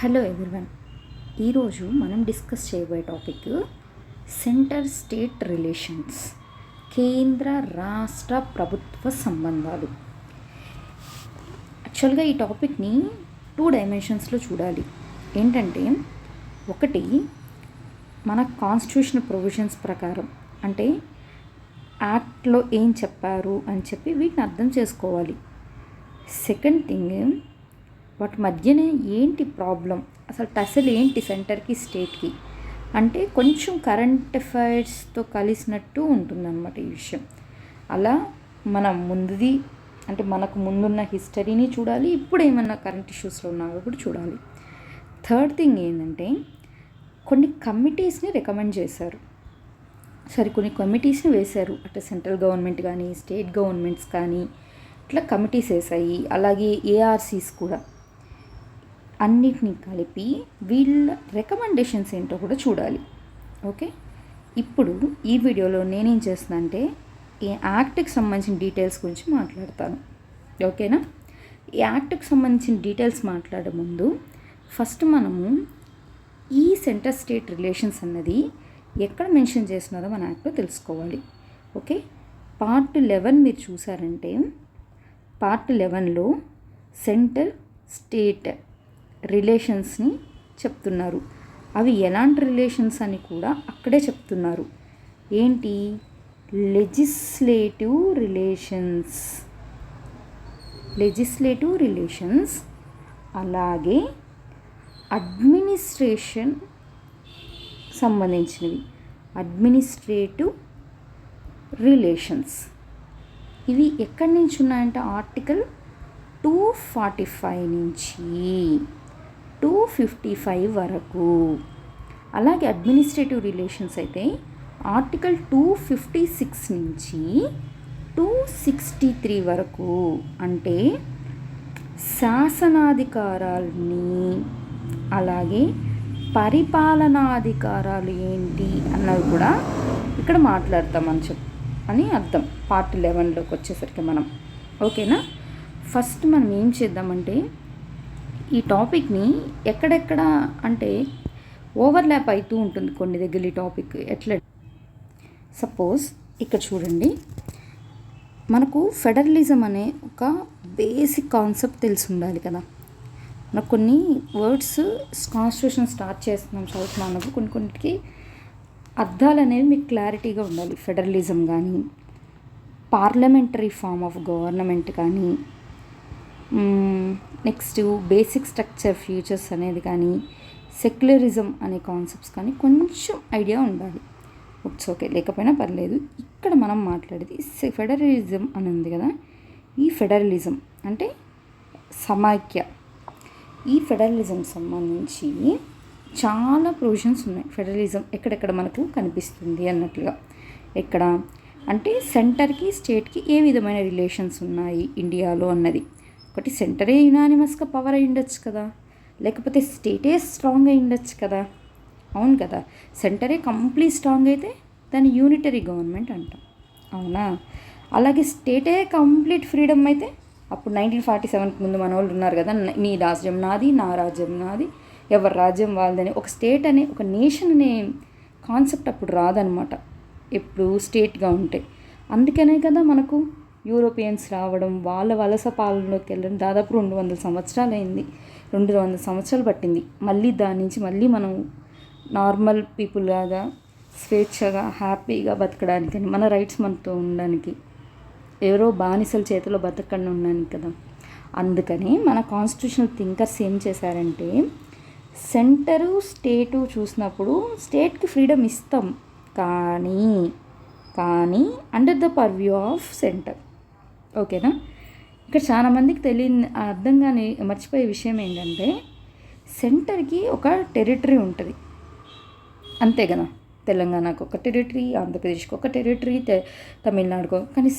Hello everyone. ఈరోజు మనం discuss చేయబోయే టాపిక్ సెంటర్ స్టేట్ రిలేషన్స్, కేంద్ర రాష్ట్ర ప్రభుత్వ సంబంధాలు. యాక్చువల్గా ఈ టాపిక్ని 2 డైమెన్షన్స్లో చూడాలి. ఏంటంటే, ఒకటి మన కాన్స్టిట్యూషనల్ ప్రొవిజన్స్ ప్రకారం, అంటే యాక్ట్లో ఏం చెప్పారు అని చెప్పి వీటిని అర్థం చేసుకోవాలి. సెకండ్ థింగ్, వాటి మధ్యనే ఏంటి ప్రాబ్లం, అసలు ఏంటి సెంటర్కి స్టేట్కి అంటే కొంచెం కరెంట్ అఫైర్స్తో కలిసినట్టు ఉంటుందన్నమాట ఈ విషయం. అలా మనకు ముందున్న హిస్టరీని చూడాలి, ఇప్పుడు ఏమన్నా కరెంట్ ఇష్యూస్లో ఉన్నాయో కూడా చూడాలి. థర్డ్ థింగ్ ఏంటంటే, కొన్ని కమిటీస్ని రికమెండ్ చేశారు, కొన్ని కమిటీస్ని వేశారు. అటు సెంట్రల్ గవర్నమెంట్ కానీ స్టేట్ గవర్నమెంట్స్ కానీ ఇట్లా కమిటీస్ వేసాయి. అలాగే ఏఆర్సీస్ కూడా. అన్నిటినీ కలిపి వీళ్ళ రికమెండేషన్స్ ఏంటో కూడా చూడాలి. ఓకే, ఇప్పుడు ఈ వీడియోలో నేనేం చేస్తున్నా అంటే ఈ యాక్ట్కి సంబంధించిన డీటెయిల్స్ గురించి మాట్లాడతాను. ఓకేనా? ఈ యాక్ట్కి సంబంధించిన డీటెయిల్స్ మాట్లాడే ముందు ఫస్ట్ మనము ఈ సెంటర్ స్టేట్ రిలేషన్స్ అన్నది ఎక్కడ మెన్షన్ చేస్తున్నారో మన యాక్ట్లో తెలుసుకోవాలి. ఓకే, పార్ట్ 11 మీరు చూసారంటే పార్ట్ 11లో సెంటర్ స్టేట్ రిలేషన్స్ని చెప్తున్నారు. అవి ఎలాంటి రిలేషన్స్ అని కూడా అక్కడే చెప్తున్నారు. ఏంటి? లెజిస్లేటివ్ రిలేషన్స్, అలాగే అడ్మినిస్ట్రేషన్ సంబంధించినవి, అడ్మినిస్ట్రేటివ్ రిలేషన్స్. ఇవి ఎక్కడి నుంచి ఉన్నాయంటే ఆర్టికల్ 245 నుంచి 255 వరకు. అలాగే అడ్మినిస్ట్రేటివ్ రిలేషన్స్ అయితే ఆర్టికల్ 256 నుంచి 263 వరకు. అంటే శాసనాధికారాలని అలాగే పరిపాలనాధికారాలు ఏంటి అన్నవి కూడా ఇక్కడ మాట్లాడతామని అర్థం. పార్ట్ 11లోకి వచ్చేసరికి మనం. ఓకేనా? ఫస్ట్ మనం ఏం చేద్దామంటే ఈ టాపిక్ని ఎక్కడెక్కడ అంటే ఓవర్లాప్ అవుతూ ఉంటుంది కొన్ని దగ్గర ఈ టాపిక్. ఎట్లా? సపోజ్ ఇక్కడ చూడండి, మనకు ఫెడరలిజం అనే ఒక బేసిక్ కాన్సెప్ట్ తెలిసి ఉండాలి కదా. మనకు కొన్ని వర్డ్స్ కాన్స్టిట్యూషన్ స్టార్ట్ చదువుతున్నాం అన్నప్పుడు కొన్నిటికి అర్థాలు అనేవి మీకు క్లారిటీగా ఉండాలి. ఫెడరలిజం కానీ, పార్లమెంటరీ ఫామ్ ఆఫ్ గవర్నమెంట్ కానీ, నెక్స్ట్ బేసిక్ స్ట్రక్చర్ ఫ్యూచర్స్ అనేది కానీ, సెక్యులరిజం అనే కాన్సెప్ట్స్ కానీ కొంచెం ఐడియా ఉండాలి. ఇట్స్ ఓకే, లేకపోయినా పర్లేదు. ఇక్కడ మనం మాట్లాడేది ఫెడరలిజం అని ఉంది కదా. ఈ ఫెడరలిజం అంటే సమాఖ్య. ఈ ఫెడరలిజం సంబంధించి చాలా ప్రొవిజన్స్ ఉన్నాయి. ఫెడరలిజం ఎక్కడెక్కడ మనకు కనిపిస్తుంది అన్నట్లుగా. ఎక్కడ అంటే సెంటర్కి స్టేట్కి ఏ విధమైన రిలేషన్స్ ఉన్నాయి ఇండియాలో అన్నది. ఒకటి, సెంటరే యునానిమస్గా పవర్ అయి ఉండొచ్చు కదా, లేకపోతే స్టేటే స్ట్రాంగ్ అయి ఉండొచ్చు కదా. అవును కదా? సెంటరే కంప్లీట్ స్ట్రాంగ్ అయితే దాన్ని యూనిటరీ గవర్నమెంట్ అంటాం. అవునా? అలాగే స్టేటే కంప్లీట్ ఫ్రీడమ్ అయితే అప్పుడు 1947కి ముందు మన వాళ్ళు ఉన్నారు కదా, నీ రాజ్యం నాది, నా రాజ్యం నాది, ఎవరి రాజ్యం వాళ్ళదని. ఒక స్టేట్ అనే ఒక నేషన్ అనే కాన్సెప్ట్ అప్పుడు రాదనమాట ఎప్పుడు స్టేట్గా ఉంటే. అందుకనే కదా మనకు యూరోపియన్స్ రావడం, వాళ్ళ వలస పాలనలోకి వెళ్ళడం దాదాపు 200 సంవత్సరాలు అయింది. 200 సంవత్సరాలు పట్టింది. మళ్ళీ దాని నుంచి మళ్ళీ మనం నార్మల్ పీపుల్ లాగా స్వేచ్ఛగా హ్యాపీగా బతకడానికని, మన రైట్స్ మనతో ఉండడానికి, ఎవరో బానిసల చేతిలో బతకకుండా ఉండడానికి కదా. అందుకని మన కాన్స్టిట్యూషనల్ థింకర్స్ ఏం చేశారంటే, సెంటరు స్టేటు చూసినప్పుడు స్టేట్కి ఫ్రీడమ్ ఇస్తాం, కానీ under the purview of centre. ఓకేనా? ఇక్కడ చాలామందికి అర్థం కానీ మర్చిపోయే విషయం ఏంటంటే, సెంటర్కి ఒక టెరిటరీ ఉంటుంది అంతే కదా. తెలంగాణకు ఒక టెరిటరీ, ఆంధ్రప్రదేశ్కి ఒక టెరిటరీ, తమిళనాడుకో. కానీ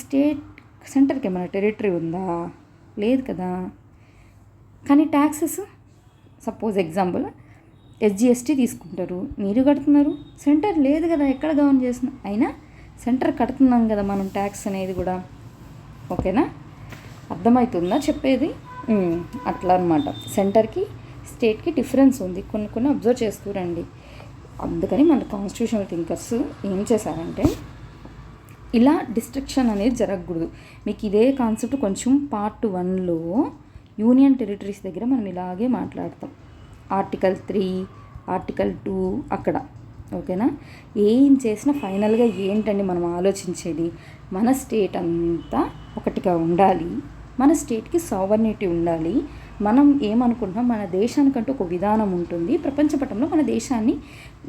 సెంటర్కి ఏమైనా టెరిటరీ ఉందా? లేదు కదా. కానీ ట్యాక్సెస్, సపోజ్ ఎగ్జాంపుల్ SGST తీసుకుంటారు, మీరు కడుతున్నారు. సెంటర్ లేదు కదా, ఎక్కడ గవర్న్ చేస్తున్నా అయినా సెంటర్ కడుతున్నాం కదా మనం ట్యాక్స్ అనేది కూడా. ఓకేనా? అర్థమవుతుందా చెప్పేది? అట్లా అనమాట. సెంటర్కి స్టేట్కి డిఫరెన్స్ ఉంది. కొన్ని కొన్ని అబ్జర్వ్ చేస్తూ రండి. అందుకని మన కాన్స్టిట్యూషనల్ థింకర్స్ ఏం చేశారంటే ఇలా డిస్ట్రక్షన్ అనేది జరగకూడదు. మీకు ఇదే కాన్సెప్ట్ కొంచెం పార్ట్ 1లో యూనియన్ టెరిటరీస్ దగ్గర మనం ఇలాగే మాట్లాడతాం. ఆర్టికల్ 3, ఆర్టికల్ 2 అక్కడ. ఓకేనా? ఏం చేసినా ఫైనల్గా ఏంటండి మనం ఆలోచించేది, మన స్టేట్ అంతా ఒకటిగా ఉండాలి, మన స్టేట్కి సావర్నిటీ ఉండాలి, మనం ఏమనుకుంటున్నాం మన దేశానికంటూ ఒక విధానం ఉంటుంది, ప్రపంచ పటంలో మన దేశాన్ని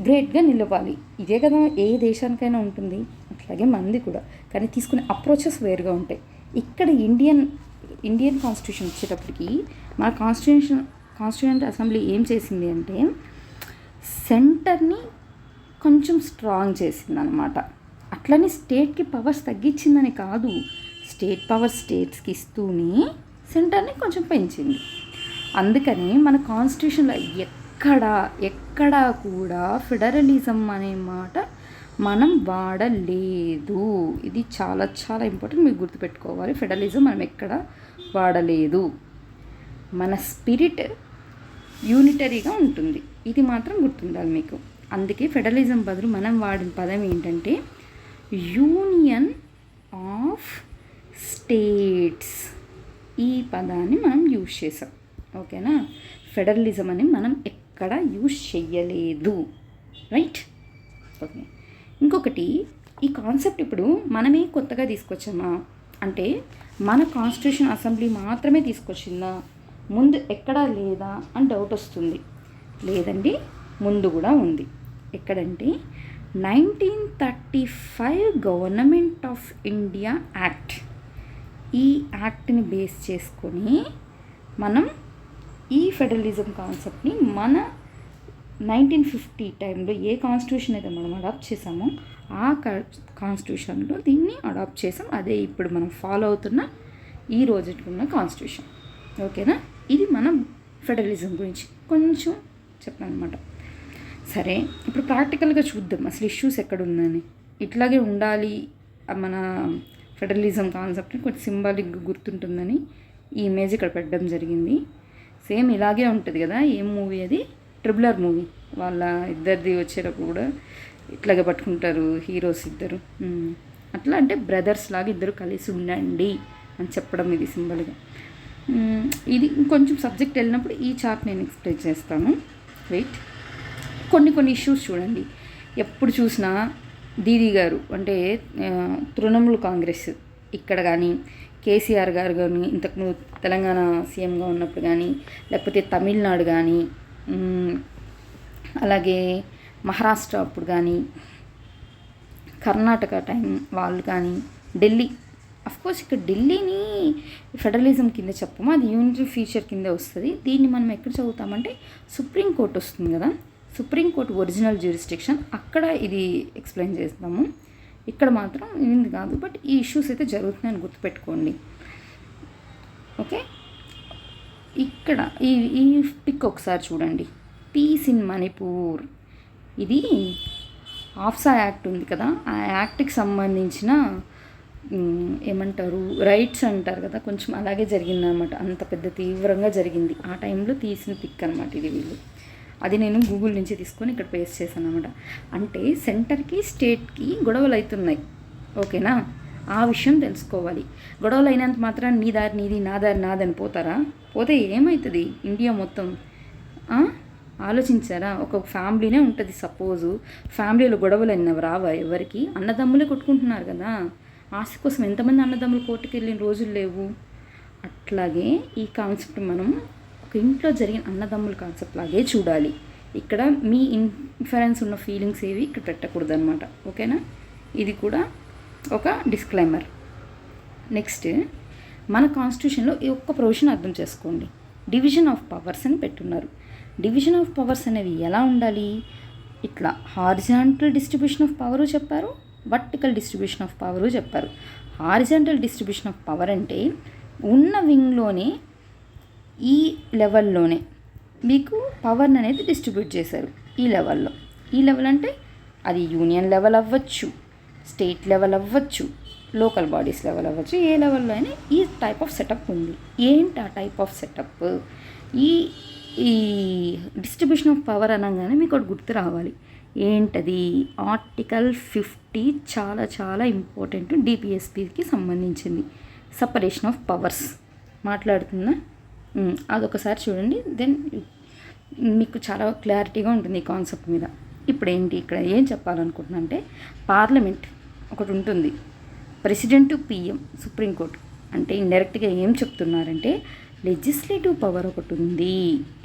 గ్రేట్గా నిలవాలి. ఇదే కదా ఏ దేశానికైనా ఉంటుంది. అట్లాగే మంది కూడా, కానీ తీసుకునే అప్రోచెస్ వేరుగా ఉంటాయి. ఇక్కడ ఇండియన్ కాన్స్టిట్యూషన్ వచ్చేటప్పటికి మన కాన్స్టిట్యూంట్ అసెంబ్లీ ఏం చేసింది అంటే సెంటర్ని కొంచెం స్ట్రాంగ్ చేసింది అనమాట. అట్లని స్టేట్కి పవర్స్ తగ్గించిందని కాదు, స్టేట్ పవర్స్ స్టేట్స్కి ఇస్తూనే సెంటర్ని కొంచెం పెంచింది. అందుకని మన కాన్స్టిట్యూషన్లో ఎక్కడా కూడా ఫెడరలిజం అనే మాట మనం వాడలేదు. ఇది చాలా చాలా ఇంపార్టెంట్, మీరు గుర్తుపెట్టుకోవాలి. ఫెడరలిజం మనం ఎక్కడ వాడలేదు. మన స్పిరిట్ యూనిటరీగా ఉంటుంది, ఇది మాత్రం గుర్తుండాలి మీకు. అందుకే ఫెడరలిజం బదులు మనం వాడిన పదం ఏంటంటే యూనియన్ ఆఫ్ స్టేట్స్. ఈ పదాన్ని మనం యూజ్ చేసాం. ఓకేనా? ఫెడరలిజం అని మనం ఎక్కడ యూజ్ చెయ్యలేదు. రైట్? ఓకే. ఇంకొకటి, ఈ కాన్సెప్ట్ ఇప్పుడు మనమే కొత్తగా తీసుకొచ్చామా అంటే మన కాన్స్టిట్యూషన్ అసెంబ్లీ మాత్రమే తీసుకొచ్చిందా, ముందు ఎక్కడా లేదా అని డౌట్ వస్తుంది. లేదండి, ముందు కూడా ఉంది. ఎక్కడంటే 1935 గవర్నమెంట్ ఆఫ్ ఇండియా యాక్ట్. ఈ యాక్ట్ని బేస్ చేసుకొని మనం ఈ ఫెడరలిజం కాన్సెప్ట్ని మన 1950 టైంలో ఏ కాన్స్టిట్యూషన్ అయితే మనం అడాప్ట్ చేసామో ఆ కాన్స్టిట్యూషన్లో దీన్ని అడాప్ట్ చేసాం. అదే ఇప్పుడు మనం ఫాలో అవుతున్న ఈ రోజుకున్న కాన్స్టిట్యూషన్. ఓకేనా? ఇది మనం ఫెడరలిజం గురించి కొంచెం చెప్పాను అనమాట. సరే, ఇప్పుడు ప్రాక్టికల్గా చూద్దాం అసలు ఇష్యూస్ ఎక్కడుందని. ఇట్లాగే ఉండాలి మన ఫెడరలిజం కాన్సెప్ట్ని కొంచెం సింబాలిక్గా గుర్తుంటుందని ఈ ఇమేజ్ ఇక్కడ పెట్టడం జరిగింది. సేమ్ ఇలాగే ఉంటుంది కదా. ఏం మూవీ అది? RRR movie. వాళ్ళ ఇద్దరిది వచ్చేటప్పుడు కూడా ఇట్లాగే పట్టుకుంటారు హీరోస్ ఇద్దరు. అట్లా అంటే బ్రదర్స్ లాగా ఇద్దరు కలిసి ఉండండి అని చెప్పడం ఇది సింబల్గా. ఇది ఇంకొంచెం సబ్జెక్ట్ వెళ్ళినప్పుడు ఈ చార్ట్ నేను ఎక్స్ప్లెయిన్ చేస్తాను. వెయిట్. కొన్ని ఇష్యూస్ చూడండి. ఎప్పుడు చూసినా దీదీ గారు అంటే తృణమూల్ కాంగ్రెస్ ఇక్కడ కానీ, కేసీఆర్ గారు కానీ ఇంతకు తెలంగాణ సీఎంగా ఉన్నప్పుడు కానీ, లేకపోతే తమిళనాడు కానీ, అలాగే మహారాష్ట్ర అప్పుడు కానీ, కర్ణాటక టైం వాళ్ళు కానీ, ఢిల్లీ. అఫ్కోర్స్ ఇక్కడ ఢిల్లీని ఫెడరలిజం కింద చెప్పము, అది యూనిటరీ ఫీచర్ కింద వస్తుంది. దీన్ని మనం ఎక్కడ చదువుతామంటే సుప్రీంకోర్టు వస్తుంది కదా, సుప్రీంకోర్టు ఒరిజినల్ జ్యూరిస్డిక్షన్, అక్కడ ఇది ఎక్స్ప్లెయిన్ చేస్తాము. ఇక్కడ మాత్రం ఇది కాదు, బట్ ఈ ఇష్యూస్ అయితే జరుగుతున్నాయని గుర్తుపెట్టుకోండి. ఓకే. ఇక్కడ ఈ పిక్ ఒకసారి చూడండి. Peace in Manipur. ఇది ఆఫ్సా యాక్ట్ ఉంది కదా, ఆ యాక్ట్కి సంబంధించిన ఏమంటారు రైట్స్ అంటారు కదా, కొంచెం అలాగే జరిగిందనమాట. అంత పెద్ద తీవ్రంగా జరిగింది ఆ టైంలో తీసిన పిక్ అనమాట ఇది. వీళ్ళు అది నేను గూగుల్ నుంచి తీసుకొని ఇక్కడ పేస్ట్ చేశాను అనమాట. అంటే సెంటర్కి స్టేట్కి గొడవలు అవుతున్నాయి. ఓకేనా? ఆ విషయం తెలుసుకోవాలి. గొడవలు అయినంత మాత్రం నీ దారి నీది, నా దారి నాదని పోతారా? పోతే ఏమవుతుంది ఇండియా మొత్తం? ఆలోచించారా? ఒక ఫ్యామిలీనే ఉంటుంది. సపోజు ఫ్యామిలీలో గొడవలు అయినవి రావా ఎవరికి? అన్నదమ్ములే కొట్టుకుంటున్నారు కదా. ఆస్తి కోసం ఎంతమంది అన్నదమ్ములు కోర్టుకు వెళ్ళిన రోజులు లేవు. అట్లాగే ఈ కాన్సెప్ట్ మనం ఒక ఇంట్లో జరిగిన అన్నదమ్ముల కాన్సెప్ట్ లాగే చూడాలి. ఇక్కడ మీ ఇన్ఫరెన్స్ ఉన్న ఫీలింగ్స్ ఏవి ఇక్కడ పెట్టకూడదు అనమాట. ఓకేనా? ఇది కూడా ఒక డిస్క్లైమర్. నెక్స్ట్, మన కాన్స్టిట్యూషన్లో ఈ ఒక్క ప్రొవిజన్ అర్థం చేసుకోండి. డివిజన్ ఆఫ్ పవర్స్ అని పెట్టున్నారు. డివిజన్ ఆఫ్ పవర్స్ అనేవి ఎలా ఉండాలి? ఇట్లా హారిజాంటల్ డిస్ట్రిబ్యూషన్ ఆఫ్ పవరు చెప్పారు, వర్టికల్ డిస్ట్రిబ్యూషన్ ఆఫ్ పవరు చెప్పారు. హారిజాంటల్ డిస్ట్రిబ్యూషన్ ఆఫ్ పవర్ అంటే ఉన్న వింగ్లోనే ఈ లెవెల్లోనే మీకు పవర్ని అనేది డిస్ట్రిబ్యూట్ చేశారు. ఈ లెవెల్లో, ఈ లెవెల్ అంటే అది యూనియన్ లెవెల్ అవ్వచ్చు, స్టేట్ లెవెల్ అవ్వచ్చు, లోకల్ బాడీస్ లెవెల్ అవ్వచ్చు, ఏ లెవెల్లో అయినా ఈ టైప్ ఆఫ్ సెటప్ ఉంది. ఏంటి ఆ టైప్ ఆఫ్ సెటప్? ఈ ఈ డిస్ట్రిబ్యూషన్ ఆఫ్ పవర్ అనగానే మీకు ఒకటి గుర్తు రావాలి. ఏంటది? ఆర్టికల్ 50 చాలా చాలా ఇంపార్టెంట్, డిపిఎస్పికి సంబంధించింది. సపరేషన్ ఆఫ్ పవర్స్ మాట్లాడుతున్నా, అదొకసారి చూడండి. దెన్ మీకు చాలా క్లారిటీగా ఉంటుంది ఈ కాన్సెప్ట్ మీద. ఇప్పుడు ఏంటి ఇక్కడ ఏం చెప్పాలనుకుంటున్నా అంటే, పార్లమెంట్ ఒకటి ఉంటుంది, ప్రెసిడెంట్ పిఎం, సుప్రీంకోర్టు. అంటే ఇండైరెక్ట్గా ఏం చెప్తున్నారంటే, లెజిస్లేటివ్ పవర్ ఒకటి ఉంది,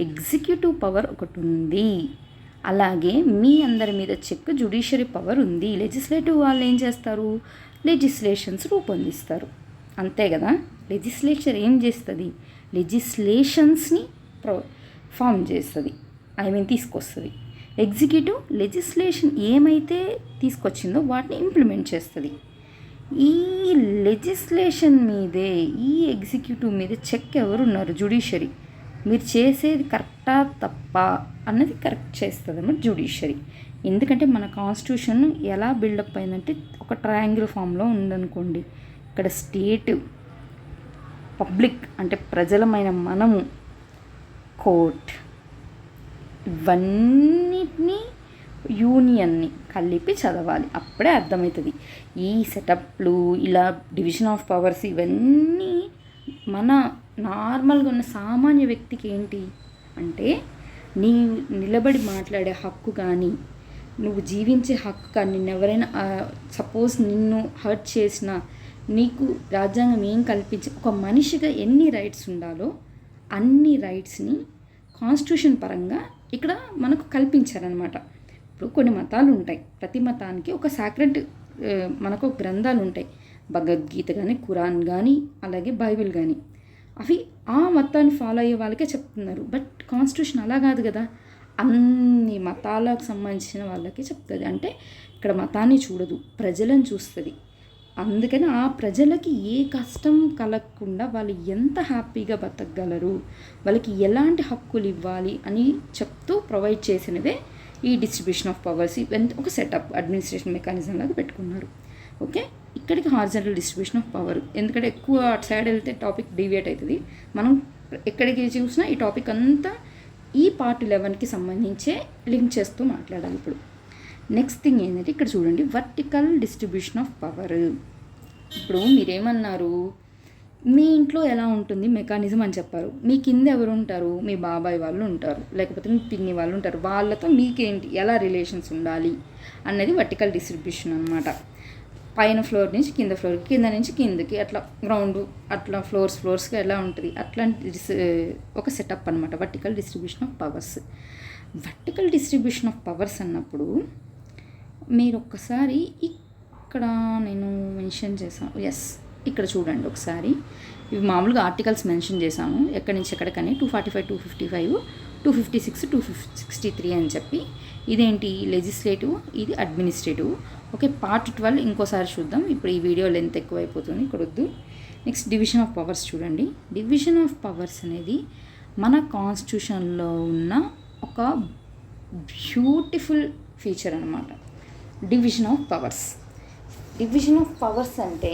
ఎగ్జిక్యూటివ్ పవర్ ఒకటి ఉంది, అలాగే మీ అందరి మీద చెక్ జ్యుడిషియరీ పవర్ ఉంది. లెజిస్లేటివ్ వాళ్ళు ఏం చేస్తారు? లెజిస్లేషన్స్ రూపొందిస్తారు, అంతే కదా. లెజిస్లేచర్ ఏం చేస్తుంది? లెజిస్లేషన్స్ని ఫామ్ చేస్తుంది, తీసుకొస్తుంది. ఎగ్జిక్యూటివ్ లెజిస్లేషన్ ఏమైతే తీసుకొచ్చిందో వాటిని ఇంప్లిమెంట్ చేస్తుంది. ఈ లెజిస్లేషన్ మీదే, ఈ ఎగ్జిక్యూటివ్ మీద చెక్ ఎవరున్నారు? జ్యుడిషియరీ. మీరు చేసేది కరెక్టా తప్పా అన్నది కరెక్ట్ చేస్తుంది అన్నమాట జ్యుడిషియరీ. ఎందుకంటే మన కాన్స్టిట్యూషన్ ఎలా బిల్డప్ అయిందంటే ఒక ట్రయాంగిల్ ఫామ్లో ఉందనుకోండి. ఇక్కడ స్టేట్, పబ్లిక్ అంటే ప్రజలమైన మనము, కోర్ట్, ఇవన్నిటినీ యూనియన్ని కలిపి చదవాలి, అప్పుడే అర్థమవుతుంది. ఈ సెటప్లు, ఇలా డివిజన్ ఆఫ్ పవర్స్, ఇవన్నీ మన నార్మల్గా ఉన్న సామాన్య వ్యక్తికి ఏంటి అంటే, నీ నిలబడి మాట్లాడే హక్కు కానీ, నువ్వు జీవించే హక్కు కానీ, నిన్ను ఎవరైనా సపోజ్ నిన్ను హర్ట్ చేసినా నీకు రాజ్యాంగం ఏం కల్పించి, ఒక మనిషిగా ఎన్ని రైట్స్ ఉండాలో అన్ని రైట్స్ని కాన్స్టిట్యూషన్ పరంగా ఇక్కడ మనకు కల్పించారనమాట. ఇప్పుడు కొన్ని మతాలు ఉంటాయి, ప్రతి మతానికి ఒక సాక్రెడ్ మనకు గ్రంథాలు ఉంటాయి, భగవద్గీత కానీ, ఖురాన్ కానీ, అలాగే బైబిల్ కానీ. అవి ఆ మతాన్ని ఫాలో అయ్యే వాళ్ళకే చెప్తున్నారు. బట్ కాన్స్టిట్యూషన్ అలా కాదు కదా, అన్ని మతాలకు సంబంధించిన వాళ్ళకే చెప్తుంది. అంటే ఇక్కడ మతాన్ని చూడదు, ప్రజలను చూస్తుంది. అందుకని ఆ ప్రజలకి ఏ కష్టం కలగకుండా వాళ్ళు ఎంత హ్యాపీగా బతకగలరు, వాళ్ళకి ఎలాంటి హక్కులు ఇవ్వాలి అని చెప్తూ ప్రొవైడ్ చేసినదే ఈ డిస్ట్రిబ్యూషన్ ఆఫ్ పవర్స్. ఇవన్నీ ఒక సెటప్, అడ్మినిస్ట్రేషన్ మెకానిజం లాగా పెట్టుకున్నారు. ఓకే, ఇక్కడికి హారిజాంటల్ డిస్ట్రిబ్యూషన్ ఆఫ్ పవర్. ఎందుకంటే ఎక్కువ అటు సైడ్ వెళ్తే టాపిక్ డీవియేట్ అవుతుంది. మనం ఎక్కడికి చూసినా ఈ టాపిక్ అంతా ఈ పార్ట్ 11కి సంబంధించే లింక్ చేస్తూ మాట్లాడాలి. ఇప్పుడు నెక్స్ట్ థింగ్ ఏంటంటే ఇక్కడ చూడండి, వర్టికల్ డిస్ట్రిబ్యూషన్ ఆఫ్ పవర్. ఇప్పుడు మీరేమన్నారు, మీ ఇంట్లో ఎలా ఉంటుంది మెకానిజం అని చెప్పారు. మీ కింద ఎవరు ఉంటారు? మీ బాబాయ్ వాళ్ళు ఉంటారు, లేకపోతే మీ పిన్ని వాళ్ళు ఉంటారు. వాళ్ళతో మీకేంటి, ఎలా రిలేషన్స్ ఉండాలి అన్నది వర్టికల్ డిస్ట్రిబ్యూషన్ అనమాట. పైన ఫ్లోర్ నుంచి కింద ఫ్లోర్, కింద నుంచి కిందకి, అట్లా గ్రౌండ్, అట్లా ఫ్లోర్స్గా ఎలా ఉంటుంది, అట్లాంటి ఒక సెటప్ అనమాట vertical distribution of powers. Vertical distribution of powers అన్నప్పుడు మీరు ఒక్కసారి ఇక్కడ నేను మెన్షన్ చేశాను, ఎస్ ఇక్కడ చూడండి ఒకసారి. ఇవి మామూలుగా ఆర్టికల్స్ మెన్షన్ చేశాము, ఎక్కడి నుంచి ఎక్కడికని 245, 255, 256, 263 అని చెప్పి. ఇదేంటి? లెజిస్లేటివ్, ఇది అడ్మినిస్ట్రేటివ్. ఓకే, పార్ట్ 12 ఇంకోసారి చూద్దాం, ఇప్పుడు ఈ వీడియో లెంత్ ఎక్కువైపోతుంది, ఇక్కడ వద్దు. నెక్స్ట్ డివిజన్ ఆఫ్ పవర్స్ చూడండి. డివిజన్ ఆఫ్ పవర్స్ అనేది మన కాన్స్టిట్యూషన్లో ఉన్న ఒక బ్యూటిఫుల్ ఫీచర్ అనమాట. Division of powers. Division of powers అంటే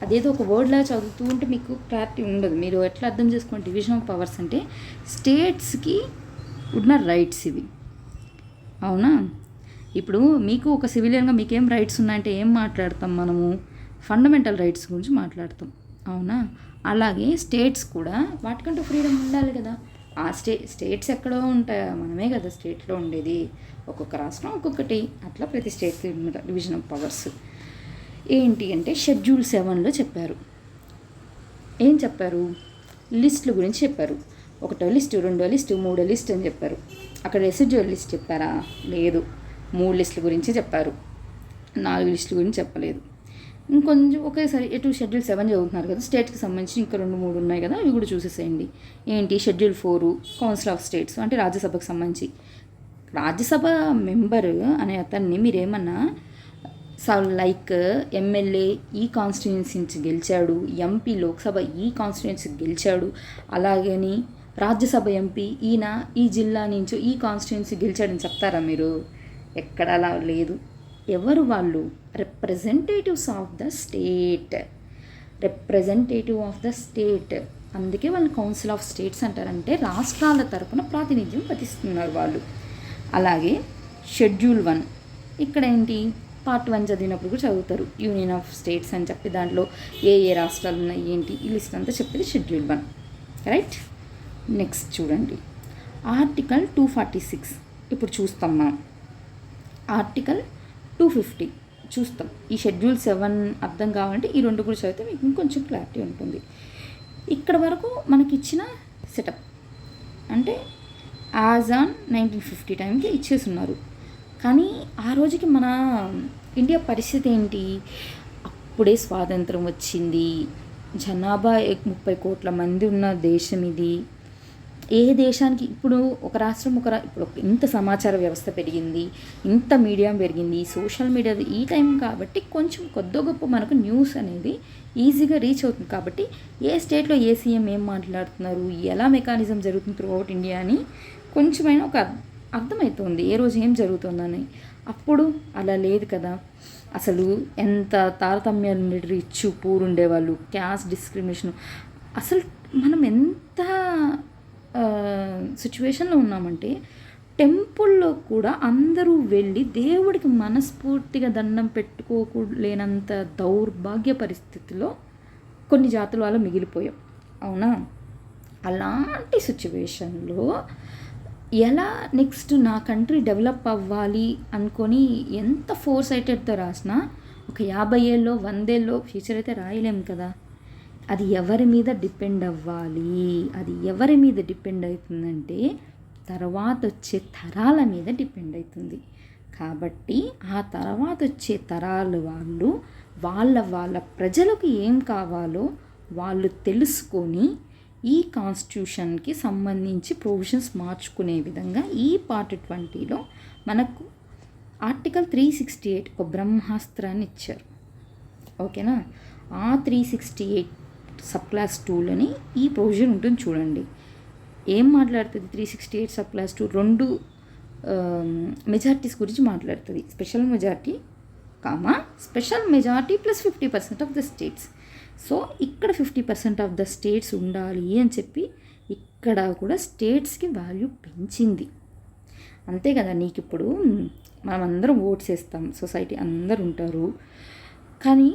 అదేదో ఒక వర్డ్లా చదువుతూ ఉంటే మీకు క్లారిటీ ఉండదు. మీరు ఎట్లా అర్థం చేసుకోండి, డివిజన్ ఆఫ్ పవర్స్ అంటే స్టేట్స్కి ఉన్న రైట్స్ ఇవి, అవునా? ఇప్పుడు మీకు ఒక సివిలియన్గా మీకేం రైట్స్ ఉన్నాయంటే ఏం మాట్లాడతాం మనము? ఫండమెంటల్ రైట్స్ గురించి మాట్లాడతాం, అవునా? అలాగే స్టేట్స్ కూడా వాటికంటూ ఫ్రీడమ్ ఉండాలి కదా. ఆ స్టేట్స్ ఎక్కడో ఉంటాయా? మనమే కదా స్టేట్లో ఉండేది. ఒక్కొక్క రాష్ట్రం ఒక్కొక్కటి, అట్లా ప్రతి స్టేట్కి డివిజన్ ఆఫ్ పవర్స్. ఏంటి అంటే షెడ్యూల్ 7లో చెప్పారు. ఏం చెప్పారు? లిస్టుల గురించి చెప్పారు. 1వ లిస్టు, 2వ లిస్టు, 3వ లిస్ట్ అని చెప్పారు. అక్కడ రెసిడ్యువల్ లిస్ట్ చెప్పారా? లేదు, 3 లిస్టుల గురించి చెప్పారు, 4 లిస్టుల గురించి చెప్పలేదు. ఇంకొంచెం ఒకేసారి ఎటు షెడ్యూల్ 7 చదువుతున్నారు కదా, స్టేట్కి సంబంధించి ఇంకా 2, 3 ఉన్నాయి కదా, అవి కూడా చూసేసేయండి. ఏంటి? షెడ్యూల్ 4 కౌన్సిల్ ఆఫ్ స్టేట్స్, అంటే రాజ్యసభకు సంబంధించి. రాజ్యసభ మెంబర్ అనే అతన్ని మీరేమన్నా లైక్ ఎమ్మెల్యే ఈ కాన్స్టిట్యుయెన్సీ నుంచి గెలిచాడు, ఎంపీ లోక్సభ ఈ కాన్స్టిట్యుయెన్సీ గెలిచాడు, అలాగని రాజ్యసభ ఎంపీ ఈయన ఈ జిల్లా నుంచి ఈ కాన్స్టిట్యుయెన్సీ గెలిచాడని చెప్తారా మీరు? ఎక్కడ అలా లేదు. ఎవరు వాళ్ళు? Representatives of the state. Representative of the state అందుకే వాళ్ళు కౌన్సిల్ ఆఫ్ స్టేట్స్ అంటారంటే రాష్ట్రాల తరపున ప్రాతినిధ్యం వహిస్తున్నారు వాళ్ళు. అలాగే షెడ్యూల్ 1 ఇక్కడ ఏంటి, పార్ట్ 1 చదివినప్పుడు కూడా చదువుతారు. యూనియన్ ఆఫ్ స్టేట్స్ అని చెప్పి దాంట్లో ఏ ఏ రాష్ట్రాలు ఉన్నాయి ఏంటి ఈ లిస్ట్ అంతా చెప్పేది షెడ్యూల్ 1, రైట్. నెక్స్ట్ చూడండి ఆర్టికల్ 246 ఇప్పుడు చూస్తాం మనం. ఆర్టికల్ 250 చూస్తాం. ఈ షెడ్యూల్ 7 అర్థం కావాలంటే ఈ రెండు కూడా చదివితే మీకు ఇంకొంచెం క్లారిటీ ఉంటుంది. ఇక్కడ వరకు మనకి ఇచ్చిన సెటప్ అంటే యాజ్ ఆన్ 1950 టైంకి ఇచ్చేస్తున్నారు. కానీ ఆ రోజుకి మన ఇండియా పరిస్థితి ఏంటి, అప్పుడే స్వాతంత్రం వచ్చింది, జనాభా 30 కోట్ల మంది ఉన్న దేశం ఇది. ఏ దేశానికి ఇప్పుడు ఒక రాష్ట్రం ఇప్పుడు ఇంత సమాచార వ్యవస్థ పెరిగింది, ఇంత మీడియా పెరిగింది, సోషల్ మీడియా ఈ టైం కాబట్టి కొంచెం కొద్ది గొప్ప మనకు న్యూస్ అనేది ఈజీగా రీచ్ అవుతుంది. కాబట్టి ఏ స్టేట్లో ఏ సీఎం ఏం మాట్లాడుతున్నారు, ఎలా మెకానిజం జరుగుతుంది త్రూ అవుట్ ఇండియా అని కొంచెమైనా ఒక అర్థమవుతుంది ఏ రోజు ఏం జరుగుతుందని. అప్పుడు అలా లేదు కదా, అసలు ఎంత తారతమ్యాలు ఉండేవి, రిచ్ పూర్ ఉండేవాళ్ళు, క్యాస్ట్ డిస్క్రిమినేషన్. అసలు మనం ఎంత సిచ్యువేషన్లో ఉన్నామంటే టెంపుల్లో కూడా అందరూ వెళ్ళి దేవుడికి మనస్ఫూర్తిగా దండం పెట్టుకోలేనంత దౌర్భాగ్య పరిస్థితిలో కొన్ని జాతుల వాళ్ళు మిగిలిపోయాం, అవునా. అలాంటి సిచ్యువేషన్లో ఎలా నెక్స్ట్ నా కంట్రీ డెవలప్ అవ్వాలి అనుకొని ఎంత ఫోర్ సైటెడ్తో రాసినా ఒక 50 ఏళ్ళలో 100 ఏళ్ళలో ఫ్యూచర్ అయితే రాయలేం కదా. అది ఎవరి మీద డిపెండ్ అవ్వాలి, అది ఎవరి మీద డిపెండ్ అవుతుందంటే తర్వాత వచ్చే తరాల మీద డిపెండ్ అవుతుంది. కాబట్టి ఆ తర్వాత వచ్చే తరాల వాళ్ళు వాళ్ళ ప్రజలకు ఏం కావాలో వాళ్ళు తెలుసుకొని ఈ కాన్స్టిట్యూషన్కి సంబంధించి ప్రొవిజన్స్ మార్చుకునే విధంగా ఈ పార్ట్ 20లో మనకు ఆర్టికల్ 368 ఒక బ్రహ్మాస్త్రాన్ని ఇచ్చారు, ఓకేనా. ఆ 368 సబ్ క్లాస్ 2లోని ఈ ప్రొవిజన్ ఉంటుంది చూడండి. ఏం మాట్లాడుతుంది 368 సబ్ క్లాస్ 2? 2 మెజారిటీస్ గురించి మాట్లాడుతుంది. Special majority special majority plus 50% of the states. So ఇక్కడ 50% ఆఫ్ ద స్టేట్స్ ఉండాలి అని చెప్పి ఇక్కడ కూడా స్టేట్స్కి వాల్యూ పెంచింది. అంతే కదా, నీకు ఇప్పుడు మనం అందరం ఓట్స్ వేస్తాం, సొసైటీ అందరు ఉంటారు, కానీ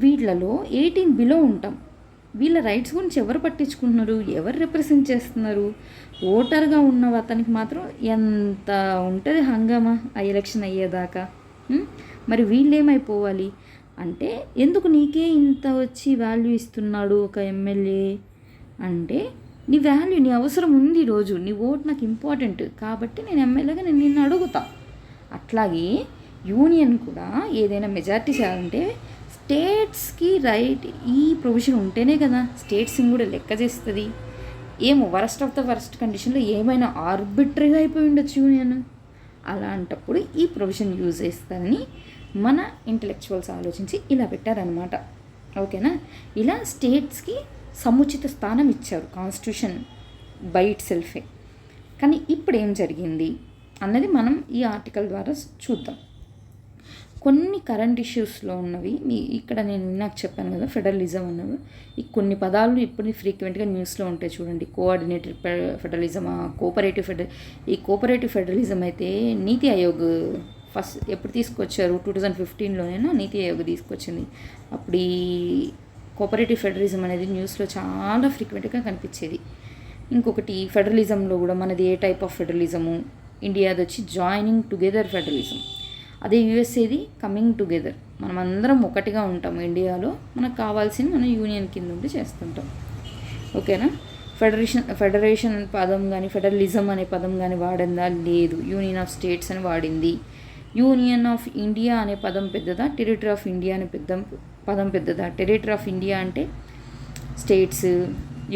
వీళ్ళలో 18 బిలో ఉంటాం. వీళ్ళ రైట్స్ గురించి ఎవరు పట్టించుకుంటున్నారు, ఎవరు రిప్రజెంట్ చేస్తున్నారు? ఓటర్గా ఉన్న అతనికి మాత్రం ఎంత ఉంటుంది హంగామా ఆ ఎలక్షన్ అయ్యేదాకా. మరి వీళ్ళేమైపోవాలి అంటే ఎందుకు నీకే ఇంత వచ్చి వాల్యూ ఇస్తున్నాడు ఒక ఎమ్మెల్యే అంటే నీ వాల్యూ, నీ అవసరం ఉంది, ఈరోజు నీ ఓట్ నాకు ఇంపార్టెంట్ కాబట్టి నేను ఎమ్మెల్యేగా నేను నిన్ను అడుగుతా. అట్లాగే యూనియన్ కూడా ఏదైనా మెజారిటీ చేయాలంటే స్టేట్స్కి రైట్ ఈ ప్రొవిజన్ ఉంటేనే కదా స్టేట్స్ని కూడా లెక్క చేస్తుంది. ఏమో వరస్ట్ ఆఫ్ ద వరస్ట్ కండిషన్లో ఏమైనా ఆర్బిట్రీగా అయిపోయి ఉండొచ్చు యూనియన్. అలాంటప్పుడు ఈ ప్రొవిజన్ యూజ్ చేస్తారని మన ఇంటలెక్చువల్స్ ఆలోచించి ఇలా పెట్టారనమాట, ఓకేనా. ఇలా స్టేట్స్కి సముచిత స్థానం ఇచ్చారు కాన్స్టిట్యూషన్ బై ఇట్ సెల్ఫే. కానీ ఇప్పుడు ఏం జరిగింది అన్నది మనం ఈ ఆర్టికల్ ద్వారా చూద్దాం. కొన్ని కరెంట్ ఇష్యూస్లో ఉన్నవి ఇక్కడ నేను నాకు చెప్పాను కదా ఫెడరలిజం అన్నవి, ఈ కొన్ని పదాలు ఇప్పుడు ఫ్రీక్వెంట్గా న్యూస్లో ఉంటాయి చూడండి. కోఆర్డినేటెడ్ ఫెడరలిజమా, ఈ కోఆపరేటివ్ ఫెడరలిజం అయితే నీతి ఆయోగ్ ఫస్ట్ ఎప్పుడు తీసుకొచ్చారు, 2015లోనైనా నీతి ఆయోగ్ తీసుకొచ్చింది. అప్పుడు ఈ కోఆపరేటివ్ ఫెడరలిజం అనేది న్యూస్లో చాలా ఫ్రీక్వెంట్గా కనిపించేది. ఇంకొకటి ఫెడరలిజంలో కూడా మనది ఏ టైప్ ఆఫ్ ఫెడరలిజము, ఇండియాది వచ్చి జాయినింగ్ టుగెదర్ ఫెడరలిజం, అదే యూఎస్ఏది కమింగ్ టుగెదర్. మనం అందరం ఒకటిగా ఉంటాం ఇండియాలో, మనకు కావాల్సింది మనం యూనియన్ కింద ఉండి చేస్తుంటాం, ఓకేనా. ఫెడరేషన్ పదం కానీ ఫెడరలిజం అనే పదం కానీ వాడిందా లేదు, యూనియన్ ఆఫ్ స్టేట్స్ అని వాడింది. యూనియన్ ఆఫ్ ఇండియా అనే పదం పెద్దదా, టెరిటరీ ఆఫ్ ఇండియా అనే పదం పెద్దదా? టెరిటరీ ఆఫ్ ఇండియా అంటే స్టేట్స్,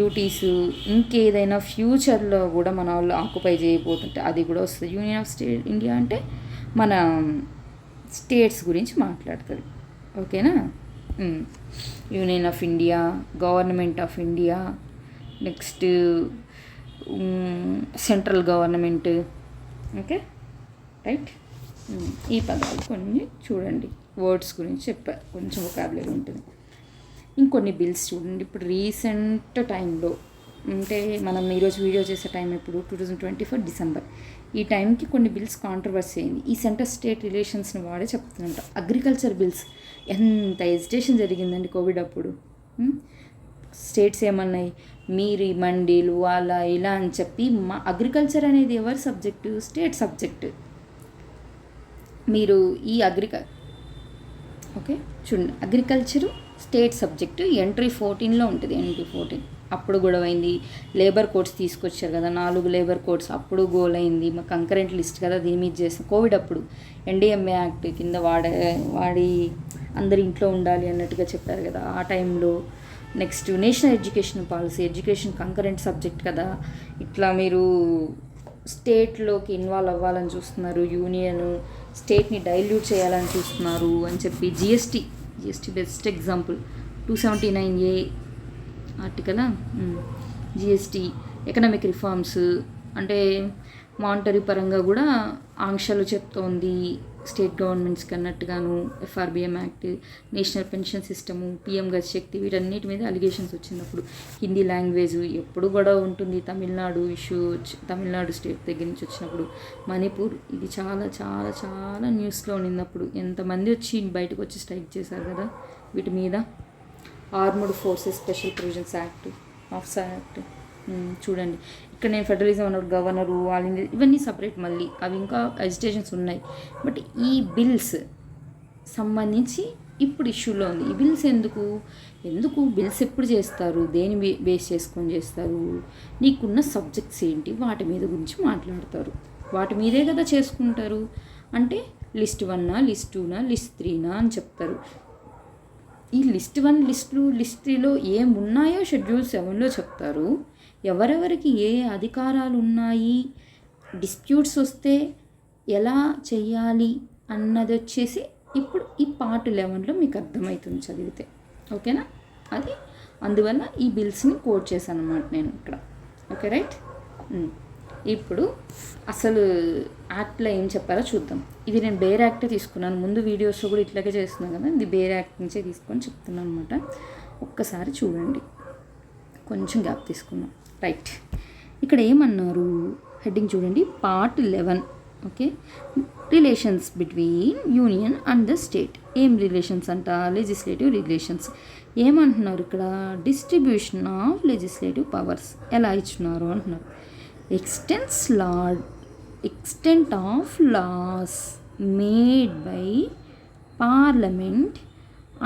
యూటీస్, ఇంకేదైనా ఫ్యూచర్లో కూడా మన వాళ్ళు ఆక్యుపై చేయబోతుంటే అది కూడా వస్తుంది. యూనియన్ ఆఫ్ ఇండియా అంటే మన స్టేట్స్ గురించి మాట్లాడుతుంది, ఓకేనా. Union of India, government of India, next central government, okay right. ఈ పదాలు కొన్ని చూడండి, వర్డ్స్ గురించి చెప్పారు, కొంచెం వొకాబులరీ ఉంటుంది. ఇంకొన్ని బిల్స్ చూడండి. ఇప్పుడు రీసెంట్ టైంలో అంటే మనం ఈరోజు వీడియో చేసే టైం ఇప్పుడు 2024 డిసెంబర్, ఈ టైంకి కొన్ని బిల్స్ కాంట్రవర్సీ అయింది. ఈ సెంటర్ స్టేట్ రిలేషన్స్ని వాడే చెప్తున్నట్టు అగ్రికల్చర్ బిల్స్ ఎంత ఎజిటేషన్ జరిగిందండి కోవిడ్ అప్పుడు. స్టేట్స్ ఏమన్నాయి, మీరు ఈ మండీలు అలా ఇలా అని చెప్పి, మా అగ్రికల్చర్ అనేది ఎవరి సబ్జెక్టు? State subject. మీరు ఈ ఓకే చూడండి, అగ్రికల్చరు స్టేట్ సబ్జెక్టు ఎంట్రీ 14లో ఉంటుంది. ఎంట్రీ 14 అప్పుడు గొడవైంది. లేబర్ కోడ్స్ తీసుకొచ్చారు కదా, 4 లేబర్ కోడ్స్, అప్పుడు గోల్ అయింది. మా కంకరెంట్ లిస్ట్ కదా దీని మీద చేసిన కోవిడ్ అప్పుడు NDMA యాక్ట్ కింద వాడి అందరి ఇంట్లో ఉండాలి అన్నట్టుగా చెప్పారు కదా ఆ టైంలో. Next national education policy, education concurrent subject కదా, ఇట్లా మీరు స్టేట్లోకి ఇన్వాల్వ్ అవ్వాలని చూస్తున్నారు, యూనియన్ స్టేట్ని డైల్యూట్ చేయాలని చూస్తున్నారు అని చెప్పి GST best example 279A article. GST economic reforms అంటే మానిటరీ పరంగా కూడా ఆంక్షలు చెప్తోంది స్టేట్ గవర్నమెంట్స్కి అన్నట్టుగాను. FRBM act, national pension system, PM Gati శక్తి, వీటన్నిటి మీద అలిగేషన్స్ వచ్చినప్పుడు హిందీ లాంగ్వేజ్ ఎప్పుడు గొడవ ఉంటుంది. తమిళనాడు ఇష్యూ, తమిళనాడు స్టేట్ దగ్గర నుంచి వచ్చినప్పుడు మణిపూర్, ఇది చాలా చాలా చాలా న్యూస్లో ఉన్నప్పుడు ఎంతమంది వచ్చి బయటకు వచ్చి స్ట్రైక్ చేశారు కదా వీటి మీద. Armed forces special provisions act, AFSPA act చూడండి. ఇక్కడ నేను ఫెడరలిజం అన్నప్పుడు గవర్నరు ఆల్ ఇండియా ఇవన్నీ సపరేట్, మళ్ళీ అవి ఇంకా ఎజిటేషన్స్ ఉన్నాయి. బట్ ఈ బిల్స్ సంబంధించి ఇప్పుడు ఇష్యూలో ఉంది. ఈ బిల్స్ ఎందుకు బిల్స్ ఎప్పుడు చేస్తారు, దేని బేస్ చేసుకొని చేస్తారు, నీకున్న సబ్జెక్ట్స్ ఏంటి, వాటి మీద గురించి మాట్లాడతారు. వాటి మీదే కదా చేసుకుంటారు. అంటే లిస్ట్ 1, లిస్ట్ 2, లిస్ట్ 3 అని చెప్తారు. ఈ లిస్ట్ 1, లిస్ట్ 3లో ఏమున్నాయో షెడ్యూల్ 7లో చెప్తారు. ఎవరెవరికి ఏ అధికారాలు ఉన్నాయి, డిస్ప్యూట్స్ వస్తే ఎలా చెయ్యాలి అన్నది వచ్చేసి ఇప్పుడు ఈ పార్ట్ 11లో మీకు అర్థమవుతుంది చదివితే. ఓకేనా? అది అందువల్ల ఈ బిల్స్ని కోట్ చేశాను అన్నమాట నేను ఇక్కడ. Okay right. ఇప్పుడు అసలు యాక్ట్లో ఏం చెప్పారో చూద్దాం. ఇది నేను బేర్ యాక్టే తీసుకున్నాను, ముందు వీడియోస్లో కూడా ఇట్లాగే చేస్తున్నాను కదా, ఇది బేర్ యాక్ట్ నుంచే తీసుకొని చెప్తున్నాను అనమాట. ఒక్కసారి చూడండి, కొంచెం గ్యాప్ తీసుకున్నాం. రైట్, ఇక్కడ ఏమన్నారు హెడ్డింగ్ చూడండి, part 11. Okay, relations between union and the state. ఏం రిలేషన్స్ అంట? Legislative relations. ఏమంటున్నారు ఇక్కడ? డిస్ట్రిబ్యూషన్ ఆఫ్ లెజిస్లేటివ్ పవర్స్ ఎలా ఇచ్చున్నారు అంటున్నారు. extent of laws made by parliament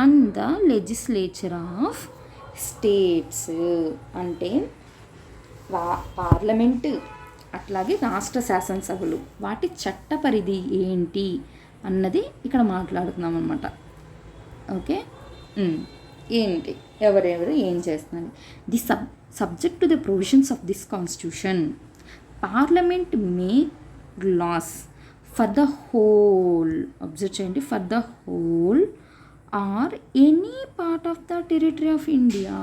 and the legislature of states. అంటే పార్లమెంట్ అట్లాగే రాష్ట్ర శాసనసభలు వాటి చట్ట పరిధి ఏంటి అన్నది ఇక్కడ మాట్లాడుతున్నాం అన్నమాట. ఓకే, ఏంటి ఎవరెవరు ఏం చేస్తున్నారు? The subject to the provisions of this constitution, parliament make laws for the whole, observe చేయండి, for the whole or any part of the territory of India,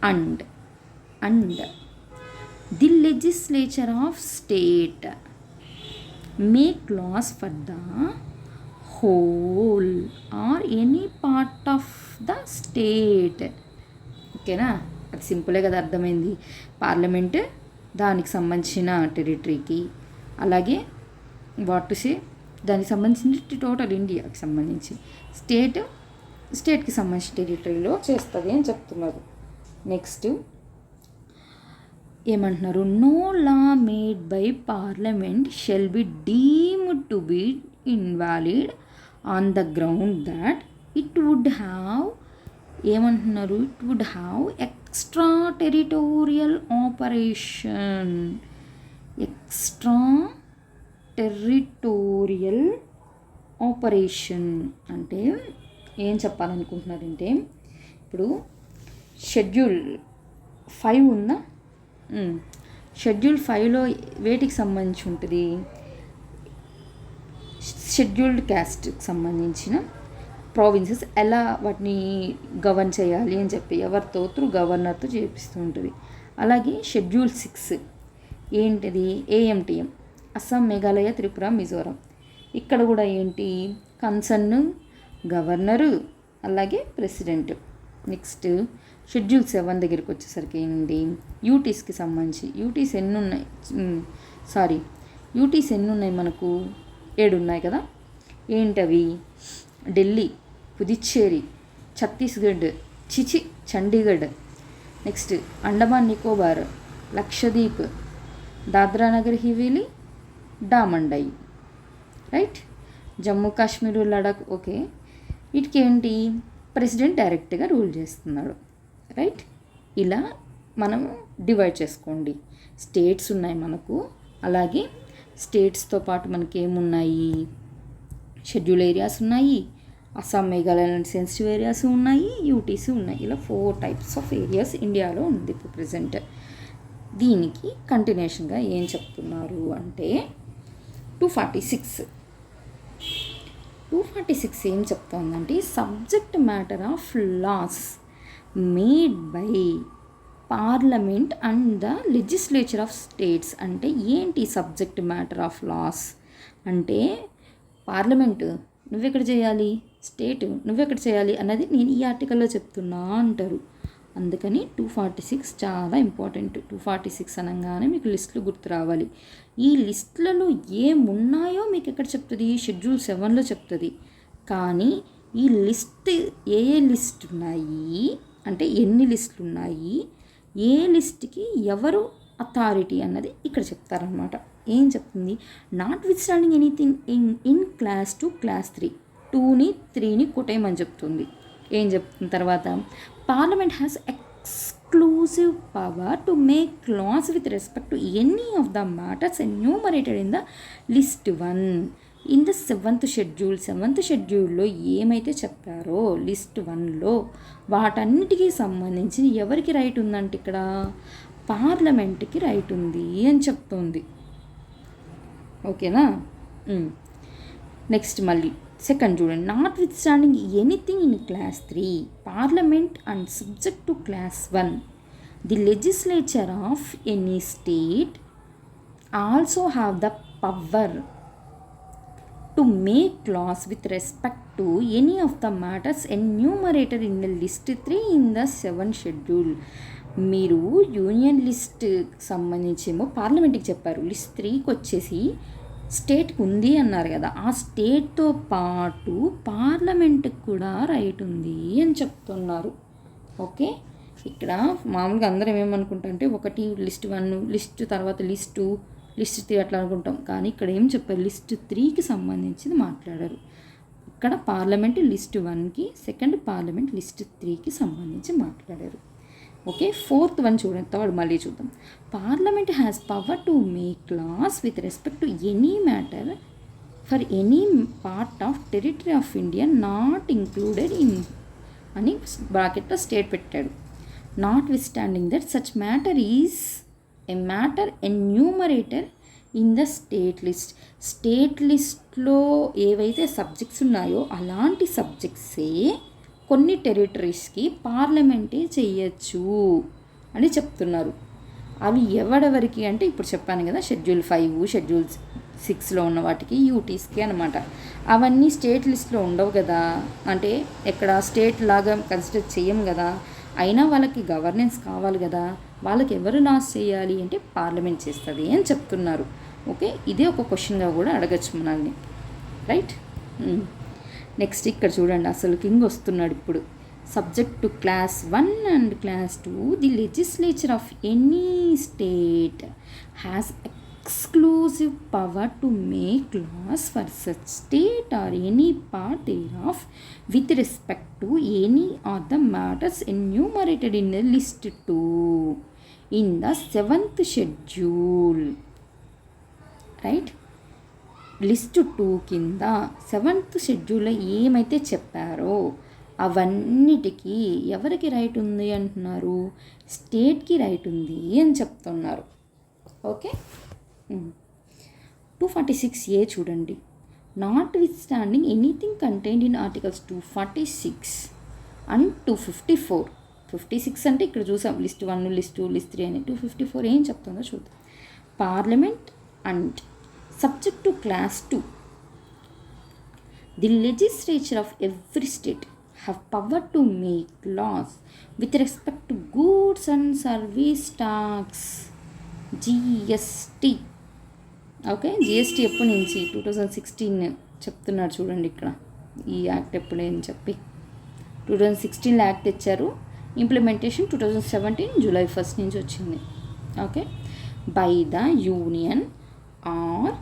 and the legislature of state make laws for the whole or any part of the state. ఓకేనా? అది సింపులే కదా, అర్థమైంది. Parliament దానికి సంబంధించిన టెరిటరీకి, అలాగే what to say దానికి సంబంధించిన total ఇండియాకి సంబంధించి, స్టేట్కి సంబంధించిన టెరిటరీలో చేస్తుంది అని చెప్తున్నారు. నెక్స్ట్ ఏమంటున్నారు? No law made by parliament shall be deemed to be invalid on the ground that it would have, ఏమంటున్నారు? It would have extraterritorial operation. Extraterritorial operation అంటే ఏం చెప్పాలనుకుంటున్నారంటే, ఇప్పుడు షెడ్యూల్ 5 ఉందా? షెడ్యూల్ 5లో వేటికి సంబంధించి ఉంటుంది? షెడ్యూల్డ్ క్యాస్ట్కి సంబంధించిన ప్రావిన్సెస్ ఎలా వాటిని గవర్న్ చేయాలి అని చెప్పి ఎవరితో గవర్నర్తో చేపిస్తూ ఉంటుంది. అలాగే షెడ్యూల్ 6 ఏంటిది? AMTM, అస్సాం, మేఘాలయ, త్రిపుర, మిజోరం. ఇక్కడ కూడా ఏంటి? కన్సర్న్ గవర్నరు అలాగే ప్రెసిడెంట్. నెక్స్ట్ షెడ్యూల్ 7 దగ్గరికి వచ్చేసరికి ఏంటి, యూటీస్కి సంబంధించి యూటీస్ ఎన్ని ఉన్నాయి, యూటీస్ ఎన్ని ఉన్నాయి మనకు, 7 ఉన్నాయి కదా. ఏంటవి, Delhi, Puducherry, Chhattisgarh, Chandigarh, next Andaman Nicobar, Lakshadweep, Dadra Nagar Haveli, Daman Diu, right. Jammu Kashmir, Ladakh, okay. వీటికి ఏంటి, ప్రెసిడెంట్ డైరెక్ట్గా రూల్ చేస్తున్నాడు, రైట్. ఇలా మనం డివైడ్ చేసుకోండి. స్టేట్స్ ఉన్నాయి మనకు, అలాగే స్టేట్స్తో పాటు మనకి ఏమున్నాయి, షెడ్యూల్ ఏరియాస్ ఉన్నాయి, అస్సాం, మేఘాలయ సెన్సిటివ్ ఏరియాస్ ఉన్నాయి, యూటీసీ ఉన్నాయి. ఇలా 4 టైప్స్ ఆఫ్ ఏరియాస్ ఇండియాలో ఉంది ఇప్పుడు ప్రజెంట్. దీనికి కంటిన్యూషన్గా ఏం చెప్తున్నారు అంటే 246 ఏం చెప్తోందంటే, subject matter of laws made by parliament and the legislature of states. అంటే ఏంటి సబ్జెక్ట్ మ్యాటర్ ఆఫ్ లాస్ అంటే, పార్లమెంటు నువ్వెక్కడ చేయాలి, స్టేట్ నువ్వెక్కడ చేయాలి అన్నది నేను ఈ ఆర్టికల్లో చెప్తున్నా అంటారు. అందుకని 246 చాలా ఇంపార్టెంట్. 246 అనగానే మీకు లిస్టులు గుర్తు రావాలి. ఈ లిస్టులలో ఏమున్నాయో మీకు ఎక్కడ చెప్తుంది, షెడ్యూల్ 7లో చెప్తుంది. కానీ ఈ లిస్ట్ ఏ లిస్ట్ ఉన్నాయి అంటే ఎన్ని లిస్టులు ఉన్నాయి, ఏ లిస్ట్కి ఎవరు అథారిటీ అన్నది ఇక్కడ చెప్తారనమాట. ఏం చెప్తుంది, not with standing anything in class 2 class 3, 2ని 3ని కొట్టేయమని చెప్తుంది. ఏం చెప్తున్న తర్వాత, parliament has exclusive power to make laws with respect to any of the matters enumerated in the list 1 in the 7th schedule. 7th షెడ్యూల్లో ఏమైతే చెప్పారో లిస్ట్ 1లో వాటన్నిటికీ సంబంధించి ఎవరికి రైట్ ఉందంటే ఇక్కడ పార్లమెంట్కి రైట్ ఉంది అని చెప్తోంది. ఓకేనా. నెక్స్ట్ మళ్ళీ సెకండ్ చూడండి, not with standing anything in class 3 parliament and subject to clause 1 the legislature of any state also have the power to make laws with respect to any of the matters enumerated in the list 3 in the 7th schedule. మీరు union list సంబంధించేమో పార్లమెంట్కి చెప్పారు, list 3కి వచ్చేసి స్టేట్కి ఉంది అన్నారు కదా, ఆ స్టేట్తో పాటు పార్లమెంట్కి కూడా రైట్ ఉంది అని చెప్తున్నారు. ఓకే. ఇక్కడ మామూలుగా అందరం ఏమనుకుంటాం అంటే ఒకటి లిస్ట్ 1, లిస్ట్ తర్వాత లిస్ట్ 3 అట్లా అనుకుంటాం. కానీ ఇక్కడ ఏం చెప్పారు, లిస్ట్ 3కి సంబంధించింది మాట్లాడారు. ఇక్కడ పార్లమెంట్ లిస్ట్ 1కి, సెకండ్ పార్లమెంట్ లిస్ట్ 3కి సంబంధించి మాట్లాడారు. ఓకే. 4th వన్ చూడండి, థర్డ్ మళ్ళీ చూద్దాం. Parliament has power to make laws with respect to any matter for any part of territory of India not included in అని బ్రాకెట్లో స్టేట్ పెట్టాడు. Not with standing that such matter is a matter enumerator in the state list. State లిస్ట్లో ఏవైతే subjects ఉన్నాయో అలాంటి సబ్జెక్ట్సే కొన్ని టెరిటరీస్కి పార్లమెంటే చెయ్యొచ్చు అని చెప్తున్నారు. అవి ఎవరెవరికి అంటే ఇప్పుడు చెప్పాను కదా, షెడ్యూల్ 5, షెడ్యూల్ 6లో ఉన్న వాటికి యూటీస్కి అనమాట. అవన్నీ స్టేట్ లిస్ట్లో ఉండవు కదా, అంటే ఎక్కడ స్టేట్ లాగా కన్సిడర్ చేయం కదా, అయినా వాళ్ళకి గవర్నెన్స్ కావాలి కదా, వాళ్ళకి ఎవరు లాస్ చేయాలి అంటే పార్లమెంట్ చేస్తుంది అని చెప్తున్నారు. ఓకే. ఇదే ఒక క్వశ్చన్గా కూడా అడగచ్చు మనల్ని, రైట్. నెక్స్ట్ ఇక్కడ చూడండి, అసలు కింగ్ వస్తున్నాడు ఇప్పుడు. Subject to clause 1 and clause 2 the legislature of any state has exclusive power to make laws for such state or any part thereof with respect to any of the matters enumerated in the list 2 in the 7th schedule, right. List 2 కింద 7th షెడ్యూల్లో ఏమైతే చెప్పారో అవన్నిటికీ ఎవరికి right ఉంది అంటున్నారు, స్టేట్కి right ఉంది అని చెప్తున్నారు. ఓకే. 246A చూడండి, not with standing anything contained in articles 246 and 254. 56 అంటే ఇక్కడ చూసాం లిస్ట్ 1, లిస్ట్ 2, లిస్ట్ 3 అని. 254 ఏం చెప్తుందో చూద్దాం. Parliament and subject to class 2 the legislature of every state have power to make laws with respect to goods and service tax, GST. Okay, GST ఎప్పటి నుంచి 2016 చెప్తున్నాడు చూడండి ఇక్కడ. ఈ యాక్ట్ ఎప్పుడేని చెప్పి 2016లో యాక్ట్ తెచ్చారు. ఇంప్లిమెంటేషన్ 2017 జూలై 1 నుంచి వచ్చింది. Okay, by the union or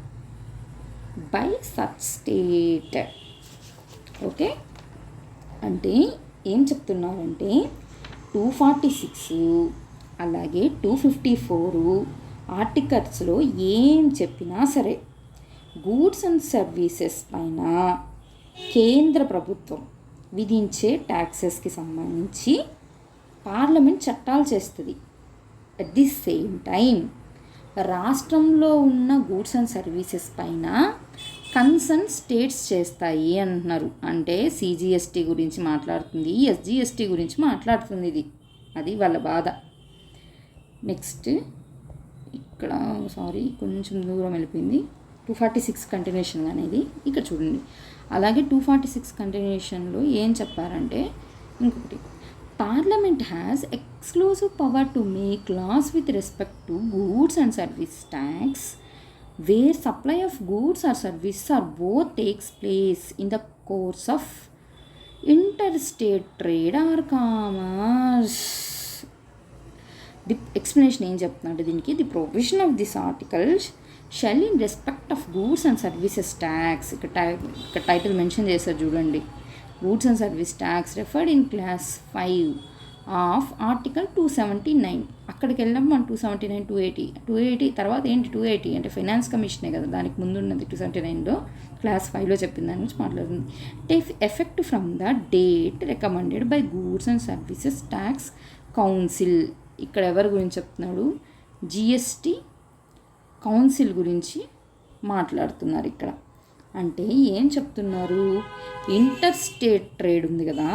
by such state. Okay, అంటే ఏం చెప్తున్నారంటే 246 అలాగే 254 ఆర్టికల్స్లో ఏం చెప్పినా సరే గూడ్స్ అండ్ సర్వీసెస్ పైన కేంద్ర ప్రభుత్వం విధించే ట్యాక్సెస్కి సంబంధించి పార్లమెంట్ చట్టాలు చేస్తుంది. అట్ ది సేమ్ టైం రాష్ట్రంలో ఉన్న గూడ్స్ అండ్ సర్వీసెస్ పైన కన్సర్న్ స్టేట్స్ చేస్తాయి అంటున్నారు. అంటే సిజిఎస్టీ గురించి మాట్లాడుతుంది, ఎస్జిఎస్టీ గురించి మాట్లాడుతుంది. అది వాళ్ళ బాధ. నెక్స్ట్ ఇక్కడ కొంచెం దూరం వెళ్ళిపోయింది. 246 కంటిన్యూషన్ అనేది ఇక్కడ చూడండి. అలాగే 246 కంటిన్యూషన్లో ఏం చెప్పారంటే ఇంకొకటి, Parliament has exclusive power to make laws with respect to goods and service tax where supply of goods or services or both takes place in the course of interstate trade or commerce. The explanation ఏం చెప్తున్నాడు దీనికి, the provision of this article shall in respect of goods and services tax. ఇక్కడ title mention చేశారు చూడండి, goods and service tax referred in clause 5 of article 279. అక్కడికి వెళ్ళాం మనం 279, 280 తర్వాత ఏంటి 280 అంటే ఫైనాన్స్ కమిషనే కదా, దానికి ముందు ఉన్నది 279లో క్లాస్ 5లో చెప్పిన దాని గురించి మాట్లాడుతుంది. Take effect from the date recommended by goods and services tax council. ఇక్కడ ఎవరి గురించి చెప్తున్నాడు, జిఎస్టీ కౌన్సిల్ గురించి మాట్లాడుతున్నారు ఇక్కడ. అంటే ఏం చెప్తున్నారు, ఇంటర్ స్టేట్ ట్రేడ్ ఉంది కదా,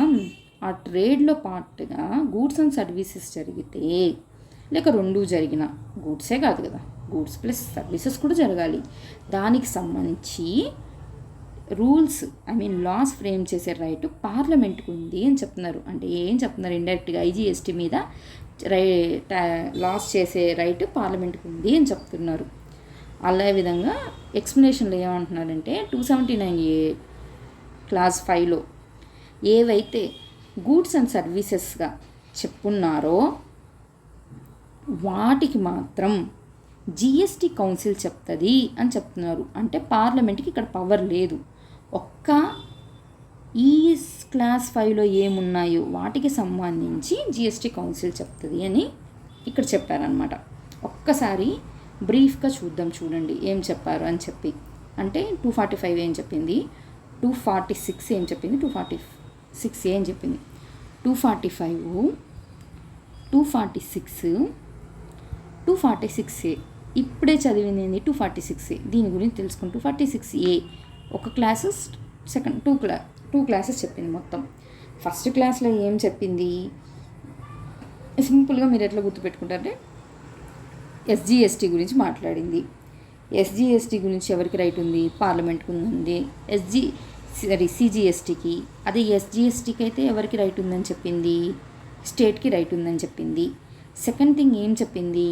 ఆ ట్రేడ్లో పార్ట్గా గూడ్స్ అండ్ సర్వీసెస్ జరిగితే లేక రెండు జరిగిన, గూడ్సే కాదు కదా, గూడ్స్ ప్లస్ సర్వీసెస్ కూడా జరగాలి, దానికి సంబంధించి రూల్స్ లాస్ ఫ్రేమ్ చేసే రైట్ పార్లమెంట్కి ఉంది అని చెప్తున్నారు. అంటే ఏం చెప్తున్నారు, ఇండైరెక్ట్గా ఐజిఎస్టీ మీద లాస్ చేసే రైట్ పార్లమెంట్కి ఉంది అని చెప్తున్నారు. అదే విధంగా ఎక్స్ప్లెనేషన్లో ఏమంటున్నారంటే 279A క్లాస్ 5లో ఏవైతే గూడ్స్ అండ్ సర్వీసెస్గా చెప్పున్నారో వాటికి మాత్రం జిఎస్టీ కౌన్సిల్ చెప్తుంది అని చెప్తున్నారు. అంటే పార్లమెంట్కి ఇక్కడ పవర్ లేదు. ఒక్క ఈ క్లాస్ 5లో ఏమున్నాయో వాటికి సంబంధించి జిఎస్టీ కౌన్సిల్ చెప్తుంది అని ఇక్కడ చెప్పారనమాట. ఒక్కసారి బ్రీఫ్గా చూడండి ఏం చెప్పారు అని చెప్పి. అంటే 245 ఏం చెప్పింది, 246 ఏం చెప్పింది, 246 ఏం చెప్పింది, 245, 246, 246A ఇప్పుడే చదివింది 246A. దీని గురించి తెలుసుకుని 246A ఒక క్లాసు, సెకండ్ టూ క్లాసెస్ చెప్పింది మొత్తం. ఫస్ట్ క్లాస్లో ఏం చెప్పింది సింపుల్గా మీరు ఎట్లా గుర్తుపెట్టుకుంటారంటే ఎస్జిఎస్టీ గురించి మాట్లాడింది. ఎస్జిఎస్టీ గురించి ఎవరికి రైట్ ఉంది, పార్లమెంట్కి ఉంది. సిజిఎస్టీకి, అదే ఎస్జిఎస్టీకి అయితే ఎవరికి రైట్ ఉందని చెప్పింది, స్టేట్కి రైట్ ఉందని చెప్పింది. సెకండ్ థింగ్ ఏం చెప్పింది,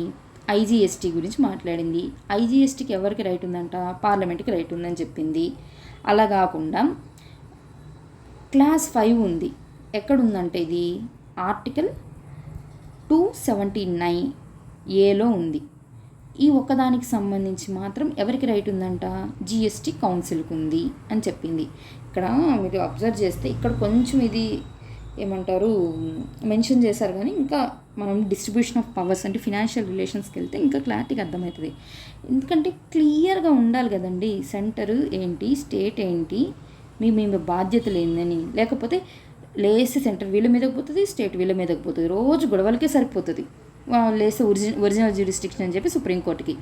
ఐజిఎస్టీ గురించి మాట్లాడింది. ఐజిఎస్టీకి ఎవరికి రైట్ ఉందంట, పార్లమెంట్కి రైట్ ఉందని చెప్పింది. అలా కాకుండా క్లాస్ 5 ఉంది, ఎక్కడుందంటే ఇది ఆర్టికల్ 279Aలో ఉంది. ఈ ఒక్కదానికి సంబంధించి మాత్రం ఎవరికి రైట్ ఉందంట, జిఎస్టీ కౌన్సిల్కి ఉంది అని చెప్పింది. ఇక్కడ మీరు అబ్జర్వ్ చేస్తే ఇక్కడ కొంచెం ఇది ఏమంటారు మెన్షన్ చేశారు, కానీ ఇంకా మనం డిస్ట్రిబ్యూషన్ ఆఫ్ పవర్స్ అంటే ఫినాన్షియల్ రిలేషన్స్కి వెళ్తే ఇంకా క్లారిటీగా అర్థమవుతుంది. ఎందుకంటే క్లియర్గా ఉండాలి కదండి, సెంటర్ ఏంటి, స్టేట్ ఏంటి, మీ బాధ్యతలు ఏందని. లేకపోతే లేసి సెంటర్ వీళ్ళ మీదకి పోతుంది, స్టేట్ వీళ్ళ మీదకి పోతుంది, రోజు గొడవలకే సరిపోతుంది. లేస్తే ఒరిజినల్ జ్యూరిస్డిక్షన్ అని చెప్పి సుప్రీంకోర్టుకి,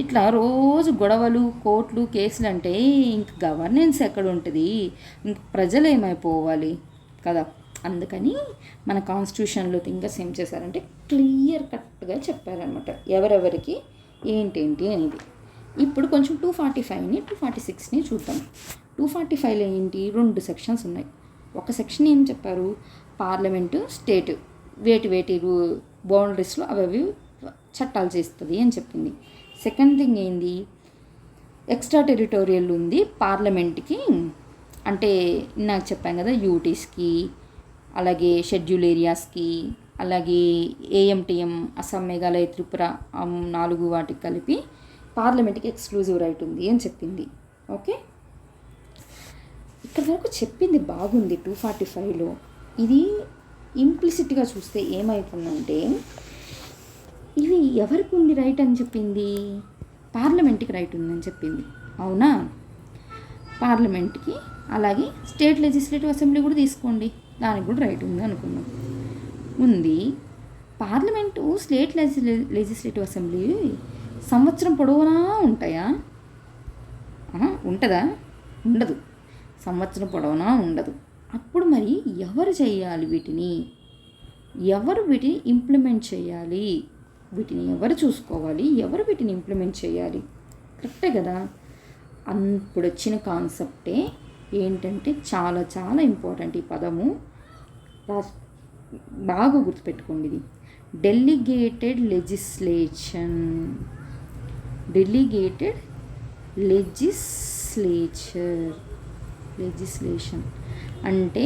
ఇట్లా రోజు గొడవలు, కోర్టులు, కేసులు అంటే ఇంక గవర్నెన్స్ ఎక్కడ ఉంటుంది, ఇంక ప్రజలు ఏమైపోవాలి కదా. అందుకని మన కాన్స్టిట్యూషన్లో థింకర్స్ ఏం చేశారంటే క్లియర్ కట్గా చెప్పారనమాట ఎవరెవరికి ఏంటేంటి అనేది. ఇప్పుడు కొంచెం 245ని 246ని చూద్దాం. 245లో ఏంటి, 2 సెక్షన్స్ ఉన్నాయి. ఒక సెక్షన్ ఏం చెప్పారు, పార్లమెంటు స్టేట్ వేటి బౌండరీస్లో అవి చట్టాలు చేస్తుంది అని చెప్పింది. సెకండ్ థింగ్ ఏంది, ఎక్స్ట్రా టెరిటోరియల్ ఉంది పార్లమెంట్కి, అంటే నాకు చెప్పాను కదా యూటీస్కి, అలాగే షెడ్యూల్ ఏరియాస్కి, అలాగే ఏఎంటీఎం అస్సాం మేఘాలయ త్రిపుర 4 వాటికి కలిపి పార్లమెంట్కి ఎక్స్క్లూజివ్ రైట్ ఉంది అని చెప్పింది. ఓకే, ఇక్కడ వరకు చెప్పింది బాగుంది 245లో. ఇది ఇంప్లిసిట్గా చూస్తే ఏమైతుందంటే ఇవి ఎవరికి ఉంది రైట్ అని చెప్పింది, పార్లమెంట్కి రైట్ ఉందని చెప్పింది. అవునా, పార్లమెంట్కి, అలాగే స్టేట్ లెజిస్లేటివ్ అసెంబ్లీ కూడా తీసుకోండి, దానికి కూడా రైట్ ఉంది అనుకున్నాం. ఉంది. పార్లమెంటు స్టేట్ లెజిస్లేటివ్ అసెంబ్లీ సంవత్సరం పొడవునా ఉంటాయా? ఉంటుందా? ఉండదు. సంవత్సరం పొడవునా ఉండదు. అప్పుడు మరి ఎవరు చేయాలి వీటిని, ఎవరు వీటిని ఇంప్లిమెంట్ చేయాలి, వీటిని ఎవరు చూసుకోవాలి, ఎవరు వీటిని ఇంప్లిమెంట్ చేయాలి? కరెక్టే కదా. అప్పుడు వచ్చిన కాన్సెప్టే ఏంటంటే చాలా చాలా ఇంపార్టెంట్ ఈ పదము, బాగా గుర్తుపెట్టుకోండి. ఇది డెలిగేటెడ్ లెజిస్లేషన్. డెలిగేటెడ్ లెజిస్లేషన్ అంటే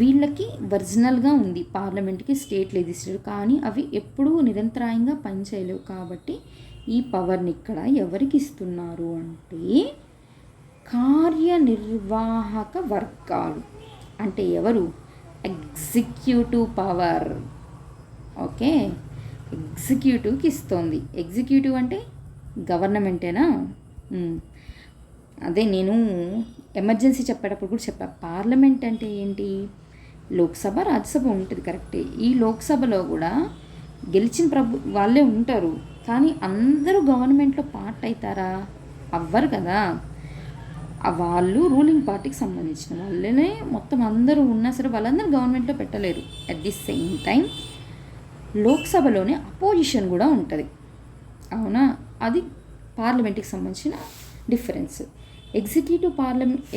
వీళ్ళకి ఒరిజినల్గా ఉంది పార్లమెంట్కి స్టేట్ లెజిస్లేటివ్, కానీ అవి ఎప్పుడూ నిరంతరాయంగా పనిచేయలేవు. కాబట్టి ఈ పవర్ని ఇక్కడ ఎవరికి ఇస్తున్నారు అంటే కార్యనిర్వాహక వర్గాలు, అంటే ఎవరు, ఎగ్జిక్యూటివ్ పవర్. ఓకే, ఎగ్జిక్యూటివ్కి ఇస్తోంది. ఎగ్జిక్యూటివ్ అంటే గవర్నమెంటేనా? అదే నేను ఎమర్జెన్సీ చెప్పేటప్పుడు కూడా చెప్పా, పార్లమెంట్ అంటే ఏంటి, లోక్సభ రాజ్యసభ ఉంటుంది కరెక్టే. ఈ లోక్సభలో కూడా గెలిచిన వాళ్ళే ఉంటారు, కానీ అందరూ గవర్నమెంట్లో పార్ట్ అవుతారా? అవ్వరు కదా. వాళ్ళు రూలింగ్ పార్టీకి సంబంధించిన వాళ్ళనే, మొత్తం అందరూ ఉన్నా సరే వాళ్ళందరూ గవర్నమెంట్లో పెట్టలేరు. అట్ ది సేమ్ టైం లోక్సభలోనే అపోజిషన్ కూడా ఉంటుంది. అవునా, అది పార్లమెంట్కి సంబంధించిన డిఫరెన్స్.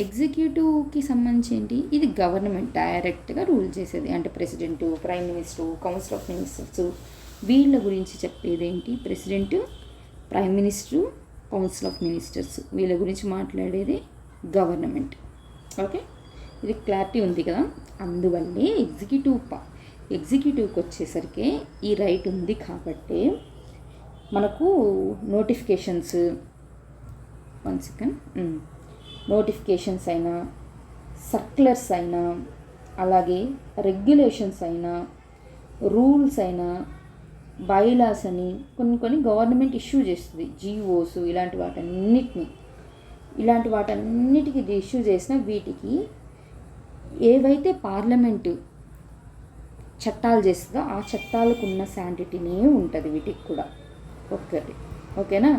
ఎగ్జిక్యూటివ్కి సంబంధించి ఏంటి, ఇది గవర్నమెంట్ డైరెక్ట్గా రూల్ చేసేది, అంటే president, prime minister, council of ministers, వీళ్ళ గురించి చెప్పేది ఏంటి, president, prime minister, council of ministers, వీళ్ళ గురించి మాట్లాడేది గవర్నమెంట్. ఓకే, ఇది క్లారిటీ ఉంది కదా. అందువల్లే ఎగ్జిక్యూటివ్కి వచ్చేసరికి ఈ రైట్ ఉంది. కాబట్టి మనకు నోటిఫికేషన్స్, నోటిఫికేషన్స్ అయినా, సర్క్యులర్స్ అయినా, అలాగే రెగ్యులేషన్స్ అయినా, రూల్స్ అయినా, బైలాస్ అని కొన్ని గవర్నమెంట్ ఇష్యూ చేస్తుంది, జీఓస్, ఇలాంటి వాటన్నిటికీ ఇష్యూ చేసిన వీటికి ఏవైతే పార్లమెంటు చట్టాలు చేస్తుందో ఆ చట్టాలకు ఉన్న శాంటిటీనే ఉంటుంది వీటికి కూడా. ఓకేనా,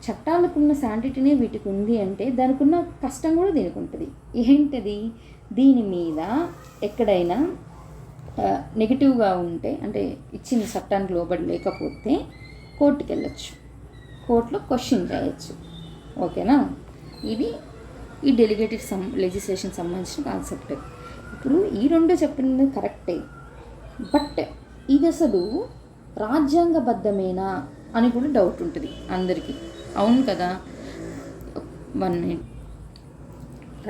చట్టాలకున్న శాంటిటీనే వీటికి ఉంది అంటే దానికి ఉన్న కష్టం కూడా దీనికి ఉంటుంది. ఏంటది, దీని మీద ఎక్కడైనా నెగిటివ్గా ఉంటే, అంటే ఇచ్చిన చట్టానికి లోబడి లేకపోతే కోర్టుకి వెళ్ళచ్చు, కోర్టులో క్వశ్చన్ చేయొచ్చు. ఓకేనా, ఇది ఈ డెలిగేటెడ్ లెజిస్లేషన్ సంబంధించిన కాన్సెప్ట్. ఇప్పుడు ఈ రెండు చెప్పింది కరెక్టే, బట్ ఇది అసలు రాజ్యాంగబద్ధమేనా అని కూడా డౌట్ ఉంటుంది అందరికీ. అవును కదా, 1 minute,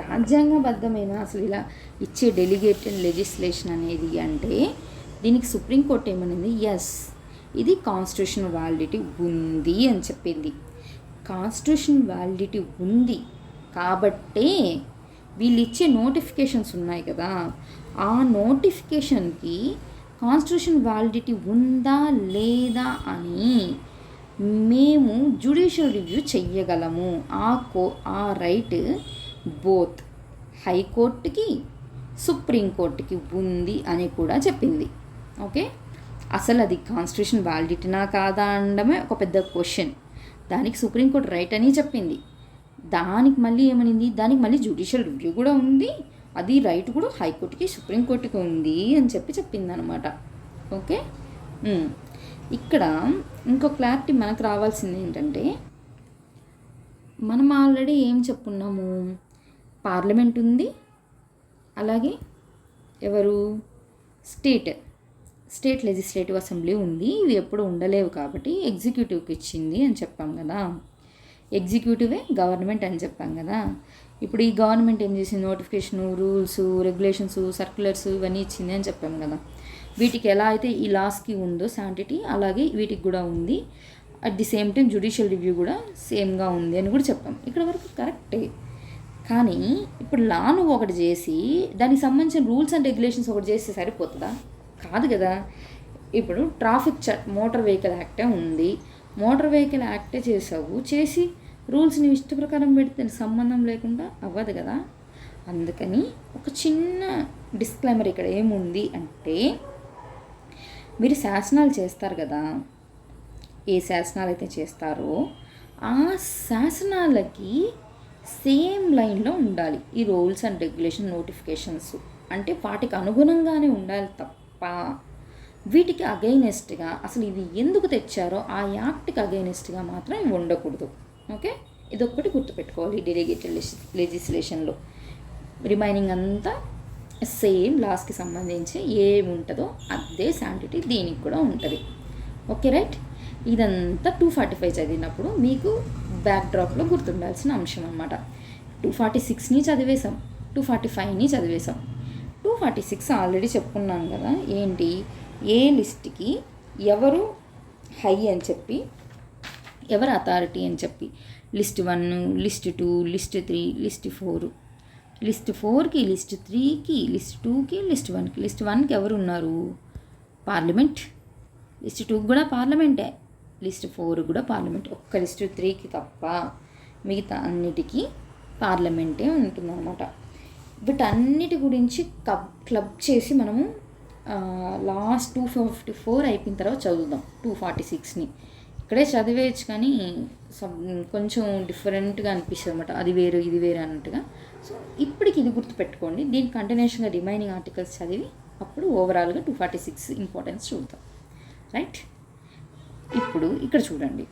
రాజ్యాంగబద్ధమైన అసలు ఇలా ఇచ్చే డెలిగేటెడ్ లెజిస్లేషన్ అనేది అంటే దీనికి సుప్రీంకోర్టు ఏమనింది, ఎస్ ఇది కాన్స్టిట్యూషన్ వ్యాలిడిటీ ఉంది అని చెప్పింది. కాన్స్టిట్యూషన్ వ్యాలిడిటీ ఉంది కాబట్టే వీళ్ళు ఇచ్చే నోటిఫికేషన్స్ ఉన్నాయి కదా, ఆ నోటిఫికేషన్కి కాన్స్టిట్యూషన్ వ్యాలిడిటీ ఉందా లేదా అని మేము జ్యుడిషియల్ రివ్యూ చెయ్యగలము. ఆ రైట్ బోత్ హైకోర్టుకి సుప్రీంకోర్టుకి ఉంది అని కూడా చెప్పింది. ఓకే, అసలు అది కాన్స్టిట్యూషన్ వ్యాలిడిటీనా కాదా అనడమే ఒక పెద్ద క్వశ్చన్. దానికి సుప్రీంకోర్టు రైట్ అని చెప్పింది. దానికి మళ్ళీ ఏమనింది, దానికి మళ్ళీ జ్యుడిషియల్ రివ్యూ కూడా ఉంది, అది రైట్ కూడా హైకోర్టుకి సుప్రీంకోర్టుకి ఉంది అని చెప్పింది అనమాట. ఓకే, ఇక్కడ ఇంకో క్లారిటీ మనకు రావాల్సింది ఏంటంటే, మనం ఆల్రెడీ ఏం చెప్పున్నాము, పార్లమెంట్ ఉంది, అలాగే ఎవరు స్టేట్ లెజిస్లేటివ్ అసెంబ్లీ ఉంది, ఇవి ఎప్పుడు ఉండలేవు కాబట్టి ఎగ్జిక్యూటివ్కి ఇచ్చింది అని చెప్పాం కదా. ఎగ్జిక్యూటివే గవర్నమెంట్ అని చెప్పాం కదా. ఇప్పుడు ఈ గవర్నమెంట్ ఏం చేసింది, నోటిఫికేషను, రూల్స్, రెగ్యులేషన్స్, సర్క్యులర్స్ ఇవన్నీ ఇచ్చింది అని చెప్పాం కదా. వీటికి ఎలా అయితే ఈ లాస్కి ఉందో శాంటిటీ, అలాగే వీటికి కూడా ఉంది. At the same time judicial review కూడా సేమ్గా ఉంది అని కూడా చెప్పాం. ఇక్కడ వరకు కరెక్టే. కానీ ఇప్పుడు లా నువ్వు ఒకటి చేసి దానికి సంబంధించిన రూల్స్ అండ్ రెగ్యులేషన్స్ ఒకటి చేస్తే సరిపోతుందా? కాదు కదా. ఇప్పుడు ట్రాఫిక్ మోటార్ వెహికల్ యాక్టే ఉంది, మోటార్ వెహికల్ యాక్టే చేసావు, చేసి రూల్స్ని ఇష్ట ప్రకారం పెడితే సంబంధం లేకుండా అవ్వదు కదా. అందుకని ఒక చిన్న డిస్క్లైమర్ ఇక్కడ ఏముంది అంటే, మీరు శాసనాలు చేస్తారు కదా, ఏ శాసనాలు అయితే చేస్తారో ఆ శాసనాలకి సేమ్ లైన్లో ఉండాలి ఈ రూల్స్ అండ్ రెగ్యులేషన్, నోటిఫికేషన్స్. అంటే వాటికి అనుగుణంగానే ఉండాలి తప్ప వీటికి అగైనెస్ట్గా అసలు ఇవి ఎందుకు తెచ్చారో ఆ యాక్ట్కి అగైనెస్ట్గా మాత్రం ఇవి ఉండకూడదు. ఓకే, ఇదొక్కటి గుర్తుపెట్టుకోవాలి. డెలిగేటెడ్ లెజిస్లేషన్లో రిమైనింగ్ అంతా సేమ్ లాస్కి సంబంధించి ఏముంటుందో అదే శాంటిటీ దీనికి కూడా ఉంటుంది. Okay right. ఇదంతా 245 చదివినప్పుడు మీకు బ్యాక్డ్రాప్లో గుర్తుండాల్సిన అంశం అన్నమాట. 246ని చదివేశాం, 245ని చదివేశాం. 246 ఆల్రెడీ చెప్పుకున్నాం కదా. ఏంటి, ఏ లిస్ట్కి ఎవరు హై అని చెప్పి, ఎవరు అథారిటీ అని చెప్పి, list 1, list 2, list 3, list 4, list 4కి, లిస్ట్ 3కి, లిస్ట్ 2కి, లిస్ట్ 1కి. లిస్ట్ 1కి ఎవరు ఉన్నారు? పార్లమెంట్. లిస్ట్ 2కి కూడా పార్లమెంటే, లిస్ట్ 4 కూడా పార్లమెంట్. ఒక్క లిస్ట్ 3కి తప్ప మిగతా అన్నిటికీ పార్లమెంటే ఉంటుందన్నమాట. వీటన్నిటి గురించి క్లబ్ చేసి మనము లాస్ట్ 254 అయిపోయిన తర్వాత చదువుదాం 246ని. ఇక్కడే చదివేయచ్చు కానీ కొంచెం డిఫరెంట్గా అనిపిస్తుంది అనమాట, అది వేరు ఇది వేరు అన్నట్టుగా. సో ఇప్పటికి ఇది గుర్తుపెట్టుకోండి. దీని కంటిన్యూషన్గా రిమైనింగ్ ఆర్టికల్స్ చదివి అప్పుడు ఓవరాల్గా 246 ఇంపార్టెన్స్ చూద్దాం. రైట్. ఇప్పుడు ఇక్కడ చూడండి,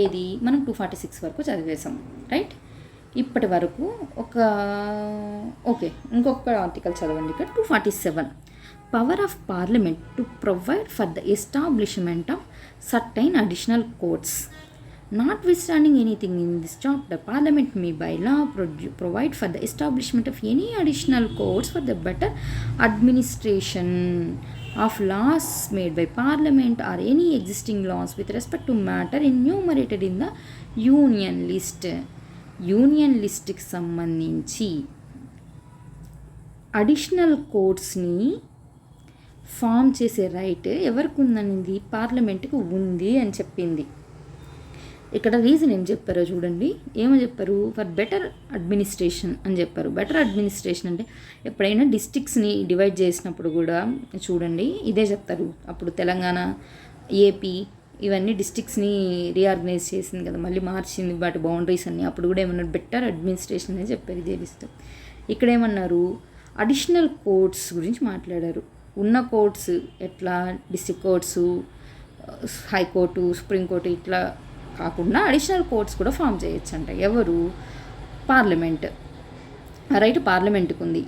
ఏది మనం 246 వరకు చదివేసాం. రైట్. ఇప్పటి వరకు ఇంకొక ఆర్టికల్ చదవండి. ఇక్కడ 247 power of parliament to provide for the establishment of certain additional courts. Notwithstanding anything in this chapter, Parliament may by law provide for the establishment of any additional courts for the better administration of laws made by Parliament or any existing laws with respect to matter enumerated in the Union List. Union లిస్ట్కి సంబంధించి additional కోర్ట్స్ని form చేసే right ఎవరికి ఉందనేది పార్లమెంట్కి ఉంది అని చెప్పింది. ఇక్కడ రీజన్ ఏం చెప్పారో చూడండి. ఏమో చెప్పారు, ఫర్ బెటర్ అడ్మినిస్ట్రేషన్ అని చెప్పారు. బెటర్ అడ్మినిస్ట్రేషన్ అంటే ఎప్పుడైనా డిస్ట్రిక్ట్స్ని డివైడ్ చేసినప్పుడు కూడా చూడండి ఇదే చెప్తారు. అప్పుడు తెలంగాణ, ఏపీ ఇవన్నీ డిస్ట్రిక్ట్స్ని రీఆర్గనైజ్ చేసింది కదా, మళ్ళీ మార్చింది వాటి బౌండరీస్ అన్నీ. అప్పుడు కూడా ఏమన్నారు, బెటర్ అడ్మినిస్ట్రేషన్ అని చెప్పారు ఇదే లిస్ట్. ఇక్కడ ఏమన్నారు, అడిషనల్ కోర్ట్స్ గురించి మాట్లాడారు. ఉన్న కోర్ట్స్ ఎట్లా, డిస్ట్రిక్ట్ కోర్ట్స్, హైకోర్టు, సుప్రీంకోర్టు ఇట్లా కాకుండా అడిషనల్ కోర్ట్స్ కూడా ఫామ్ చేయొచ్చు అంట. ఎవరు? పార్లమెంట్. రైట్ పార్లమెంట్కి ఉంది.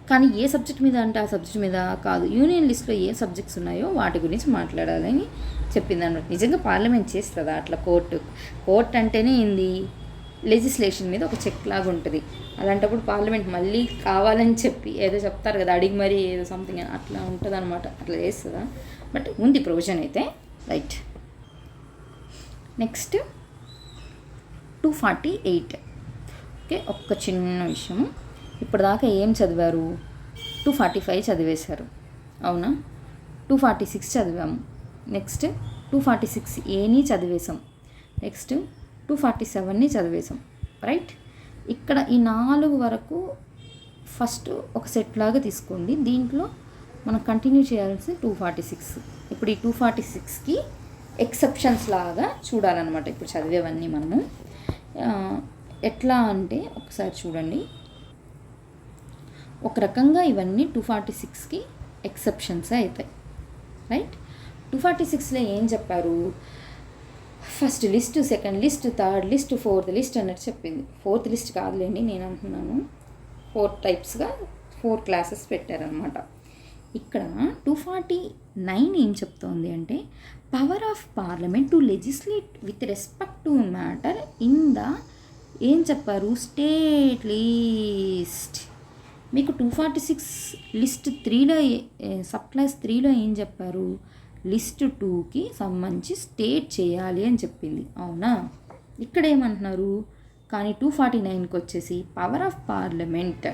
కానీ ఏ సబ్జెక్ట్ మీద అంటే ఆ సబ్జెక్ట్ మీద కాదు, యూనియన్ లిస్ట్లో ఏ సబ్జెక్ట్స్ ఉన్నాయో వాటి గురించి మాట్లాడాలని చెప్పింది అన్నమాట. నిజంగా పార్లమెంట్ చేస్తుందా అట్లా? కోర్ట్ అంటేనే ఏంది, లెజిస్లేషన్ మీద ఒక చెక్ లాగా ఉంటుంది. అలాంటప్పుడు పార్లమెంట్ మళ్ళీ కావాలని చెప్పి ఏదో చెప్తారు కదా, అడిగి మరీ ఏదో సంథింగ్ అట్లా ఉంటుంది అనమాట. అట్లా చేస్తుందా? బట్ ఉంది ప్రొవిజన్ అయితే. రైట్. నెక్స్ట్ 248. ఓకే, ఒక్క చిన్న విషయం. ఇప్పటిదాకా ఏం చదివారు? 245 చదివేశారు, అవునా? 246 చదివాము. నెక్స్ట్ 246Aని చదివేశాం. నెక్స్ట్ 247ని చదివేశాం. రైట్. ఇక్కడ ఈ 4 వరకు ఫస్ట్ ఒక సెట్ లాగా తీసుకోండి. దీంట్లో మనం కంటిన్యూ చేయాల్సి 246. ఇప్పుడు ఈ 246కి ఎక్సెప్షన్స్ లాగా చూడాలన్నమాట. ఇప్పుడు చదివేవన్నీ మనము ఎట్లా అంటే ఒకసారి చూడండి. ఒక రకంగా ఇవన్నీ 246కి ఎక్సెప్షన్సే అవుతాయి. రైట్. 246లో ఏం చెప్పారు? First list, second list, third list, fourth list అన్నట్టు చెప్పింది. ఫోర్త్ లిస్ట్ కాదులేండి నేను అంటున్నాను, 4 టైప్స్గా 4 క్లాసెస్ పెట్టారనమాట. ఇక్కడ 249 ఏం చెప్తోంది అంటే power of parliament to legislate with respect to matter in the ఏం చెప్పారు స్టేట్ లిస్ట్. మీకు 246 లిస్ట్ 3లో సబ్ క్లాస్ 3లో ఏం చెప్పారు లిస్ట్ 2కి సంబంధించి స్టేట్ చేయాలి అని చెప్పింది, అవునా. ఇక్కడ ఏమంటున్నారు కానీ 249కి వచ్చేసి power of parliament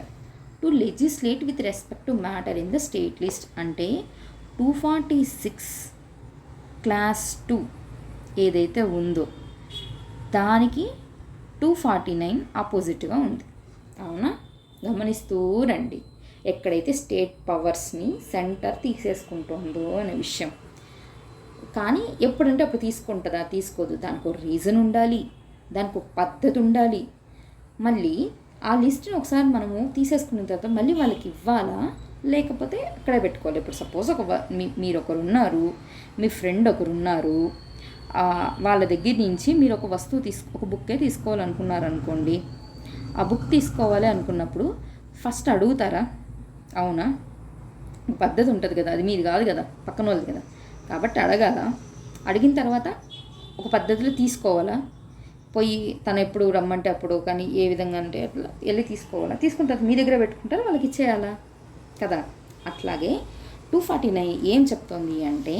to legislate with respect to matter in the state list అంటే 246 క్లాస్ 2 ఏదైతే ఉందో దానికి 249 ఆపోజిట్గా ఉంది, అవునా. గమనిస్తూ రండి ఎక్కడైతే స్టేట్ పవర్స్ని సెంటర్ తీసేసుకుంటుందో అనే విషయం. కానీ ఎప్పుడంటే అప్పుడు తీసుకుంటుందా, తీసుకోదు. దానికి ఒక రీజన్ ఉండాలి, దానికి ఒక పద్ధతి ఉండాలి. మళ్ళీ ఆ లిస్ట్ని ఒకసారి మనము తీసేసుకున్న తర్వాత మళ్ళీ వాళ్ళకి ఇవ్వాలా లేకపోతే అక్కడే పెట్టుకోవాలి. ఇప్పుడు సపోజ్ మీరు ఒకరు ఉన్నారు, మీ ఫ్రెండ్ ఒకరు ఉన్నారు, వాళ్ళ దగ్గర నుంచి మీరు ఒక వస్తువు ఒక బుక్కే తీసుకోవాలనుకున్నారనుకోండి. ఆ బుక్ తీసుకోవాలి అనుకున్నప్పుడు ఫస్ట్ అడుగుతారా, అవునా. పద్ధతి ఉంటుంది కదా, అది మీది కాదు కదా, పక్కన వాళ్ళది కదా, కాబట్టి అడగాల. అడిగిన తర్వాత ఒక పద్ధతిలో తీసుకోవాలా, పోయి తను ఎప్పుడు రమ్మంటే అప్పుడు కానీ ఏ విధంగా అంటే అట్లా వెళ్ళి తీసుకోవాలా, తీసుకున్న తర్వాత మీ దగ్గర పెట్టుకుంటారు, వాళ్ళకి ఇచ్చేయాలా కదా. అట్లాగే 249 ఏం చెప్తోంది అంటే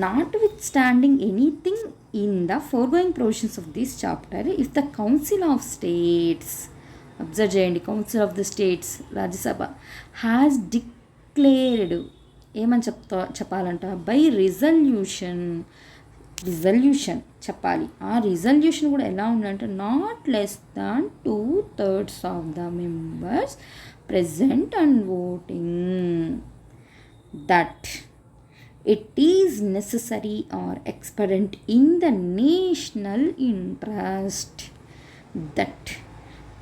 notwithstanding anything in the foregoing provisions of this chapter if the council of states, observe చేయండి, council of the states Rajya Sabha has declared ఏమని చెప్పాలంట బై రిజల్యూషన్ చెప్పాలి. ఆ రిజల్యూషన్ కూడా ఎలా ఉందంటే not less than 2/3 of the members present and voting that it is necessary or expedient in the national interest that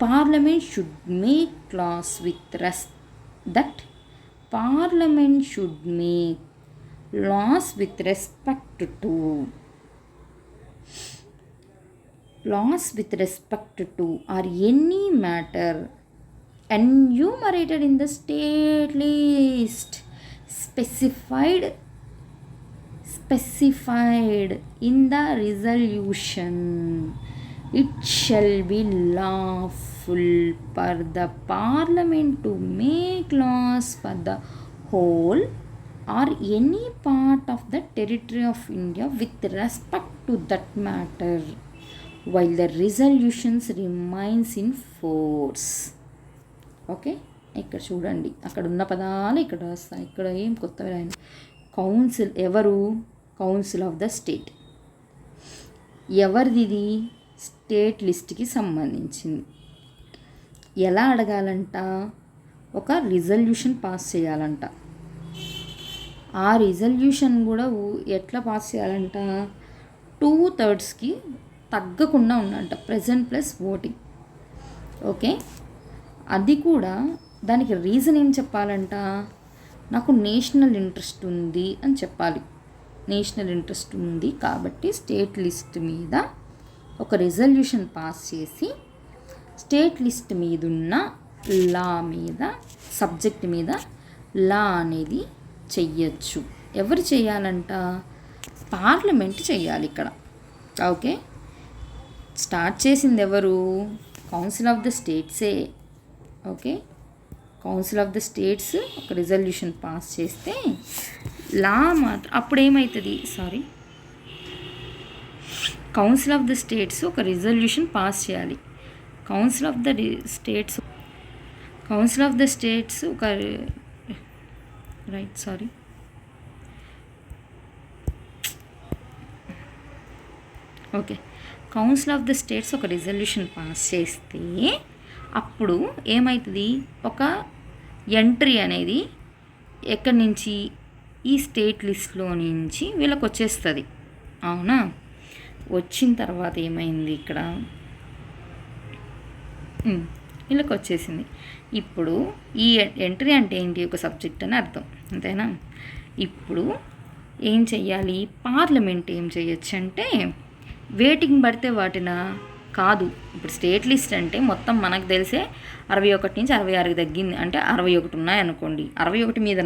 Parliament should make laws with respect to or any matter enumerated in the state list specified in the resolution. It shall be lawful for the Parliament to make laws for the whole or any part of the territory of India with respect to that matter while the resolutions remains in force. Okay, ఇక్కడ చూడండి, అక్కడ ఉన్న పదాలు ఇక్కడ వస్తాయి. ఇక్కడ ఏం కొత్తగా రాయండి. కౌన్సిల్ ఎవరు, కౌన్సిల్ ఆఫ్ ద స్టేట్ ఎవరిది, ఇది స్టేట్ లిస్ట్కి సంబంధించింది. ఎలా అడగాలంట, ఒక రిజల్యూషన్ పాస్ చేయాలంట. ఆ రిజల్యూషన్ కూడా ఎట్లా పాస్ చేయాలంట 2/3కి తగ్గకుండా ఉందంట, ప్రెజెంట్ ప్లస్ ఓటింగ్. ఓకే, అది కూడా దానికి రీజన్ ఏం చెప్పాలంట, నాకు నేషనల్ ఇంట్రెస్ట్ ఉంది అని చెప్పాలి. నేషనల్ ఇంట్రెస్ట్ ఉంది కాబట్టి స్టేట్ లిస్ట్ మీద ఒక రిజల్యూషన్ పాస్ చేసి స్టేట్ లిస్ట్ మీద ఉన్న లా మీద, సబ్జెక్ట్ మీద లా అనేది చెయ్యొచ్చు. ఎవరు చేయాలంట, పార్లమెంట్ చేయాలి ఇక్కడ. ఓకే, స్టార్ట్ చేసింది ఎవరు, కౌన్సిల్ ఆఫ్ ద స్టేట్సే. Okay, council of the states ఒక రిజల్యూషన్ పాస్ చేస్తే లా అప్పుడు ఏమవుతుంది, కౌన్సిల్ ఆఫ్ ద స్టేట్స్ ఒక రిజల్యూషన్ పాస్ చేయాలి. కౌన్సిల్ ఆఫ్ ద స్టేట్స్ ఒక కౌన్సిల్ ఆఫ్ ద స్టేట్స్ ఒక రిజల్యూషన్ పాస్ చేస్తే అప్పుడు ఏమవుతుంది, ఒక ఎంట్రీ అనేది ఎక్కడి నుంచి, ఈ స్టేట్ లిస్ట్లో నుంచి వీళ్ళకి వచ్చేస్తుంది, అవునా. వచ్చిన తర్వాత ఏమైంది, ఇక్కడ వీళ్ళకి వచ్చేసింది. ఇప్పుడు ఈ ఎంట్రీ అంటే ఏంటి, ఒక సబ్జెక్ట్ అని అర్థం, అంతేనా. ఇప్పుడు ఏం చెయ్యాలి, పార్లమెంట్ ఏం చేయొచ్చు అంటే వేటింగ్ పడితే వాటిన కాదు. ఇప్పుడు స్టేట్ లిస్ట్ అంటే మొత్తం మనకు తెలిసే 61 నుంచి 66కి తగ్గింది అంటే 61 ఉన్నాయనుకోండి. 61 మీద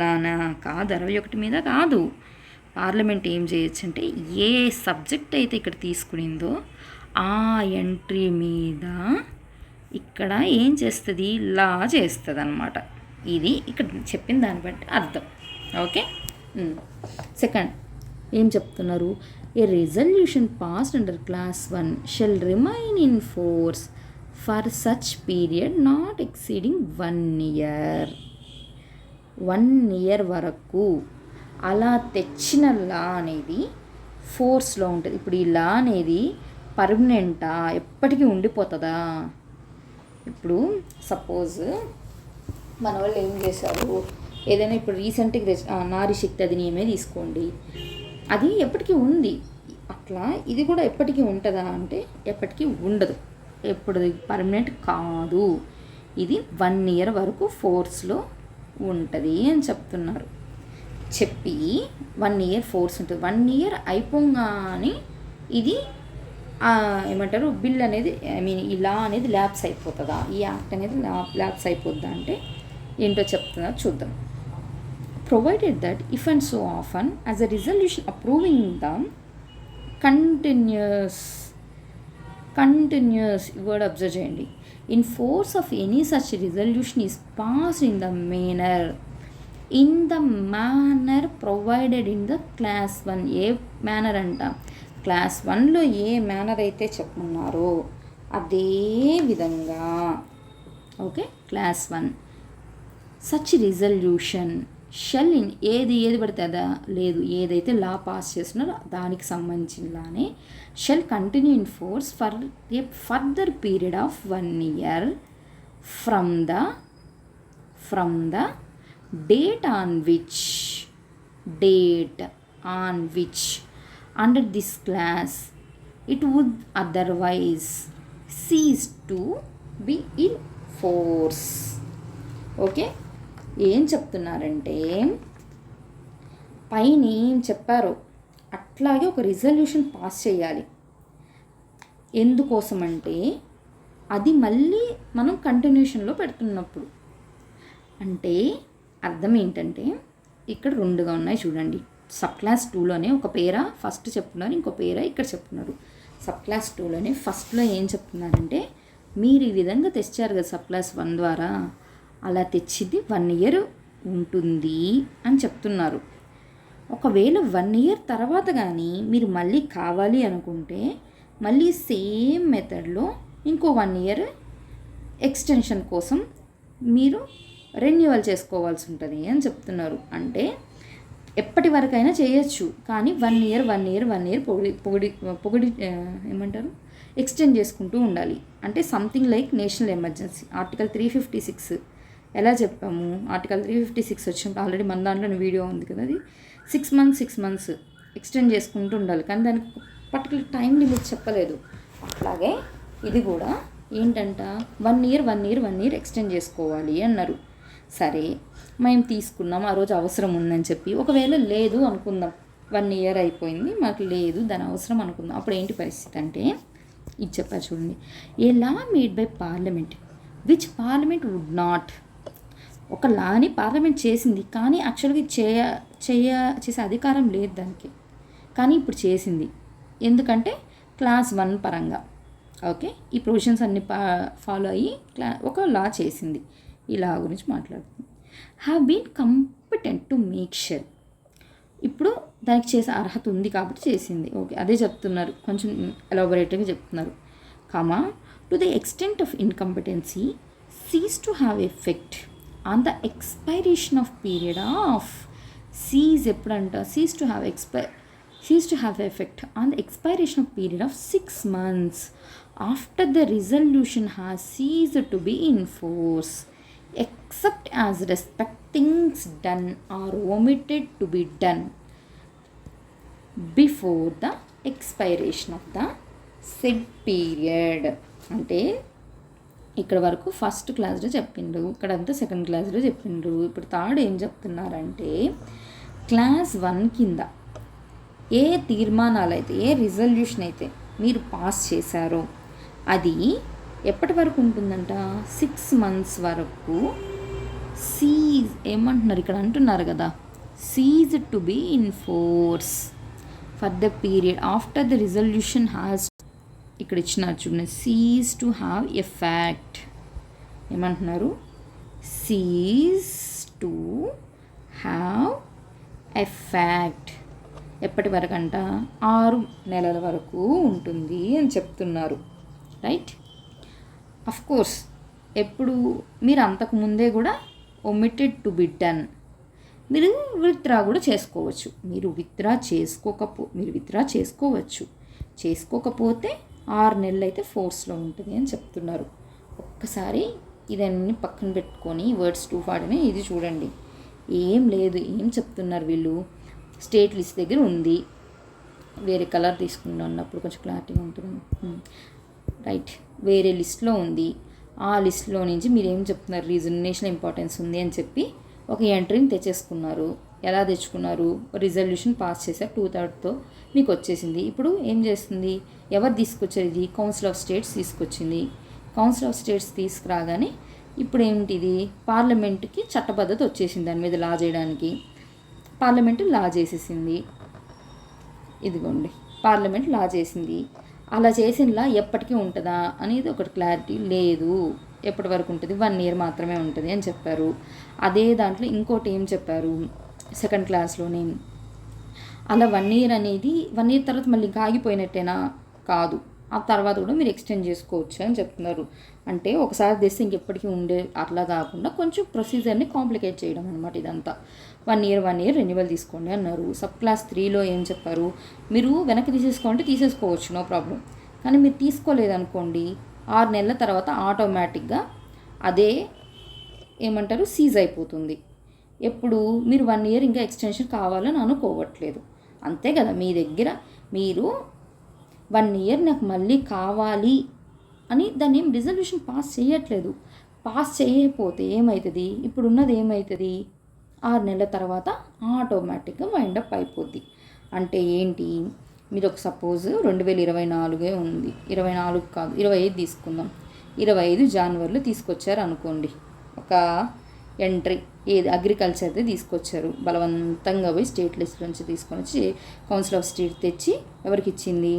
కాదు, 61 మీద కాదు. పార్లమెంట్ ఏం చేయొచ్చు అంటే ఏ సబ్జెక్ట్ అయితే ఇక్కడ తీసుకునిందో ఆ ఎంట్రీ మీద ఇక్కడ ఏం చేస్తుంది, లా చేస్తుంది అన్నమాట. ఇది ఇక్కడ చెప్పిన దాన్ని బట్టి అర్థం. ఓకే. సెకండ్ ఏం చెప్తున్నారు, a resolution passed under clause 1 shall remain in force for such period not exceeding 1 year. 1 year వరకు అలా తెచ్చిన లా అనేది ఫోర్స్లో ఉంటుంది. ఇప్పుడు ఈ లా అనేది పర్మనెంటా, ఎప్పటికీ ఉండిపోతుందా? ఇప్పుడు సపోజ్ మన వాళ్ళు ఏం చేశారు, ఏదైనా ఇప్పుడు రీసెంట్గా నారీ శక్తి అధినియమే తీసుకోండి, అది ఎప్పటికీ ఉంది. అట్లా ఇది కూడా ఎప్పటికీ ఉంటుందా అంటే ఎప్పటికీ ఉండదు, ఎప్పుడు పర్మనెంట్ కాదు. ఇది 1 year వరకు ఫోర్స్లో ఉంటుంది అని చెప్తున్నారు. చెప్పి 1 year ఫోర్స్ ఉంటుంది. 1 year అయిపోగానే ఇది ఏమంటారు, బిల్ అనేది ఈ లా అనేది ల్యాప్స్ అయిపోతుందా, ఈ యాక్ట్ అనేది ల్యాప్స్ అయిపోద్దా అంటే ఏంటో చెప్తున్నారు, చూద్దాం. Provided that if and so often as a resolution approving the continuance word observe చేయండి, in force of any such resolution is passed in the manner provided in the clause 1. ఏ manner అంట, clause 1లో ఏ manner అయితే చెప్పున్నారో అదే విధంగా. Okay. Clause 1 such resolution shall in ఏది పడితే అదా లేదు, ఏదైతే లా పాస్ చేస్తున్నారో దానికి సంబంధించిన లానే shall continue in force for a further period of 1 year from the date on which under this class it would otherwise cease to be in force. Okay. ఏం చెప్తున్నారంటే పైన ఏం చెప్పారో అట్లాగే ఒక రిజల్యూషన్ పాస్ చేయాలి. ఎందుకోసమంటే అది మళ్ళీ మనం కంటిన్యూషన్లో పెడుతున్నప్పుడు. అంటే అర్థం ఏంటంటే ఇక్కడ 2గా ఉన్నాయి చూడండి. సబ్ క్లాస్ 2లోనే ఒక పేరా ఫస్ట్ చెప్తున్నారు, ఇంకో పేరా ఇక్కడ చెప్తున్నారు. సబ్ క్లాస్ 2లోనే ఫస్ట్లో ఏం చెప్తున్నారంటే మీరు ఈ విధంగా తెచ్చారు కదా సబ్ క్లాస్ 1 ద్వారా, అలా తెచ్చింది 1 year ఉంటుంది అని చెప్తున్నారు. ఒకవేళ 1 year తర్వాత కానీ మీరు మళ్ళీ కావాలి అనుకుంటే మళ్ళీ సేమ్ మెథడ్లో ఇంకో 1 year ఎక్స్టెన్షన్ కోసం మీరు రెన్యువల్ చేసుకోవాల్సి ఉంటుంది అని చెప్తున్నారు. అంటే ఎప్పటి వరకైనా చేయొచ్చు, కానీ 1 year పొగిడి ఏమంటారు ఎక్స్టెండ్ చేసుకుంటూ ఉండాలి. అంటే something like national emergency article 356 ఎలా చెప్పాము, ఆర్టికల్ 356 వచ్చినప్పుడు ఆల్రెడీ మన దాంట్లో వీడియో ఉంది కదా, అది 6 months ఎక్స్టెండ్ చేసుకుంటూ ఉండాలి, కానీ దానికి పర్టికులర్ టైం లిమిట్ చెప్పలేదు. అట్లాగే ఇది కూడా ఏంటంట 1 year ఎక్స్టెండ్ చేసుకోవాలి అన్నారు. సరే మేము తీసుకున్నాం, ఆ రోజు అవసరం ఉందని చెప్పి. ఒకవేళ లేదు అనుకుందాం, 1 year అయిపోయింది, మాకు లేదు దాని అవసరం అనుకుందాం. అప్పుడు ఏంటి పరిస్థితి అంటే ఇది చెప్పారు చూడండి, a law made by parliament which parliament would not. ఒక లాని పార్లమెంట్ చేసింది కానీ యాక్చువల్గా చేసే అధికారం లేదు దానికి, కానీ ఇప్పుడు చేసింది. ఎందుకంటే క్లాస్ 1 పరంగా. ఓకే. ఈ ప్రొవిజన్స్ అన్ని ఫాలో అయ్యి ఒక లా చేసింది. ఈ లా గురించి మాట్లాడుతుంది. Have been competent to make sure. ఇప్పుడు దానికి చేసే అర్హత ఉంది కాబట్టి చేసింది. ఓకే. అదే చెప్తున్నారు, కొంచెం ఎలాబొరేట్గా చెప్తున్నారు. Comma to the extent of incompetency cease to have effect on the expiration of period of cease. ఎప్పుడంట cease to have effect on the expiration of period of 6 months after the resolution has ceased to be in force, except as respect things done or omitted to be done before the expiration of the said period. అంటే ఇక్కడ వరకు first క్లాస్లో చెప్పిండ్రు, ఇక్కడంతా second క్లాస్లో చెప్పిండ్రు. ఇప్పుడు third ఏం చెప్తున్నారంటే క్లాస్ 1 కింద ఏ తీర్మానాలు అయితే, ఏ రిజల్యూషన్ అయితే మీరు పాస్ చేశారో అది ఎప్పటి వరకు ఉంటుందంట, 6 months వరకు సీజ్ ఏమంటున్నారు ఇక్కడ అంటున్నారు కదా, cease to be in force for the period after the resolution has, ఇక్కడ ఇచ్చినారు చూడండి, సీజ్ టు హ్యావ్ ఎఫెక్ట్. ఏమంటున్నారు, సీజ్ టు హ్యావ్ ఎఫెక్ట్ ఎప్పటి వరకు అంట, 6 నెలల వరకు ఉంటుంది అని చెప్తున్నారు. రైట్. అఫ్ కోర్స్ ఎప్పుడు మీరు అంతకుముందే కూడా ఒమిటెడ్ టు బి డన్, మీరు విత్డ్రా కూడా చేసుకోవచ్చు. మీరు విత్డ్రా చేసుకోవచ్చు. చేసుకోకపోతే 6 నెలలు అయితే ఫోర్స్లో ఉంటుంది అని చెప్తున్నారు. ఒక్కసారి ఇదన్నీ పక్కన పెట్టుకొని వర్డ్స్ 240 ఇది చూడండి. ఏం లేదు, ఏం చెప్తున్నారు వీళ్ళు, స్టేట్ లిస్ట్ దగ్గర ఉంది, వేరే కలర్ తీసుకున్నప్పుడు కొంచెం క్లారిటీగా ఉంటుంది. రైట్, వేరే లిస్ట్లో ఉంది. ఆ లిస్ట్లో నుంచి మీరు ఏం చెప్తున్నారు, రీజన్ నేషనల్ ఇంపార్టెన్స్ ఉంది అని చెప్పి ఒక ఎంట్రీని తెచ్చేసుకున్నారు. ఎలా తెచ్చుకున్నారు, రిజల్యూషన్ పాస్ చేశారు, 2/3తో మీకు వచ్చేసింది. ఇప్పుడు ఏం చేస్తుంది, ఎవరు తీసుకొచ్చారు, ఇది కౌన్సిల్ ఆఫ్ స్టేట్స్ తీసుకొచ్చింది. కౌన్సిల్ ఆఫ్ స్టేట్స్ తీసుకురాగానే ఇప్పుడు ఏంటిది, పార్లమెంట్కి చట్టబద్ధత వచ్చేసింది దాని మీద లా చేయడానికి. పార్లమెంటు లా చేసేసింది. ఇదిగోండి, పార్లమెంట్ లా చేసింది. అలా చేసినలా ఎప్పటికీ ఉంటుందా అనేది ఒకటి క్లారిటీ లేదు. ఎప్పటి వరకు ఉంటుంది, 1 year మాత్రమే ఉంటుంది అని చెప్పారు. అదే దాంట్లో ఇంకోటి ఏం చెప్పారు సెకండ్ క్లాస్లోనే, అలా 1 year అనేది 1 year తర్వాత మళ్ళీ ఇంకా ఆగిపోయినట్టేనా, కాదు, ఆ తర్వాత కూడా మీరు ఎక్స్టెండ్ చేసుకోవచ్చు అని చెప్తున్నారు. అంటే ఒకసారి తెస్తే ఇంకెప్పటికీ ఉండే అట్లా కాకుండా కొంచెం ప్రొసీజర్ని కాంప్లికేట్ చేయడం అనమాట ఇదంతా. 1 year రెన్యువల్ తీసుకోండి అన్నారు. సబ్ క్లాస్ 3లో ఏం చెప్పారు, మీరు వెనక్కి తీసేసుకోండి, తీసేసుకోవచ్చు, నో ప్రాబ్లం. కానీ మీరు తీసుకోలేదనుకోండి, 6 నెలల తర్వాత ఆటోమేటిక్గా అదే ఏమంటారు, సీజ్ అయిపోతుంది. ఎప్పుడు మీరు 1 year ఇంకా ఎక్స్టెన్షన్ కావాలని అనుకోవట్లేదు, అంతే కదా. మీ దగ్గర మీరు 1 year నాకు మళ్ళీ కావాలి అని దాన్ని ఏం రిజల్యూషన్ పాస్ చేయట్లేదు. పాస్ చేయకపోతే ఏమవుతుంది, ఇప్పుడున్నది ఏమవుతుంది, 6 నెలల తర్వాత ఆటోమేటిక్గా వైండప్ అయిపోద్ది. అంటే ఏంటి, మీరు ఒక సపోజ్ 2024 ఉంది, 24 కాదు 25 తీసుకుందాం. 25 జనవరిలో తీసుకొచ్చారు అనుకోండి, ఒక ఎంట్రీ ఏది అగ్రికల్చర్ది తీసుకొచ్చారు, బలవంతంగా పోయి స్టేట్ లిస్ట్ నుంచి తీసుకొని వచ్చి కౌన్సిల్ ఆఫ్ స్టేట్ తెచ్చి ఎవరికి ఇచ్చింది,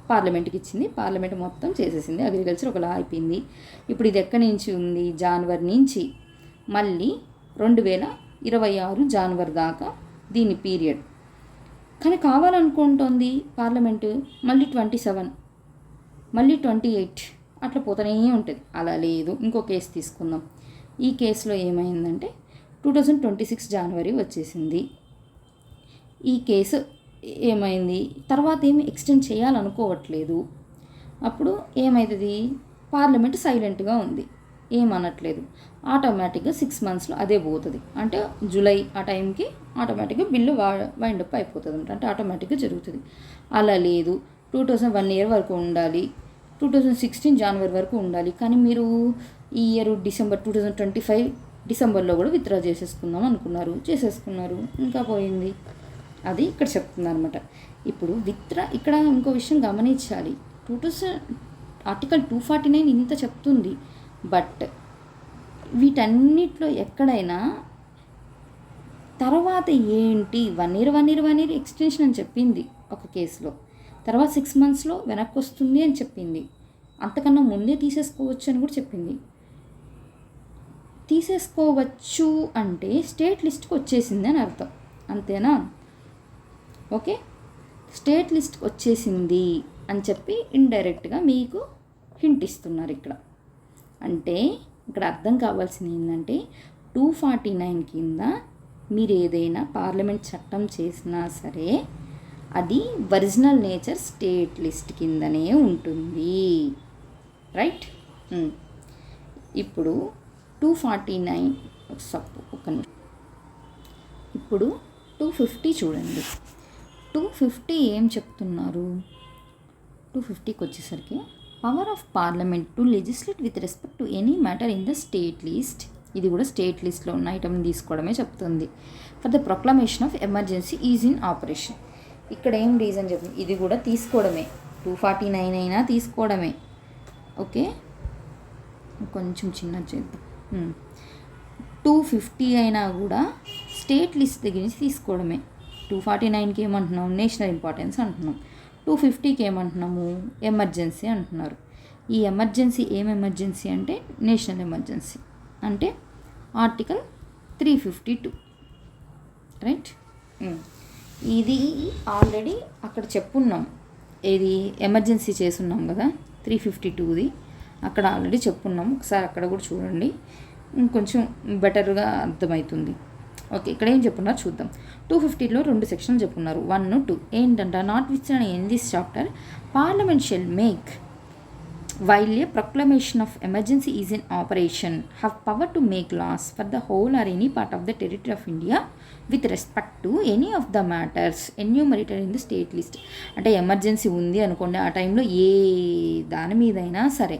పార్లమెంట్కి ఇచ్చింది. పార్లమెంట్ మొత్తం చేసేసింది, అగ్రికల్చర్ ఒక లా అయిపోయింది. ఇప్పుడు ఇది ఎక్కడి నుంచి ఉంది, జనవరి నుంచి మళ్ళీ 2026 జనవరి దాకా దీని పీరియడ్. కానీ కావాలనుకుంటోంది పార్లమెంటు మళ్ళీ 27, మళ్ళీ 28 అట్లా పోతూనే ఉంటుంది. అలా లేదు. ఇంకో కేసు తీసుకుందాం. ఈ కేసులో ఏమైందంటే 2026 జనవరి వచ్చేసింది. ఈ కేసు ఏమైంది, తర్వాత ఏమి ఎక్స్టెండ్ చేయాలనుకోవట్లేదు. అప్పుడు ఏమవుతుంది, పార్లమెంట్ సైలెంట్గా ఉంది, ఏమనట్లేదు. ఆటోమేటిక్గా 6 monthsలో అదే పోతుంది. అంటే జూలై ఆ టైంకి ఆటోమేటిక్గా బిల్లు వైండప్ అయిపోతుంది, అంటే ఆటోమేటిక్గా జరుగుతుంది. అలా లేదు, 1 year వరకు ఉండాలి, 2016 జనవరి వరకు ఉండాలి. కానీ మీరు ఈ ఇయర్ డిసెంబర్ 2025 డిసెంబర్లో కూడా విత్డ్రా చేసేసుకుందాం అనుకున్నారు, చేసేసుకున్నారు, ఇంకా పోయింది. అది ఇక్కడ చెప్తున్నారు అనమాట. ఇప్పుడు విత్డ్రా ఇక్కడ ఇంకో విషయం గమనించాలి, ఆర్టికల్ 249 ఇంత చెప్తుంది, బట్ వీటన్నిటిలో ఎక్కడైనా తర్వాత ఏంటి 1 year ఎక్స్టెన్షన్ అని చెప్పింది ఒక కేసులో, తర్వాత 6 monthsలో వెనక్కి వస్తుంది అని చెప్పింది, అంతకన్నా ముందే తీసేసుకోవచ్చు అని కూడా చెప్పింది. తీసేసుకోవచ్చు అంటే స్టేట్ లిస్ట్కి వచ్చేసింది అని అర్థం, అంతేనా? ఓకే, స్టేట్ లిస్ట్కి వచ్చేసింది అని చెప్పి ఇండైరెక్ట్గా మీకు హింట్ ఇస్తున్నారు ఇక్కడ. అంటే ఇక్కడ అర్థం కావాల్సింది ఏంటంటే 249 కింద మీరు ఏదైనా పార్లమెంట్ చట్టం చేసినా సరే అది ఒరిజినల్ నేచర్ స్టేట్ లిస్ట్ కిందనే ఉంటుంది. రైట్. ఇప్పుడు 249 ఒక ఇప్పుడు 250 చూడండి. 250 ఏం చెప్తున్నారు, 250కి వచ్చేసరికి power of parliament to legislate with respect to any matter in the state list. ఇది కూడా స్టేట్ లిస్ట్లో ఉన్న ఐటమ్ని తీసుకోవడమే చెప్తుంది. For the proclamation of emergency is in operation. ఇక్కడ ఏం రీజన్ చెప్తుంది, ఇది కూడా తీసుకోవడమే, 249 అయినా తీసుకోవడమే. ఓకే, కొంచెం చిన్న చేద్దాం. 250 అయినా కూడా స్టేట్ లిస్ట్ దగ్గర నుంచి తీసుకోవడమే. 249కి ఏమంటున్నాం, నేషనల్ ఇంపార్టెన్స్ అంటున్నాం. 250కి ఏమంటున్నాము, ఎమర్జెన్సీ అంటున్నారు. ఈ ఎమర్జెన్సీ ఏం ఎమర్జెన్సీ అంటే నేషనల్ ఎమర్జెన్సీ, అంటే ఆర్టికల్ 352, రైట్. ఇది ఆల్రెడీ అక్కడ చెప్పున్నాం, ఏది ఎమర్జెన్సీ చేసున్నాం కదా 352ది, అక్కడ ఆల్రెడీ చెప్పున్నాం. ఒకసారి అక్కడ కూడా చూడండి, ఇంకొంచెం బెటర్గా అర్థమవుతుంది. ఓకే, ఇక్కడ ఏం చెప్పున్నారు చూద్దాం. 250లో 2 సెక్షన్లు చెప్పున్నారు, 1, 2. ఏంటంట, not with in this chapter parliament shell make while a proclamation of emergency is in operation have power to make laws for the whole or any part of the territory of India with respect to any of the matters enumerated in the state list. అంటే emergency ఉంది అనుకోండి, ఆ టైంలో ఏ దాని మీదైనా సరే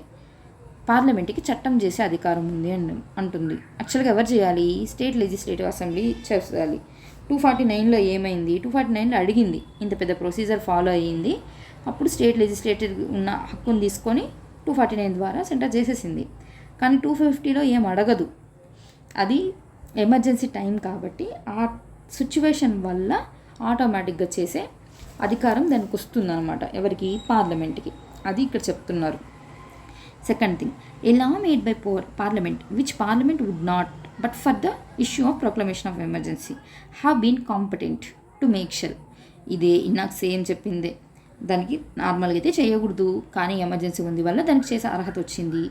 పార్లమెంట్కి చట్టం చేసే అధికారం ఉంది అని అంటుంది. యాక్చువల్గా ఎవరు చేయాలి, స్టేట్ లెజిస్లేటివ్ అసెంబ్లీ చేయాలి. 249లో ఏమైంది, 249లో అడిగింది, ఇంత పెద్ద ప్రొసీజర్ ఫాలో అయ్యింది, అప్పుడు స్టేట్ లెజిస్లేటివ్ ఉన్న హక్కును తీసుకొని 249 ద్వారా సెంటర్ చేసేసింది. కానీ 250లో ఏం అడగదు, అది ఎమర్జెన్సీ టైం కాబట్టి ఆ సిచ్యువేషన్ వల్ల ఆటోమేటిక్గా చేసే అధికారం దానికి వస్తుందన్నమాట, ఎవరికి, పార్లమెంట్కి. అది ఇక్కడ చెప్తున్నారు. Second thing, a law made by parliament which parliament would not but for the issue of proclamation of emergency have been competent to make shall. ఇదే నాకు సేమ్ చెప్పిందే, దానికి నార్మల్గా అయితే చేయకూడదు, కానీ ఎమర్జెన్సీ ఉంది వల్ల దానికి చేసే అర్హత వచ్చింది.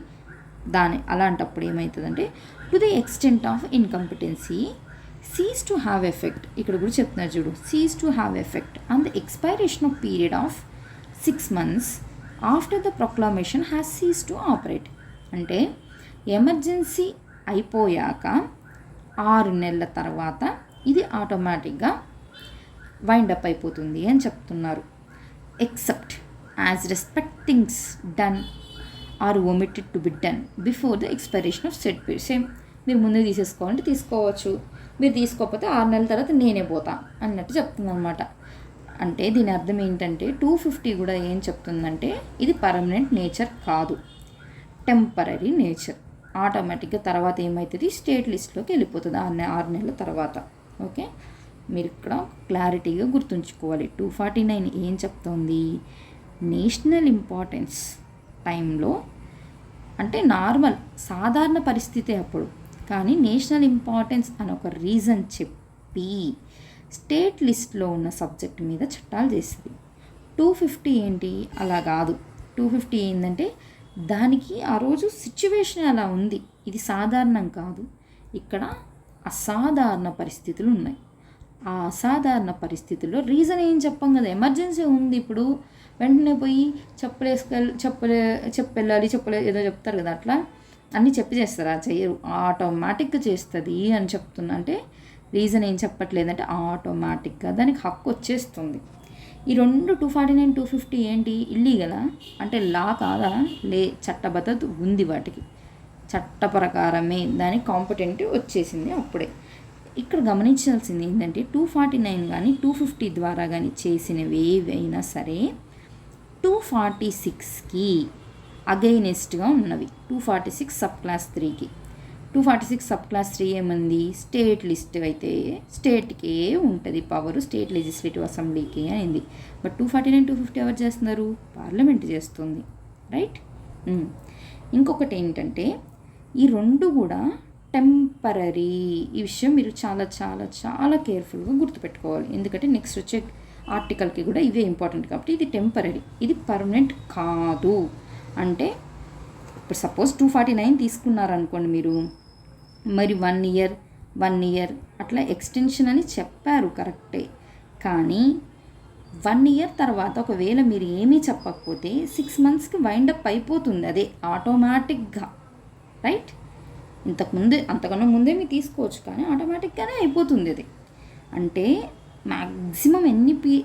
అలాంటప్పుడు ఏమవుతుందంటే, to the extent of incompetency cease to have effect, ఇక్కడ కూడా చెప్తున్నారు చూడు, cease to have effect on the expiration of period of 6 months after the proclamation has cease to operate. అంటే ఎమర్జెన్సీ అయిపోయాక 6 నెలల తర్వాత ఇది ఆటోమేటిక్గా వైండప్ అయిపోతుంది అని చెప్తున్నారు. Except as respect things done or omitted to be done before the expiration of set period. Same మీరు ముందే తీసేసుకోవాలంటే తీసుకోవచ్చు, మీరు తీసుకోకపోతే 6 నెలల తర్వాత నేనే పోతా అన్నట్టు చెప్తుంది అనమాట. అంటే దీని అర్థం ఏంటంటే 250 కూడా ఏం చెప్తుందంటే, ఇది పర్మనెంట్ నేచర్ కాదు, టెంపరీ నేచర్. ఆటోమేటిక్గా తర్వాత ఏమవుతుంది, స్టేట్ లిస్ట్లోకి వెళ్ళిపోతుంది 6 నెలల తర్వాత. ఓకే, మీరు ఇక్కడ క్లారిటీగా గుర్తుంచుకోవాలి. 249 ఏం చెప్తోంది, నేషనల్ ఇంపార్టెన్స్ టైంలో, అంటే నార్మల్ సాధారణ పరిస్థితి అప్పుడు, కానీ నేషనల్ ఇంపార్టెన్స్ అని ఒక రీజన్ చెప్పి స్టేట్ లిస్ట్లో ఉన్న సబ్జెక్ట్ మీద చట్టాలు చేస్తుంది. 250 ఏంటి, అలా కాదు. 250 ఏంటంటే దానికి ఆ రోజు సిచ్యువేషన్ అలా ఉంది, ఇది సాధారణం కాదు, ఇక్కడ అసాధారణ పరిస్థితులు ఉన్నాయి. ఆ అసాధారణ పరిస్థితుల్లో రీజన్ ఏం చెప్పం కదా, ఎమర్జెన్సీ ఉంది, ఇప్పుడు వెంటనే పోయి చెప్పెళ్ళాలి ఏదో చెప్తారు కదా, అట్లా అన్నీ చేస్తారా, చెయ్యరు, ఆటోమేటిక్గా చేస్తుంది అని చెప్తున్నా. అంటే రీజన్ ఏం చెప్పట్లేదంటే ఆటోమేటిక్గా దానికి హక్కు వచ్చేస్తుంది. ఈ 249, 250 ఏంటి, ఇల్లీగలా అంటే లా కాదా, చట్టబద్ధత ఉంది, వాటికి చట్ట ప్రకారమే దానికి కాంపిటెంట్ వచ్చేసింది అప్పుడే. ఇక్కడ గమనించాల్సింది ఏంటంటే 249 కానీ 250 ద్వారా కానీ చేసినవి ఏవైనా సరే 246కి అగైనెస్ట్గా ఉన్నవి. 246 సబ్ క్లాస్ 3కి. 246 సబ్ క్లాస్ 3 ఏమంది, స్టేట్ లిస్ట్ అయితే స్టేట్కే ఉంటుంది పవరు, స్టేట్ లెజిస్లేటివ్ అసెంబ్లీకి అయింది. బట్ 249, 250 ఎవరు చేస్తున్నారు, పార్లమెంట్ చేస్తుంది, రైట్. ఇంకొకటి ఏంటంటే ఈ 2 కూడా టెంపరీ. ఈ విషయం మీరు చాలా చాలా చాలా కేర్ఫుల్గా గుర్తుపెట్టుకోవాలి, ఎందుకంటే నెక్స్ట్ వచ్చే ఆర్టికల్కి కూడా ఇవే ఇంపార్టెంట్ కాబట్టి. ఇది టెంపరీ, ఇది పర్మనెంట్ కాదు. అంటే ఇప్పుడు సపోజ్ 249 తీసుకున్నారనుకోండి మీరు, మరి 1 ఇయర్ అట్లా ఎక్స్టెన్షన్ అని చెప్పారు, కరెక్టే. కానీ 1 ఇయర్ తర్వాత ఒకవేళ మీరు ఏమీ చెప్పకపోతే 6 monthsకి వైండప్ అయిపోతుంది, అదే ఆటోమేటిక్గా, రైట్. అంతకన్నా ముందే మీరు తీసుకోవచ్చు, కానీ ఆటోమేటిక్గానే అయిపోతుంది అది. అంటే మ్యాక్సిమం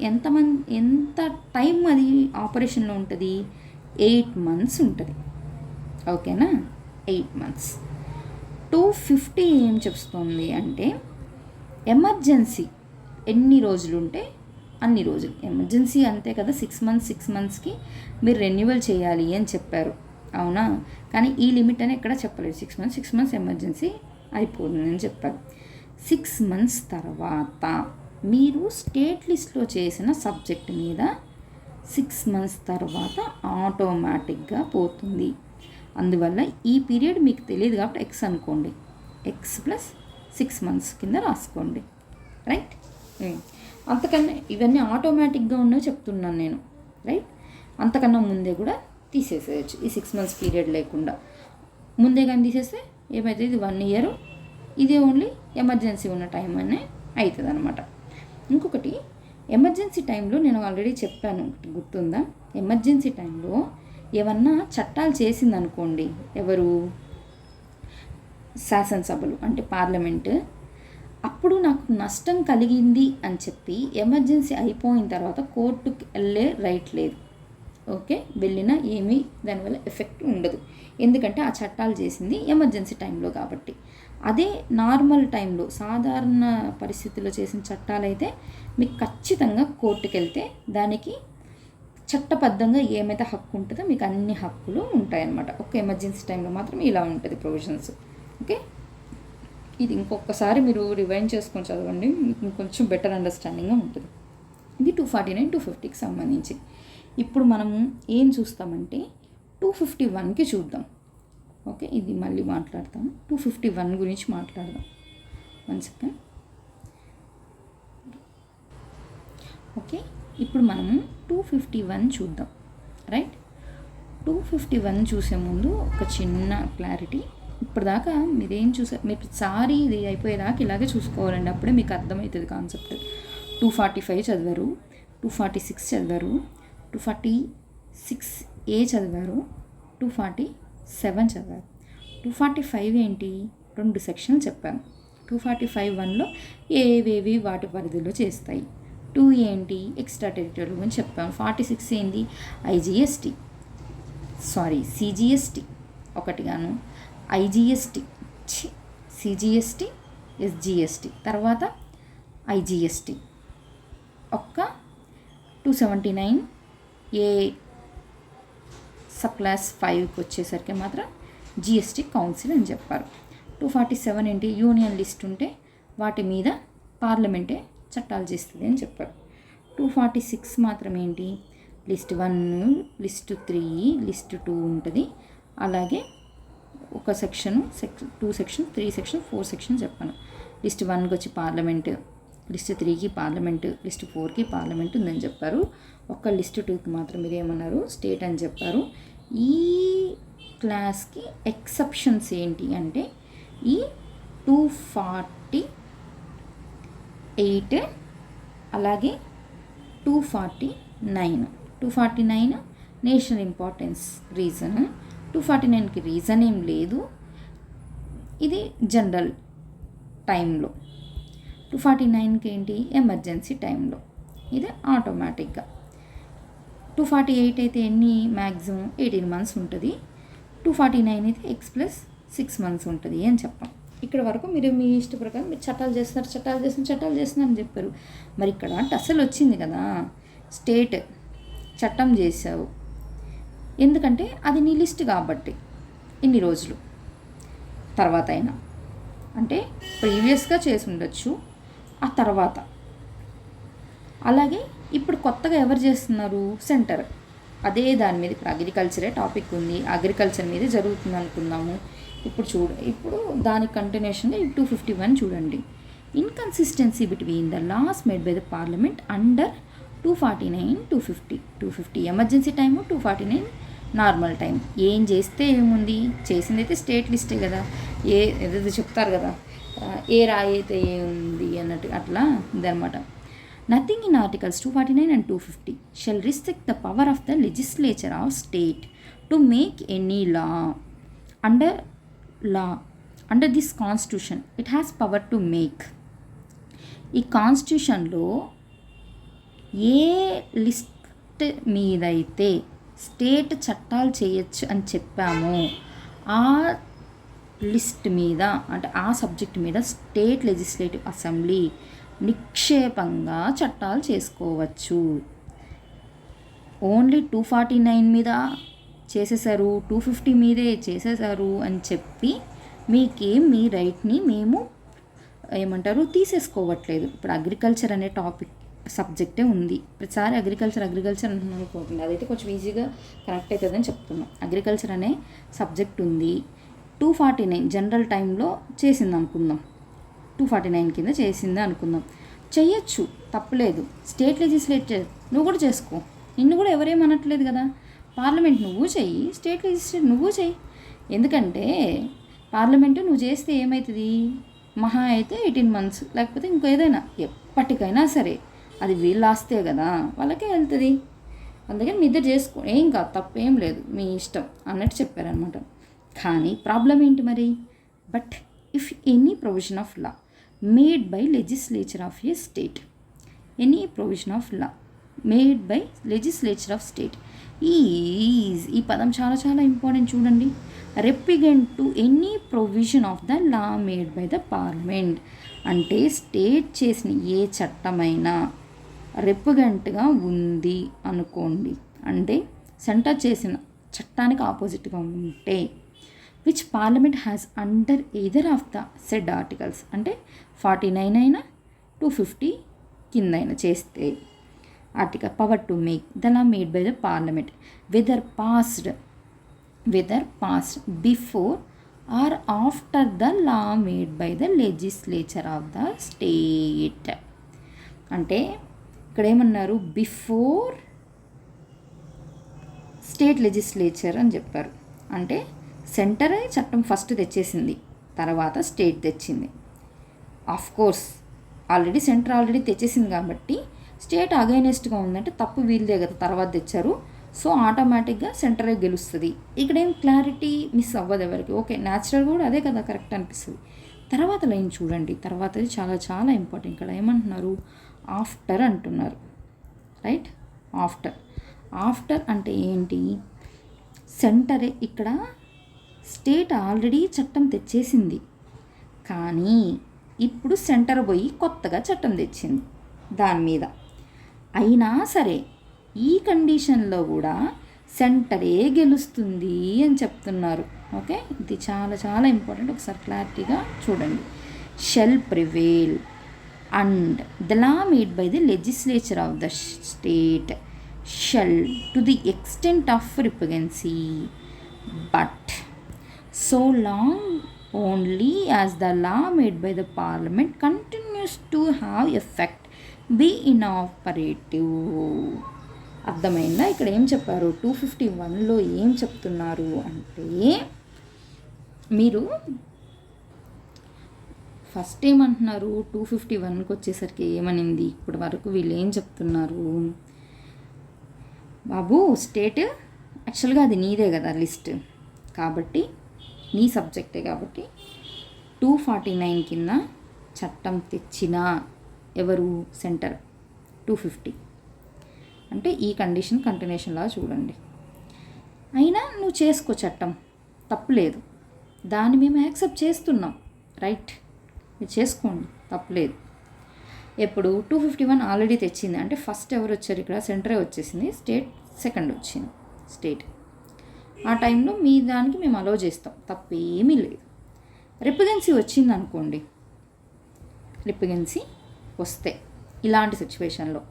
ఎంత టైం అది ఆపరేషన్లో ఉంటుంది, 8 months ఉంటుంది, ఓకేనా, 8 months. 250 ఏం చెప్తుంది అంటే ఎమర్జెన్సీ ఎన్ని రోజులు ఉంటే అన్ని రోజులు, ఎమర్జెన్సీ అంతే కదా, 6 monthsకి మీరు రెన్యువల్ చేయాలి అని చెప్పారు. అవునా? కానీ ఈ లిమిట్ అని ఎక్కడ చెప్పలేదు. 6 మంత్స్ ఎమర్జెన్సీ అయిపోతుందని చెప్పారు. 6 మంత్స్ తర్వాత మీరు స్టేట్ లిస్ట్లో చేసిన సబ్జెక్ట్ మీద 6 మంత్స్ తర్వాత ఆటోమేటిక్గా పోతుంది. అందువల్ల ఈ పీరియడ్ మీకు తెలియదు కాబట్టి ఎక్స్ అనుకోండి. ఎక్స్ ప్లస్ 6 మంత్స్ కింద రాసుకోండి. రైట్? అంతకన్నా ఇవన్నీ ఆటోమేటిక్గా ఉన్నవి చెప్తున్నాను నేను. రైట్? అంతకన్నా ముందే కూడా తీసేసేయచ్చు. ఈ 6 మంత్స్ పీరియడ్ లేకుండా ముందే కానీ తీసేస్తే ఏమైతే ఇది 1 ఇయర్, ఇది ఓన్లీ ఎమర్జెన్సీ ఉన్న టైం అనే అవుతుంది అనమాట. ఇంకొకటి ఎమర్జెన్సీ టైంలో నేను ఆల్రెడీ చెప్పాను, గుర్తుందా? ఎమర్జెన్సీ టైంలో ఏమన్నా చట్టాలు చేసిందనుకోండి, ఎవరు? శాసనసభలు అంటే పార్లమెంటు, అప్పుడు నాకు నష్టం కలిగింది అని చెప్పి ఎమర్జెన్సీ అయిపోయిన తర్వాత కోర్టుకి వెళ్ళే రైట్ లేదు. ఓకే, వెళ్ళినా ఏమీ దానివల్ల ఎఫెక్ట్ ఉండదు, ఎందుకంటే ఆ చట్టాలు చేసింది ఎమర్జెన్సీ టైంలో కాబట్టి. అదే నార్మల్ టైంలో సాధారణ పరిస్థితుల్లో చేసిన చట్టాలైతే మీకు ఖచ్చితంగా కోర్టుకు వెళ్తే దానికి చట్టబద్ధంగా ఏమైతే హక్కు ఉంటుందో మీకు అన్ని హక్కులు ఉంటాయన్నమాట. ఒక ఎమర్జెన్సీ టైంలో మాత్రం ఇలా ఉంటుంది ప్రొవిజన్స్. ఓకే, ఇది ఇంకొకసారి మీరు రివైండ్ చేసుకొని చదవండి, మీకు ఇంకొంచెం బెటర్ అండర్స్టాండింగ్గా ఉంటుంది. ఇది 249, 250కి సంబంధించి. ఇప్పుడు మనము ఏం చూస్తామంటే 251కి చూద్దాం. ఓకే, ఇది మళ్ళీ మాట్లాడతాము. 251 గురించి మాట్లాడదాం. 1 సెకండ్. ఓకే, ఇప్పుడు మనము 251 చూద్దాం. రైట్? 251 చూసే ముందు ఒక చిన్న క్లారిటీ. ఇప్పటిదాకా మీరేం చూసారు? మీరు ప్రతిసారి ఇది అయిపోయేదాకా ఇలాగే చూసుకోవాలండి, అప్పుడే మీకు అర్థమవుతుంది కాన్సెప్ట్. 245 చదివారు, 246 చదివారు, 246A చదివారు, 247 చదివారు. 245 ఏంటి? 2 సెక్షన్లు చెప్పాను. 245(1)లో ఏవేవి వాటి పరిధిలో చేస్తాయి. 2 ఏంటి? ఎక్స్ట్రా టెరిటరీ అని చెప్పాము. 46 ఏంటి? CGST ఒకటిగాను, IGST, CGST, SGST, తర్వాత IGST. ఒక్క 279A సబ్ క్లాస్ 5కి వచ్చేసరికి మాత్రం GST కౌన్సిల్ అని చెప్పారు. 247 ఏంటి? యూనియన్ లిస్ట్ ఉంటే వాటి మీద పార్లమెంటే చట్టాలు చేస్తుంది అని చెప్పారు. 246 మాత్రం ఏంటి? లిస్ట్ 1, లిస్ట్ 3, లిస్ట్ 2 ఉంటుంది. అలాగే ఒక సెక్షను, 2 సెక్షన్, 3 సెక్షన్, 4 సెక్షన్ చెప్పాను. లిస్ట్ 1కి వచ్చి పార్లమెంటు, లిస్ట్ 3కి పార్లమెంటు, లిస్ట్ 4కి పార్లమెంట్ ఉందని చెప్పారు. ఒక్క లిస్ట్ 2కి మాత్రం మీరు ఏమన్నారు? స్టేట్ అని చెప్పారు. ఈ క్లాస్కి ఎక్సెప్షన్స్ ఏంటి అంటే ఈ 248 అలాగే 249 నేషనల్ ఇంపార్టెన్స్ రీజన్. 249కి రీజన్ ఏం లేదు, ఇది జనరల్ టైంలో. 249కి ఏంటి? ఎమర్జెన్సీ టైంలో, ఇది ఆటోమేటిక్గా. 248 అయితే ఎన్ని? మ్యాక్సిమం 18 మంత్స్ ఉంటుంది. 249 అయితే X ప్లస్ 6 మంత్స్ ఉంటుంది అని చెప్పాం. ఇక్కడ వరకు మీరు మీ ఇష్ట ప్రకారం మీరు చట్టాలు చేస్తున్నారు అని చెప్పారు. మరి ఇక్కడ అసలు వచ్చింది కదా, స్టేట్ చట్టం చేసావు, ఎందుకంటే అది నీ లిస్ట్ కాబట్టి. ఇన్ని రోజులు తర్వాత అయినా అంటే ప్రీవియస్గా చేసి ఉండొచ్చు, ఆ తర్వాత. అలాగే ఇప్పుడు కొత్తగా ఎవరు చేస్తున్నారు? సెంటర్. అదే దాని మీద ఇప్పుడు అగ్రికల్చరే టాపిక్ ఉంది, అగ్రికల్చర్ మీద జరుగుతుంది అనుకుందాము. ఇప్పుడు దానికి కంటిన్యూషన్గా 251 చూడండి. Inconsistency between the laws made by the Parliament under 249, 250 emergency time, 249 normal time. ఏం చేస్తే ఏముంది? చేసింది అయితే స్టేట్ లిస్టే కదా, ఏదో చెప్తారు కదా, ఏ రాయి అయితే ఏముంది అన్నట్టు అట్లా ఇదనమాట. Nothing in articles 249 and 250 shall restrict the power of the legislature of state to make any law. Under this constitution it has power to make. ఈ కాన్స్టిట్యూషన్లో ఏ లిస్ట్ మీదైతే స్టేట్ చట్టాలు చేయొచ్చు అని చెప్పామో ఆ లిస్ట్ మీద, అంటే ఆ సబ్జెక్ట్ మీద స్టేట్ లెజిస్లేటివ్ అసెంబ్లీ నిక్షేపంగా చట్టాలు చేసుకోవచ్చు. ఓన్లీ 249 మీద చేసేసారు, 250 మీదే చేసేసారు అని చెప్పి మీకేం మీ రైట్ని మేము ఏమంటారు తీసేసుకోవట్లేదు. ఇప్పుడు అగ్రికల్చర్ అనే టాపిక్ సబ్జెక్టే ఉంది. ప్రతిసారి అగ్రికల్చర్ అంటున్నాను అనుకోకండి, అదైతే కొంచెం ఈజీగా కనెక్ట్ అవుతుందని చెప్తున్నాం. అగ్రికల్చర్ అనే సబ్జెక్ట్ ఉంది. 249 జనరల్ టైంలో చేసింది అనుకుందాం, 249 కింద చేసింది అనుకుందాం. చెయ్యొచ్చు, తప్పలేదు. స్టేట్ లెజిస్లేచర్ నువ్వు కూడా చేసుకో, నిన్ను కూడా ఎవరేమనట్లేదు కదా. పార్లమెంట్ నువ్వు చెయ్యి, స్టేట్ లెజిస్లేచర్ నువ్వు చెయ్యి. ఎందుకంటే పార్లమెంటు నువ్వు చేస్తే ఏమవుతుంది, మహా అయితే 18 months, లేకపోతే ఇంకో ఏదైనా ఎప్పటికైనా సరే అది వీళ్ళు ఆస్తే కదా, వాళ్ళకే వెళ్తుంది. అందుకని మీ ఇద్దరు చేసుకో, ఏం కాదు, తప్పేం లేదు, మీ ఇష్టం అన్నట్టు చెప్పారనమాట. కానీ ప్రాబ్లం ఏంటి మరి, but if any provision of law made by legislature of a state, any provision of law made by legislature of state is, ఈ పదం చాలా చాలా ఇంపార్టెంట్ చూడండి. Repugnant to any provision of the law made by the parliament. అంటే state చేసిన ఏ చట్టమైనా రెప్లిగెంట్గా ఉంది అనుకోండి, అంటే సెంటర్ చేసిన చట్టానికి ఆపోజిట్గా ఉంటే, which Parliament has under either of the said articles, అంటే 49 అయినా 250 కింద అయినా చేస్తే, article power to make the law made by the Parliament whether passed before or after the law made by the legislature of the state. అంటే ఇక్కడ ఏమన్నారు, before state legislature అని చెప్పారు. అంటే సెంటరే చట్టం ఫస్ట్ తెచ్చేసింది, తర్వాత స్టేట్ తెచ్చింది. ఆఫ్ కోర్స్ సెంటర్ ఆల్రెడీ తెచ్చేసింది కాబట్టి స్టేట్ అగైనెస్ట్గా ఉందంటే తప్పు వీళ్ళదే కదా, తర్వాత తెచ్చారు, సో ఆటోమేటిక్గా సెంటరే గెలుస్తుంది. ఇక్కడ ఏం క్లారిటీ మిస్ అవ్వదు ఎవరికి. ఓకే, న్యాచురల్ కూడా అదే కదా కరెక్ట్ అనిపిస్తుంది. తర్వాత లైన్ చూడండి, తర్వాతది చాలా చాలా ఇంపార్టెంట్. ఇక్కడ ఏమంటున్నారు, ఆఫ్టర్ అంటున్నారు, రైట్. ఆఫ్టర్ అంటే ఏంటి, సెంటరే ఇక్కడ స్టేట్ ఆల్రెడీ చట్టం తెచ్చేసింది, కానీ ఇప్పుడు సెంటర్ పోయి కొత్తగా చట్టం తెచ్చింది దాని మీద. అయినా సరే ఈ కండిషన్లో కూడా సెంటరే గెలుస్తుంది అని చెప్తున్నారు. ఓకే, ఇది చాలా చాలా ఇంపార్టెంట్, ఒకసారి క్లారిటీగా చూడండి. Shall prevail and the law made by the legislature of the state shall to the extent of repugnancy but so long only as the law made by the parliament continues to have effect be inoperative. అర్థమైందా? ఇక్కడ ఏం చెప్పారు, 251లో ఏం చెప్తున్నారు అంటే, మీరు first ఏమంటున్నారు, 251కి వచ్చేసరికి ఏమనింది, ఇప్పటి వరకు వీళ్ళు ఏం చెప్తున్నారు, బాబు స్టేట్ యాక్చువల్గా అది నీదే కదా లిస్ట్, కాబట్టి నీ సబ్జెక్టే కాబట్టి 249 కింద చట్టం తెచ్చినా ఎవరు, సెంటర్ 250, అంటే ఈ కండిషన్ కంటిన్యూషన్లా చూడండి. అయినా నువ్వు చేసుకో, చట్టం తప్పులేదు, దాన్ని మేము యాక్సెప్ట్ చేస్తున్నాం, రైట్, మీరు చేసుకోండి, తప్పులేదు. ఎప్పుడు 251 ఆల్రెడీ తెచ్చింది అంటే ఫస్ట్ ఎవరు వచ్చారు, ఇక్కడ సెంటరే వచ్చేసింది, స్టేట్ సెకండ్ వచ్చింది, స్టేట్. ఆ టైంలో మీ దానికి మేము అలో చేస్తాం, తప్పేమీ లేదు. రిపగెన్సీ వచ్చింది అనుకోండి, రిపగెన్సీ వస్తే ఇలాంటి సిచ్యువేషన్లో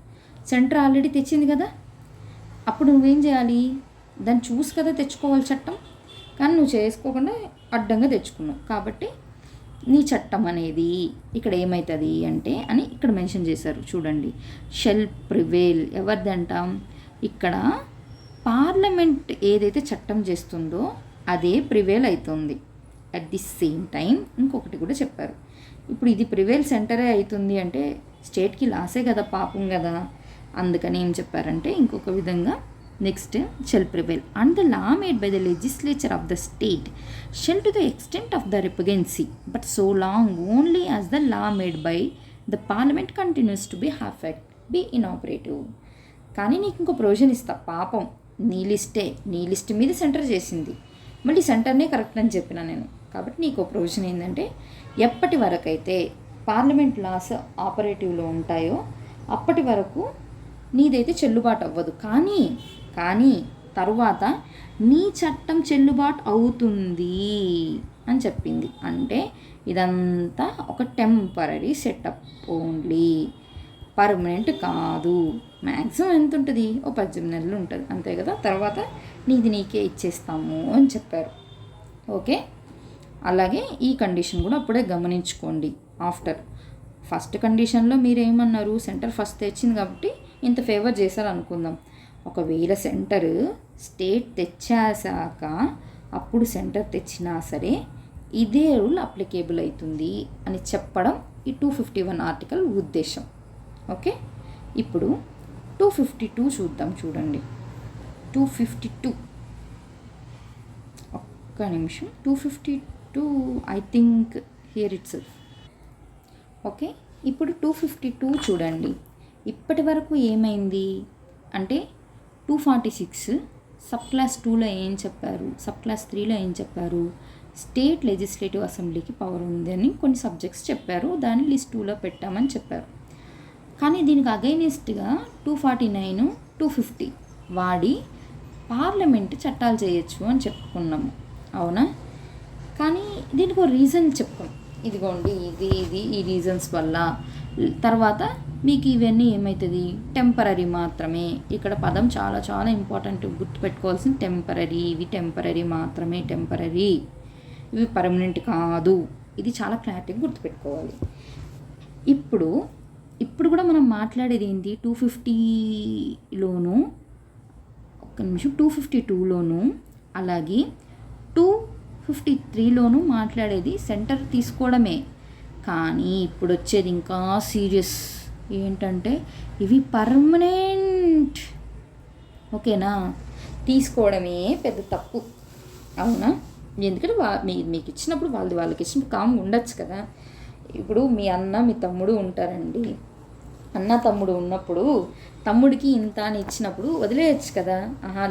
సెంటర్ ఆల్రెడీ తెచ్చింది కదా, అప్పుడు నువ్వేం చేయాలి, దాన్ని చూసి కదా తెచ్చుకోవాలి చట్టం, కానీ నువ్వు చేసుకోకుండా అడ్డంగా తెచ్చుకున్నావు, కాబట్టి నీ చట్టం అనేది ఇక్కడ ఏమవుతుంది అంటే అని ఇక్కడ మెన్షన్ చేశారు చూడండి. షెల్ ప్రివేల్ ఎవరిదంటాం, ఇక్కడ పార్లమెంట్ ఏదైతే చట్టం చేస్తుందో అదే ప్రివేల్ అవుతుంది. అట్ ది సేమ్ టైం ఇంకొకటి కూడా చెప్పారు, ఇప్పుడు ఇది ప్రివేల్ సెంటరే అవుతుంది అంటే స్టేట్కి లాసే కదా, పాపం కదా, అందుకని ఏం చెప్పారంటే ఇంకొక విధంగా next shall prevail and the law made by the legislature of the state shall to the extent of the repugnancy but so long only as the law made by the parliament continues to be have effect be inoperative. కానీ నీకు ఇంకో provision ఇస్తా, పాపం నీ list మీద centre చేసింది, మళ్ళీ సెంటర్నే correct అని చెప్పిన నేను, కాబట్టి నీకు ప్రొవిజన్ ఏంటంటే ఎప్పటి వరకైతే పార్లమెంట్ లాస్ ఆపరేటివ్లో ఉంటాయో అప్పటి వరకు నీదైతే చెల్లుబాటు అవ్వదు, కానీ తరువాత నీ చట్టం చెల్లుబాటు అవుతుంది అని చెప్పింది. అంటే ఇదంతా ఒక టెంపరీ సెటప్ ఓన్లీ, పర్మనెంట్ కాదు. మ్యాక్సిమం ఎంత ఉంటుంది, ఓ 18 నెలలు ఉంటుంది అంతే కదా. తర్వాత నీది నీకే ఇచ్చేస్తాము అని చెప్పారు. ఓకే, అలాగే ఈ కండిషన్ కూడా అప్పుడే గమనించుకోండి. ఆఫ్టర్ ఫస్ట్ కండిషన్లో మీరు ఏమన్నారు, సెంటర్ ఫస్ట్ తెచ్చింది కాబట్టి ఇంత ఫేవర్ చేశారు అనుకుందాం. ఒకవేళ సెంటర్ స్టేట్ తెచ్చేసాక అప్పుడు సెంటర్ తెచ్చినా సరే ఇదే రూల్ అప్లికేబుల్ అవుతుంది అని చెప్పడం ఈ 251 ఆర్టికల్ ఉద్దేశం. ఓకే, ఇప్పుడు 252 చూద్దాం. చూడండి 252, ఒక్క నిమిషం. 252 I think here it self. Okay, ఇప్పుడు 252 చూడండి. ఇప్పటి వరకు ఏమైంది అంటే 246 సబ్ క్లాస్ 2లో ఏం చెప్పారు, సబ్ క్లాస్ 3లో ఏం చెప్పారు, స్టేట్ లెజిస్లేటివ్ అసెంబ్లీకి పవర్ ఉంది అని కొన్ని సబ్జెక్ట్స్ చెప్పారు, దాన్ని లిస్ట్ 2లో పెట్టామని చెప్పారు. కానీ దీనికి అగైనెస్ట్గా 249, 250 వాడి పార్లమెంట్ చట్టాలు చేయొచ్చు అని చెప్పుకున్నాము, అవునా. కానీ దీనికి ఒక రీజన్ చెప్పాం, ఇదిగోండి ఇది ఈ రీజన్స్ వల్ల. తర్వాత మీకు ఇవన్నీ ఏమవుతుంది, టెంపరీ మాత్రమే. ఇక్కడ పదం చాలా చాలా ఇంపార్టెంట్, గుర్తుపెట్టుకోవాల్సింది టెంపరీ. ఇవి టెంపరీ మాత్రమే, టెంపరీ, ఇవి పర్మనెంట్ కాదు. ఇది చాలా క్లారిటీగా గుర్తుపెట్టుకోవాలి. ఇప్పుడు కూడా మనం మాట్లాడేది ఏంటి, 250లోను, ఒక్క నిమిషం, 252లోను అలాగే 253లోను మాట్లాడేది సెంటర్ తీసుకోవడమే. కానీ ఇప్పుడు వచ్చేది ఇంకా సీరియస్ ఏంటంటే ఇవి పర్మనెంట్. ఓకేనా, తీసుకోవడమే పెద్ద తప్పు, అవునా. ఎందుకంటే మీకు ఇచ్చినప్పుడు వాళ్ళకి ఇచ్చినప్పుడు కామ్గా ఉండొచ్చు కదా. ఇప్పుడు మీ అన్న మీ తమ్ముడు ఉంటారండి, అన్న తమ్ముడు ఉన్నప్పుడు తమ్ముడికి ఇంత అని ఇచ్చినప్పుడు వదిలేయచ్చు కదా.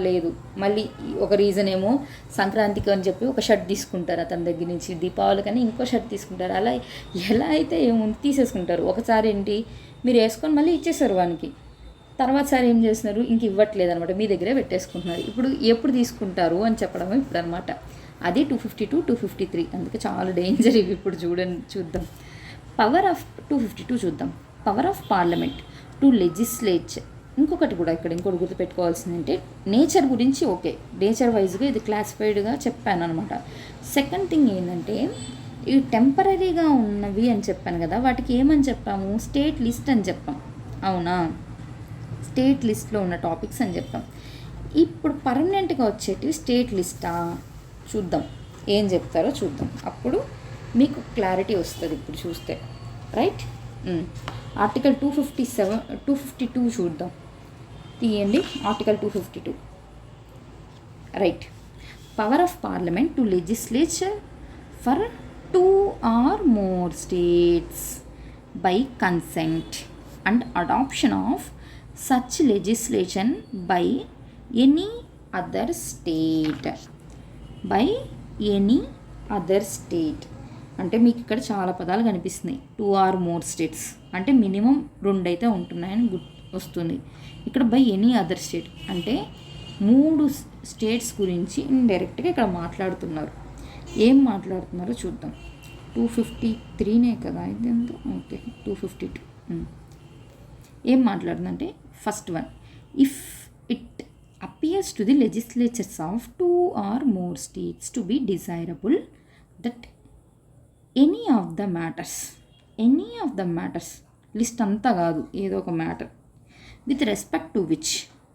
లేదు, మళ్ళీ ఒక రీజన్ ఏమో సంక్రాంతికి అని చెప్పి ఒక షర్ట్ తీసుకుంటారు అతని దగ్గర నుంచి, దీపావళి కానీ ఇంకో షర్ట్ తీసుకుంటారు. అలా ఎలా అయితే ఏముంది తీసేసుకుంటారు. ఒకసారి ఏంటి మీరు వేసుకొని మళ్ళీ ఇచ్చేసారు వానికి, తర్వాత సారి ఏం చేస్తున్నారు, ఇంక ఇవ్వట్లేదు అనమాట, మీ దగ్గరే పెట్టేసుకుంటున్నారు. ఇప్పుడు ఎప్పుడు తీసుకుంటారు అని చెప్పడం ఇప్పుడు అనమాట. అది 252, 253. అందుకే చాలా డేంజర్ ఇవి. ఇప్పుడు చూద్దాం పవర్ ఆఫ్ 252 చూద్దాం. Power of parliament to legislature. ఇంకొకటి గుర్తుపెట్టుకోవాల్సింది అంటే నేచర్ గురించి. ఓకే, నేచర్ వైజ్గా ఇది క్లాసిఫైడ్గా చెప్పాను అనమాట. సెకండ్ థింగ్ ఏంటంటే ఇవి టెంపరీగా ఉన్నవి అని చెప్పాను కదా, వాటికి ఏమని చెప్పాము, స్టేట్ లిస్ట్ అని చెప్పాం, అవునా. స్టేట్ లిస్ట్లో ఉన్న టాపిక్స్ అని చెప్పాం. ఇప్పుడు పర్మనెంట్గా వచ్చేటివి స్టేట్ లిస్టా, చూద్దాం ఏం చెప్తారో చూద్దాం, అప్పుడు మీకు క్లారిటీ వస్తుంది. ఇప్పుడు చూస్తే రైట్. ఆర్టికల్ 252 చూద్దాం, తీయండి. Article 252 right. Power of parliament to legislature for 2 or more states by consent and adoption of such legislation by any other state. By any other state అంటే మీకు ఇక్కడ చాలా పదాలు కనిపిస్తున్నాయి. 2 or more states అంటే minimum 2 అయితే ఉంటున్నాయని వస్తుంది. ఇక్కడ బై ఎనీ అదర్ స్టేట్ అంటే 3 స్టేట్స్ గురించి ఇండైరెక్ట్గా ఇక్కడ మాట్లాడుతున్నారు. ఏం మాట్లాడుతున్నారో చూద్దాం. 253నే కదా ఇది ఎంతో. ఓకే, 252 ఏం మాట్లాడుతుందంటే first one, if it appears to the legislatures of 2 or more states to be desirable that any of the matters list అంతా కాదు, ఏదో ఒక matter with respect to which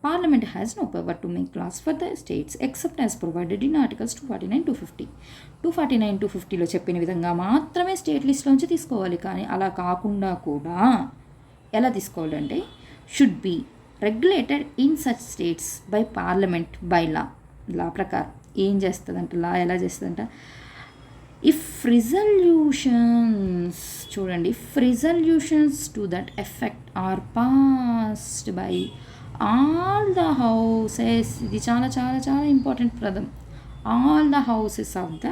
Parliament has no power to make laws for the states except as provided in articles 249, 250. 249, 250లో చెప్పిన విధంగా మాత్రమే state లిస్ట్లోంచి తీసుకోవాలి. కానీ అలా కాకుండా కూడా ఎలా తీసుకోవాలంటే should be regulated in such states by parliament by law ప్రకారం ఏం చేస్తుందంట, లా ఎలా చేస్తుందంట, if resolutions to that effect are passed by all the houses. ఇది చాలా చాలా చాలా ఇంపార్టెంట్ పదం. All the houses of the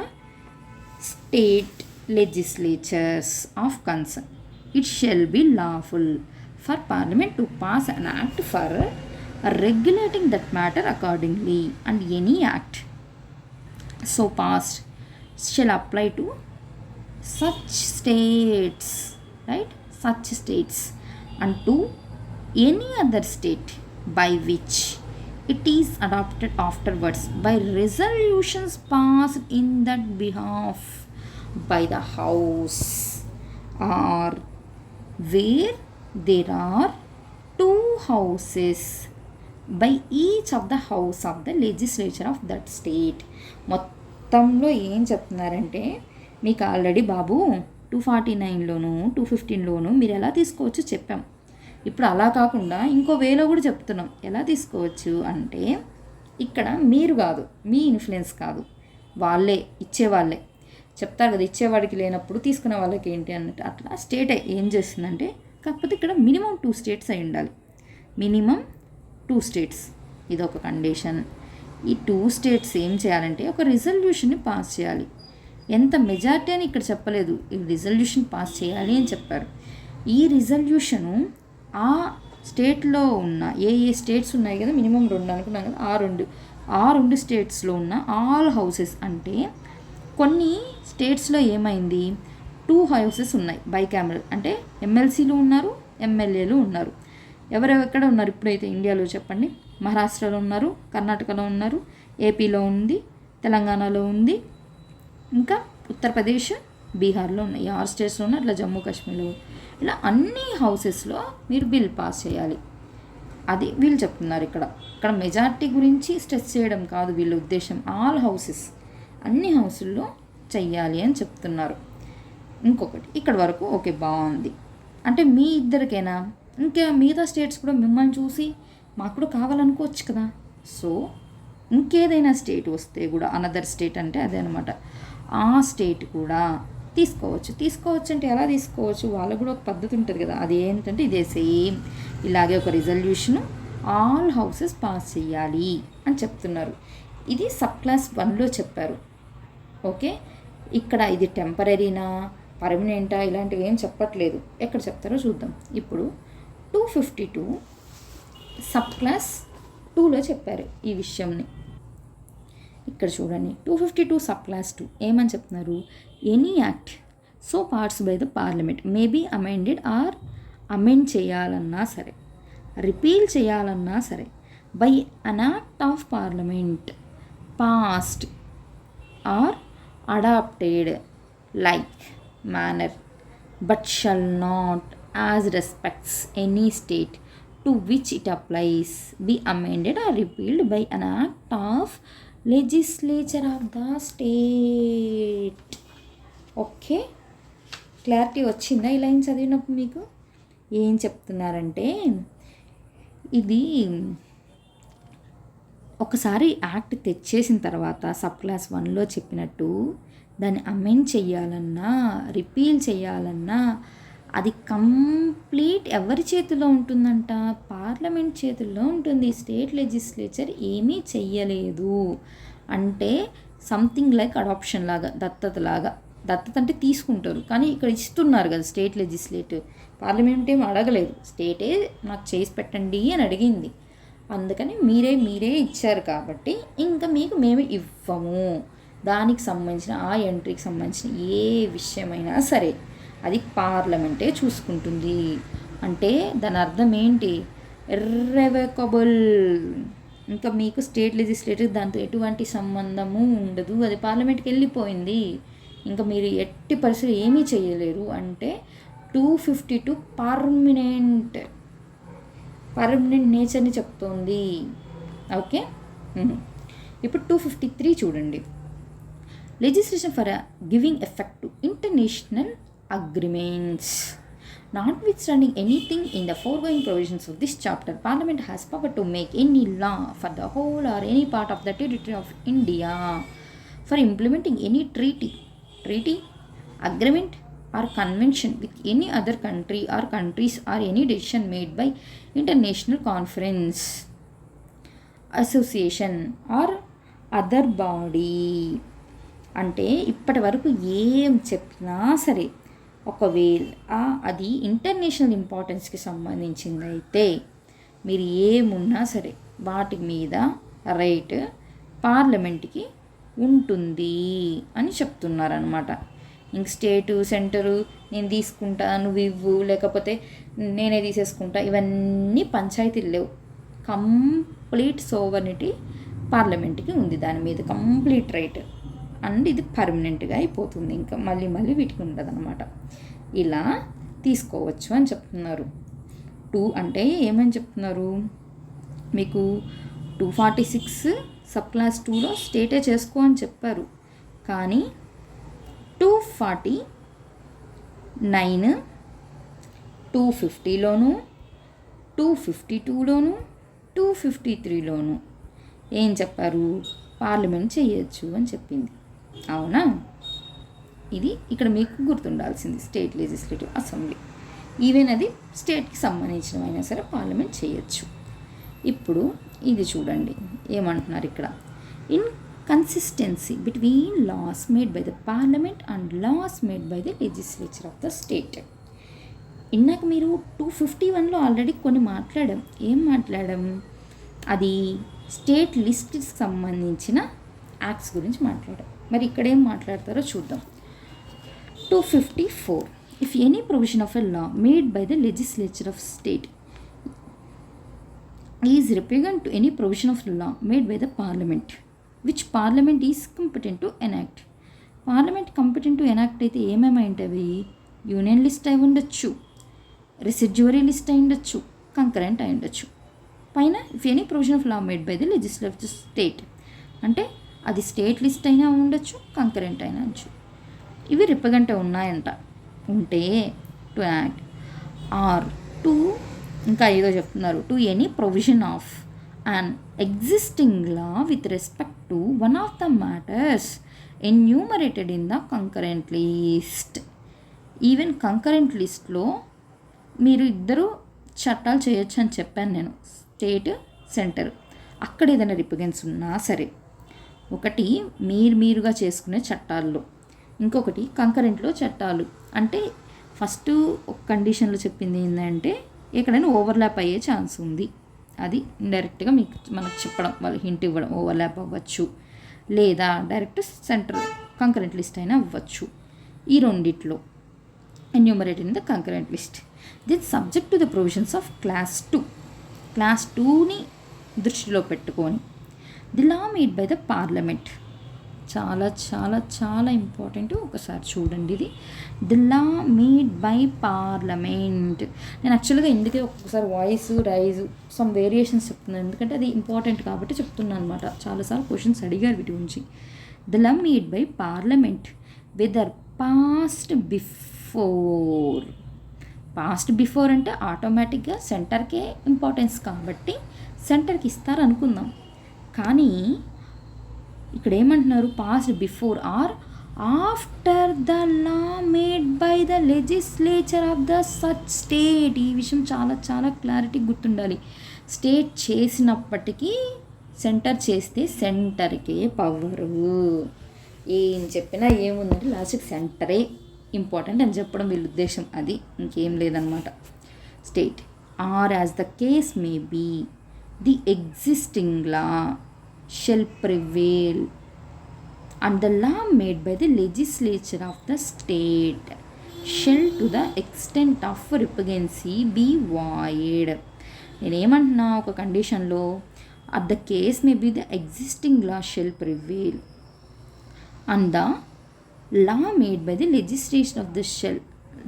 state legislatures of concern, it shall be lawful for Parliament to pass an act for regulating that matter accordingly, and any act so passed shall apply to such states, right? Such states, and to any other state by which it is adopted afterwards by resolutions passed in that behalf by the house, or where there are two houses by each of the house of the legislature of that state. మొత్తంలో ఏం చెప్తున్నారంటే, మీకు already బాబు 249లోను 215లోను మీరు ఎలా తీసుకోవచ్చు చెప్పాం. ఇప్పుడు అలా కాకుండా ఇంకో వేలో కూడా చెప్తున్నాం. ఎలా తీసుకోవచ్చు అంటే, ఇక్కడ మీరు కాదు, మీ ఇన్ఫ్లుయెన్స్ కాదు, వాళ్ళే ఇచ్చేవాళ్ళే చెప్తారు కదా, ఇచ్చేవాడికి లేనప్పుడు తీసుకునే వాళ్ళకి ఏంటి అన్నట్టు. అట్లా స్టేట్ ఏం చేస్తుందంటే, కాకపోతే ఇక్కడ మినిమం 2 స్టేట్స్ అయి ఉండాలి. మినిమం 2 స్టేట్స్, ఇదొక కండిషన్. ఈ 2 స్టేట్స్ ఏం చేయాలంటే ఒక రిజల్యూషన్ని పాస్ చేయాలి. ఎంత మెజారిటీ అని ఇక్కడ చెప్పలేదు, ఈ రిజల్యూషన్ పాస్ చేయాలి అని చెప్పారు. ఈ రిజల్యూషను ఆ స్టేట్లో ఉన్న ఏ స్టేట్స్ ఉన్నాయి కదా, మినిమం 2 అనుకున్నాం కదా, ఆ రెండు స్టేట్స్లో ఉన్న ఆల్ హౌసెస్, అంటే కొన్ని స్టేట్స్లో ఏమైంది, 2 హౌసెస్ ఉన్నాయి బైకామరల్, అంటే ఎమ్మెల్సీలు ఉన్నారు, ఎమ్మెల్యేలు ఉన్నారు. ఎవరెక్కడ ఉన్నారు ఇప్పుడైతే ఇండియాలో చెప్పండి? మహారాష్ట్రలో ఉన్నారు, కర్ణాటకలో ఉన్నారు, ఏపీలో ఉంది, తెలంగాణలో ఉంది, ఇంకా ఉత్తరప్రదేశ్, బీహార్లో ఉన్నాయి. 6 స్టేట్స్లో ఉన్నాయి. అట్లా జమ్మూ కాశ్మీర్లో, ఇలా అన్ని హౌసెస్లో మీరు బిల్ పాస్ చేయాలి. అది వీళ్ళు చెప్తున్నారు. ఇక్కడ మెజార్టీ గురించి స్ట్రెస్ చేయడం కాదు వీళ్ళ ఉద్దేశం, ఆల్ హౌసెస్, అన్ని హౌసుల్లో చెయ్యాలి అని చెప్తున్నారు. ఇంకొకటి ఇక్కడ వరకు ఓకే, బాగుంది. అంటే మీ ఇద్దరికైనా, ఇంకా మిగతా స్టేట్స్ కూడా మిమ్మల్ని చూసి మాకు కూడా కావాలనుకోవచ్చు కదా. సో ఇంకేదైనా స్టేట్ వస్తే కూడా, అనదర్ స్టేట్ అంటే అదే అనమాట, ఆ స్టేట్ కూడా తీసుకోవచ్చు అంటే ఎలా తీసుకోవచ్చు, వాళ్ళకు కూడా ఒక పద్ధతి ఉంటుంది కదా. అది ఏంటంటే ఇదే సేమ్, ఇలాగే ఒక రిజల్యూషను ఆల్ హౌసెస్ పాస్ చేయాలి అని చెప్తున్నారు. ఇది సబ్ క్లాస్ 1లో చెప్పారు. ఓకే, ఇక్కడ ఇది టెంపరీనా పర్మనెంటా ఇలాంటివి ఏం చెప్పట్లేదు. ఎక్కడ చెప్తారో చూద్దాం. ఇప్పుడు 252 సబ్ క్లాస్ 2లో చెప్పారు ఈ విషయంని. ఇక్కడ చూడండి, 252 సబ్ క్లాస్ 2 ఏమని చెప్తున్నారు, any act so passed by the Parliament may be amended or amend చేయాలన్నా సరే, రిపీల్ చేయాలన్నా సరే, by an act of Parliament passed or adopted like manner, but shall not, as respects any state to which it applies, be amended or repealed by an act of legislature of the state. Okay, clarity వచ్చిందా ఈ line చదివినప్పుడు? మీకు ఏం చెప్తున్నారంటే, ఇది ఒకసారి act తెచ్చేసిన తర్వాత sub class 1లో చెప్పినట్టు దాన్ని అమెండ్ చేయాలన్నా, రిపీల్ చేయాలన్నా అది కంప్లీట్ ఎవరి చేతిలో ఉంటుందంట, పార్లమెంట్ చేతుల్లో ఉంటుంది. స్టేట్ లెజిస్లేచర్ ఏమీ చెయ్యలేదు. అంటే సంథింగ్ లైక్ అడాప్షన్ లాగా, దత్తత అంటే తీసుకుంటారు, కానీ ఇక్కడ ఇస్తున్నారు కదా స్టేట్ లెజిస్లేటివ్. పార్లమెంట్ ఏం అడగలేదు, స్టేటే నాకు చేసి పెట్టండి అని అడిగింది. అందుకని మీరే ఇచ్చారు కాబట్టి ఇంకా మీకు మేము ఇవ్వము. దానికి సంబంధించిన ఆ ఎంట్రీకి సంబంధించిన ఏ విషయమైనా సరే అది పార్లమెంటే చూసుకుంటుంది. అంటే దాని అర్థం ఏంటి, ఇర్రెవోకబుల్. ఇంకా మీకు స్టేట్ లెజిస్లేటివ్ దాంతో ఎటువంటి సంబంధము ఉండదు, అది పార్లమెంట్కి వెళ్ళిపోయింది. ఇంకా మీరు ఎట్టి పరిస్థితులు ఏమీ చేయలేరు. అంటే 252 పర్మనెంట్ నేచర్ని చెప్తోంది. ఓకే, ఇప్పుడు 253 చూడండి. Legislation for giving effect to international agreements. Notwithstanding anything in the foregoing provisions of this chapter, Parliament has power to make any law for the whole or any part of the territory of India for implementing any treaty, agreement or convention with any other country or countries or any decision made by international conference, association or other body. అంటే ఇప్పటి వరకు ఏం చెప్పినా సరే, ఒకవేళ అది international ఇంపార్టెన్స్కి సంబంధించింది అయితే మీరు ఏమున్నా సరే వాటి మీద రైట్ పార్లమెంట్కి ఉంటుంది అని చెప్తున్నారనమాట. ఇంక స్టేటు సెంటరు నేను తీసుకుంటా నువ్వు ఇవ్వు లేకపోతే నేనే తీసేసుకుంటా ఇవన్నీ పంచాయతీలు లేవు. కంప్లీట్ సోవర్నిటీ పార్లమెంట్కి ఉంది దాని మీద, కంప్లీట్ రైట్. అండ్ ఇది పర్మనెంట్గా అయిపోతుంది, ఇంకా మళ్ళీ వీటికి ఉండదు అనమాట. ఇలా తీసుకోవచ్చు అని చెప్తున్నారు. 2 అంటే ఏమని చెప్తున్నారు మీకు 246 సబ్ క్లాస్ 2లో స్టేటే చేసుకో అని చెప్పారు. కానీ 249 250లోను 252లోను 253లోను ఏం చెప్పారు, పార్లమెంట్ చేయొచ్చు అని చెప్పింది. అవునా? ఇది ఇక్కడ మీకు గుర్తుండాల్సింది, స్టేట్ లెజిస్లేటివ్ అసెంబ్లీ. ఈవెన్ అది స్టేట్కి సంబంధించినవైనా సరే పార్లమెంట్ చేయొచ్చు. ఇప్పుడు ఇది చూడండి ఏమంటున్నారు ఇక్కడ, inconsistency between laws made by the Parliament and laws made by the legislature of the state. ఇందాక మీరు 251లో ఆల్రెడీ కొన్ని మాట్లాడాం. ఏం మాట్లాడాం? అది స్టేట్ లిస్ట్కి సంబంధించిన యాక్ట్స్ గురించి మాట్లాడాం. మరి ఇక్కడ ఏం మాట్లాడతారో చూద్దాం. 254 if any provision of a law made by the legislature of state is represent to any provision of law made by the parliament which parliament is competent to enact. Parliament competent to enact అయితే ఏమేమి అవి? Union list అయి ఉండొచ్చు, రెసిడ్యువరీ list అయి ఉండొచ్చు, concurrent అయి ఉండొచ్చు. పైన if any provision of law made by the legislative state అంటే అది స్టేట్ లిస్ట్ అయినా ఉండొచ్చు, కంకరెంట్ అయినా ఉండొచ్చు. ఇవి రిపగంట ఉన్నాయంట. ఉంటే టు యాక్ట్ ఆర్ టు ఇంకా ఏదో చెప్తున్నారు, to any provision of an existing law with respect to one of the matters enumerated in the concurrent list. Even concurrent లిస్ట్లో మీరు ఇద్దరు చట్టాలు చేయొచ్చు అని చెప్పాను నేను, స్టేట్ సెంటర్. అక్కడ ఏదైనా రిపగెన్స్ ఉన్నా సరే, ఒకటి మీరుగా చేసుకునే చట్టాల్లో, ఇంకొకటి కంకరెంట్లో చట్టాలు. అంటే ఫస్ట్ ఒక కండిషన్లో చెప్పింది ఏంటంటే ఎక్కడైనా ఓవర్లాప్ అయ్యే ఛాన్స్ ఉంది, అది ఇండైరెక్ట్గా మనకు చెప్పడం, వాళ్ళు హింట్ ఇవ్వడం, ఓవర్లాప్ అవ్వచ్చు లేదా డైరెక్ట్ సెంటర్ కంకరెంట్ లిస్ట్ అయినా అవ్వచ్చు. ఈ రెండిట్లో enumerate in the concurrent list this subject to the provisions of class 2. Class 2ని దృష్టిలో పెట్టుకొని the law made by the parliament, చాలా చాలా చాలా ఇంపార్టెంట్. ఒకసారి చూడండి, ఇది the law made by parliament. నేను యాక్చువల్గా ఎందుకే ఒక్కొక్కసారి వాయిస్ రైజ్ సమ్ వేరియేషన్స్ చెప్తున్నాను, ఎందుకంటే అది ఇంపార్టెంట్ కాబట్టి చెప్తున్నాను అనమాట. చాలాసార్లు క్వశ్చన్స్ అడిగారు వీటి గురించి. The law made by Parliament whether passed before అంటే ఆటోమేటిక్గా సెంటర్కే ఇంపార్టెన్స్ కాబట్టి సెంటర్కి ఇస్తారు అనుకుందాం. కానీ ఇక్కడ ఏమంటున్నారు, passed before or after the law made by the legislature of the such state. ఈ విషయం చాలా చాలా క్లారిటీ గుర్తుండాలి. స్టేట్ చేసినప్పటికీ సెంటర్ చేస్తే సెంటర్కే పవరు. ఏం చెప్పినా ఏముందంటే లాస్ట్కి సెంటరే ఇంపార్టెంట్ అని చెప్పడం వీళ్ళ ఉద్దేశం, అది ఇంకేం లేదనమాట. State or as the case may be the existing law shall prevail and the law made by the legislature of the state shall to the extent of repugnancy be void. నేనేమంటున్నా, ఒక కండిషన్లో at the case may be the existing law shall prevail and the law made by the legislation of the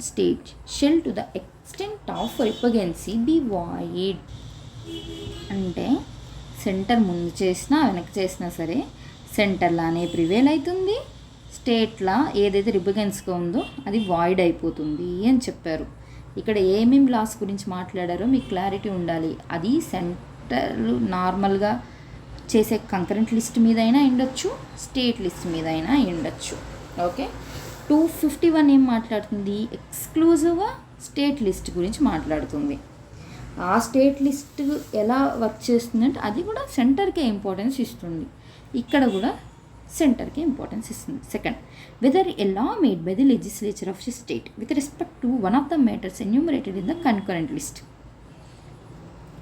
state shall to the extent of repugnancy be void. అంటే centre ముందు చేసినా వెనక్కి చేసినా సరే centre లానే ప్రివేల్ అవుతుంది, స్టేట్లా ఏదైతే రిపగెన్స్గా ఉందో అది వాయిడ్ అయిపోతుంది అని చెప్పారు. ఇక్కడ ఏమేమి లాస్ గురించి మాట్లాడారో మీకు క్లారిటీ ఉండాలి. అది సెంటర్ నార్మల్గా చేసే కంకరెంట్ లిస్ట్ మీద అయినా ఉండొచ్చు, స్టేట్ లిస్ట్ మీద అయినా ఉండొచ్చు. ఓకే, 251 ఏం మాట్లాడుతుంది, ఎక్స్క్లూజివ్గా స్టేట్ లిస్ట్ గురించి మాట్లాడుతుంది. ఆ స్టేట్ లిస్ట్ ఎలా వర్క్ చేస్తుందంటే అది కూడా సెంటర్కే ఇంపార్టెన్స్ ఇస్తుంది, ఇక్కడ కూడా సెంటర్కే ఇంపార్టెన్స్ ఇస్తుంది. Second, whether a law made by the legislature of the state with respect to one of the matters enumerated in the concurrent list.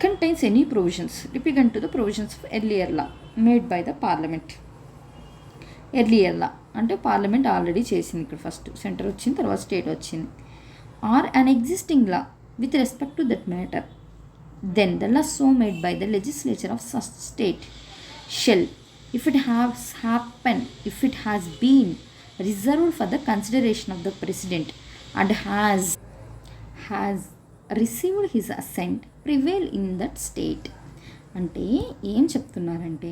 contains any provisions repugnant to the provisions of earlier law made by the parliament. Earlier law అంటే parliament already చేసింది, ఇక్కడ first centre వచ్చింది, తర్వాత state వచ్చింది. Or an existing law with respect to that matter, then the law so made by the legislature of such state shall, if it has been reserved for the consideration of the president and has received his assent, prevail in that state. అంటే ఏం చెప్తున్నారంటే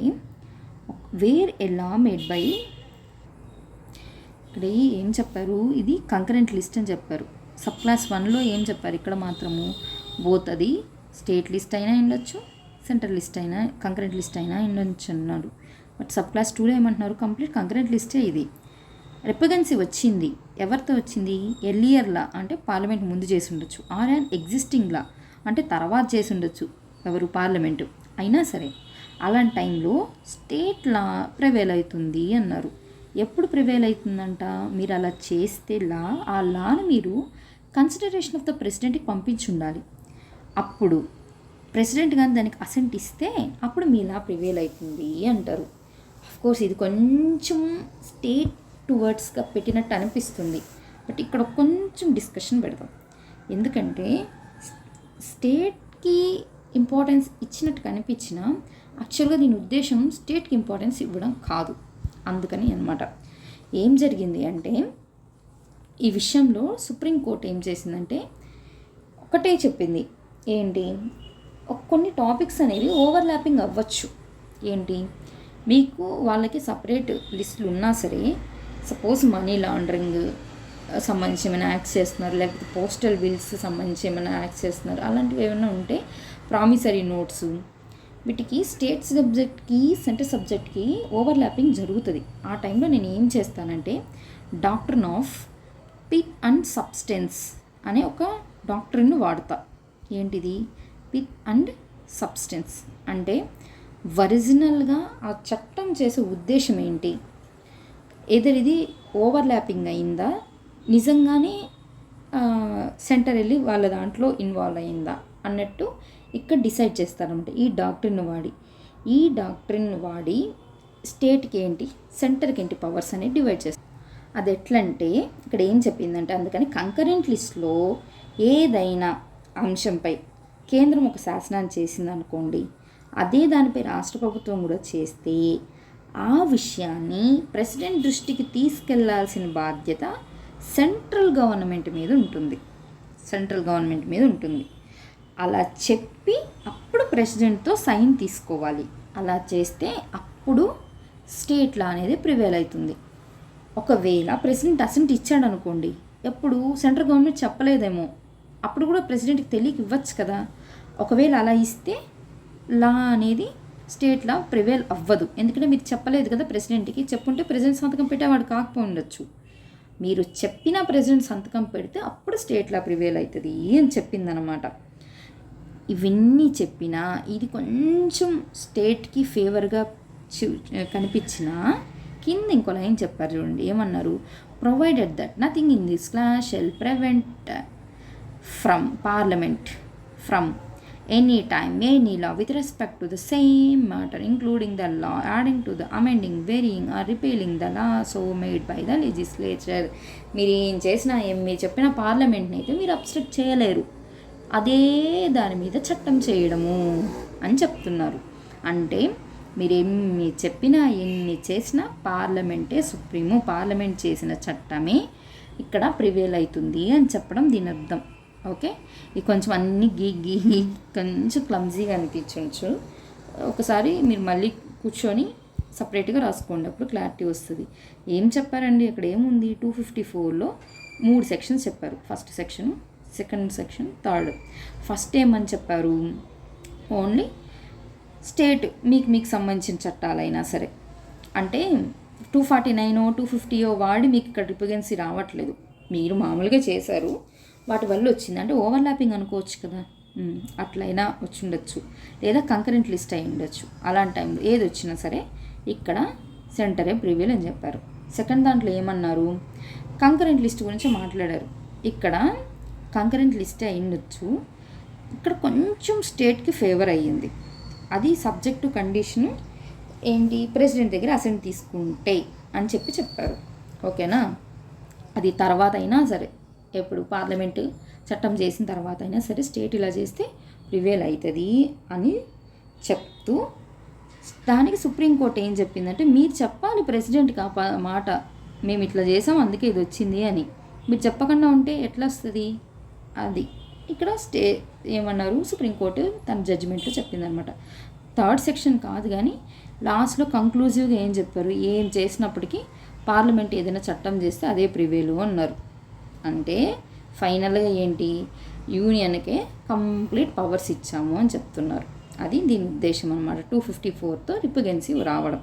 where a law made by, ఇక్కడ ఏం చెప్పారు, ఇది concurrent list అని చెప్పారు. Sub class 1లో ఏం చెప్పారు, ఇక్కడ మాత్రము బోత్ అది స్టేట్ లిస్ట్ అయినా ఉండొచ్చు, సెంట్రల్ లిస్ట్ అయినా, కంకరెంట్ లిస్ట్ అయినా ఉండొచ్చు అన్నాడు. బట్ సబ్ క్లాస్ 2లో ఏమంటున్నారు, కంప్లీట్ కంకరెంట్ లిస్టే ఇది. రెప్యుగెన్సీ వచ్చింది, ఎవరితో వచ్చింది, ఎర్లియర్ లా అంటే పార్లమెంట్ ముందు చేసి ఉండొచ్చు, ఆర్ అండ్ ఎగ్జిస్టింగ్ లా అంటే తర్వాత చేసి ఉండొచ్చు ఎవరు, పార్లమెంటు. అయినా సరే అలాంటి టైంలో స్టేట్ లా ప్రివేల్ అవుతుంది అన్నారు. ఎప్పుడు ప్రివేల్ అవుతుందంట, మీరు అలా చేస్తే ఆ లాను మీరు కన్సిడరేషన్ ఆఫ్ ద ప్రెసిడెంట్కి పంపించి ఉండాలి. అప్పుడు ప్రెసిడెంట్ కానీ దానికి అసెంట్ ఇస్తే అప్పుడు మీ లా ప్రివేల్ అవుతుంది అంటారు. అఫ్కోర్స్ ఇది కొంచెం స్టేట్ టువర్డ్స్గా పెట్టినట్టు అనిపిస్తుంది, బట్ ఇక్కడ కొంచెం డిస్కషన్ పెడదాం. ఎందుకంటే స్టేట్కి ఇంపార్టెన్స్ ఇచ్చినట్టు కనిపించినా యాక్చువల్గా దీని ఉద్దేశం స్టేట్కి ఇంపార్టెన్స్ ఇవ్వడం కాదు. అందుకని అన్నమాట. ఏం జరిగింది అంటే ఈ విషయంలో సుప్రీంకోర్టు ఏం చేసిందంటే ఒకటే చెప్పింది, ఏంటి, కొన్ని టాపిక్స్ అనేవి ఓవర్లాపింగ్ అవ్వచ్చు. ఏంటి, మీకు వాళ్ళకి సపరేట్ లిస్టులు ఉన్నా సరే, సపోజ్ మనీ లాండరింగ్ సంబంధించి ఏమైనా యాక్ట్ చేస్తున్నారు, లేకపోతే పోస్టల్ బిల్స్ సంబంధించి ఏమైనా యాక్ట్ చేస్తున్నారు, అలాంటివి ఏమైనా ఉంటే ప్రామిసరీ నోట్స్, వీటికి స్టేట్ సబ్జెక్ట్కి సెంట్రల్ సబ్జెక్ట్కి ఓవర్లాపింగ్ జరుగుతుంది. ఆ టైంలో నేను ఏం చేస్తానంటే doctrine of pith and substance అనే ఒక డాక్ట్రిన్ వాడతా. ఏంటిది, పిట్ అండ్ సబ్స్టెన్స్ అంటే ఒరిజినల్గా ఆ చట్టం చేసే ఉద్దేశం ఏంటి, ఏదైనా ఇది ఓవర్లాపింగ్ అయిందా, నిజంగానే సెంటర్ వెళ్ళి వాళ్ళ దాంట్లో ఇన్వాల్వ్ అయిందా అన్నట్టు ఇక్కడ డిసైడ్ చేస్తారన్నమాట. ఈ డాక్ట్రిన్ వాడి స్టేట్కి ఏంటి, సెంటర్కి ఏంటి పవర్స్ అనేది డివైడ్ చేస్తారు. అది ఎట్లంటే ఇక్కడ ఏం చెప్పిందంటే, అందుకని కంకరెంట్ లిస్ట్లో ఏదైనా అంశంపై కేంద్రం ఒక శాసనాన్ని చేసిందనుకోండి, అదే దానిపై రాష్ట్ర ప్రభుత్వం కూడా చేస్తే ఆ విషయాన్ని ప్రెసిడెంట్ దృష్టికి తీసుకెళ్లాల్సిన బాధ్యత సెంట్రల్ గవర్నమెంట్ మీద ఉంటుంది. అలా చెప్పి అప్పుడు ప్రెసిడెంట్తో సైన్ తీసుకోవాలి. అలా చేస్తే అప్పుడు స్టేట్ లా అనేది ప్రివేల్ అవుతుంది. ఒకవేళ ప్రెసిడెంట్ అసెంట్ ఇచ్చాడు అనుకోండి, ఎప్పుడు సెంట్రల్ గవర్నమెంట్ చెప్పలేదేమో, అప్పుడు కూడా ప్రెసిడెంట్కి తెలియక ఇవ్వచ్చు కదా. ఒకవేళ అలా ఇస్తే లా అనేది స్టేట్ లా ప్రివేల్ అవ్వదు. ఎందుకంటే మీరు చెప్పలేదు కదా ప్రెసిడెంట్కి, చెప్పుంటే ప్రెసిడెంట్ సంతకం పెట్టేవాడు కాకపోయి ఉండొచ్చు. మీరు చెప్పిన ప్రెసిడెంట్ సంతకం పెడితే అప్పుడు స్టేట్ లా ప్రివేల్ అవుతుంది అని చెప్పిందనమాట. ఇవన్నీ చెప్పినా ఇది కొంచెం స్టేట్కి ఫేవర్గా కనిపించినా కింద ఇంకో లైన్ చెప్పారు చూడండి, ఏమన్నారు, provided that nothing in this clause shall prevent Parliament from any time, any law with respect to the same matter, including the law, adding to the amending, varying or repealing the law so made by the legislature. మీరు ఏం చేసినా మీరు చెప్పిన పార్లమెంట్ని అయితే మీరు obstruct చేయలేరు, అదే దాని మీద చట్టం చేయడము అని చెప్తున్నారు. అంటే మీరేమి చెప్పినా ఎన్ని చేసినా పార్లమెంటే సుప్రీము, పార్లమెంట్ చేసిన చట్టమే ఇక్కడ ప్రివేల్ అవుతుంది అని చెప్పడం దీని అర్థం. ఓకే, ఇది కొంచెం అన్నీ గీ కొంచెం క్లమ్జీగా అనిపించవచ్చు. ఒకసారి మీరు మళ్ళీ కూర్చొని సపరేట్గా రాసుకోండి, అప్పుడు క్లారిటీ వస్తుంది. ఏం చెప్పారండి అక్కడ, ఏముంది, 254లో 3 సెక్షన్స్ చెప్పారు. First section, second section, third. First ఏమని చెప్పారు, ఓన్లీ స్టేట్ మీకు సంబంధించిన చట్టాలైనా సరే, అంటే 249 250 వాడి మీకు ఇక్కడ రిప్రజెన్సీ రావట్లేదు, మీరు మామూలుగా చేశారు, వాటి వల్ల వచ్చింది. అంటే ఓవర్లాపింగ్ అనుకోవచ్చు కదా, అట్లయినా వచ్చి ఉండొచ్చు, లేదా కంకరెంట్ లిస్ట్ అయి ఉండొచ్చు. అలాంటి టైంలో ఏది వచ్చినా సరే ఇక్కడ సెంటరే ప్రివేల్ అని చెప్పారు. సెకండ్ దాంట్లో ఏమన్నారు, కంకరెంట్ లిస్ట్ గురించి మాట్లాడారు. ఇక్కడ కంకరెంట్ లిస్ట్ అయి ఉండొచ్చు, ఇక్కడ కొంచెం స్టేట్కి ఫేవర్ అయ్యింది. అది సబ్జెక్టు కండిషను ఏంటి, ప్రెసిడెంట్ దగ్గర అసెంట్ తీసుకుంటే అని చెప్పారు. ఓకేనా, అది తర్వాత అయినా సరే, ఎప్పుడు పార్లమెంటు చట్టం చేసిన తర్వాత అయినా సరే స్టేట్ ఇలా చేస్తే ప్రివేల్ అవుతుంది అని చెప్తూ, దానికి సుప్రీంకోర్టు ఏం చెప్పిందంటే, మీరు చెప్పాలి ప్రెసిడెంట్కి ఆ మాట, మేము ఇట్లా చేసాం అందుకే ఇది వచ్చింది అని. మీరు చెప్పకుండా ఉంటే ఎట్లా వస్తుంది? అది ఇక్కడ ఏమన్నారు, సుప్రీంకోర్టు తన జడ్జిమెంట్లో చెప్పిందనమాట. థర్డ్ సెక్షన్ కాదు కానీ లాస్ట్లో కంక్లూజివ్గా ఏం చెప్పారు, ఏం చేసినప్పటికీ పార్లమెంట్ ఏదైనా చట్టం చేస్తే అదే ప్రివేలు అన్నారు. అంటే ఫైనల్గా ఏంటి, యూనియన్కే కంప్లీట్ పవర్స్ ఇచ్చాము అని చెప్తున్నారు. అది దీని ఉద్దేశం అనమాట. 254తో రిపగెన్సీ రావడం.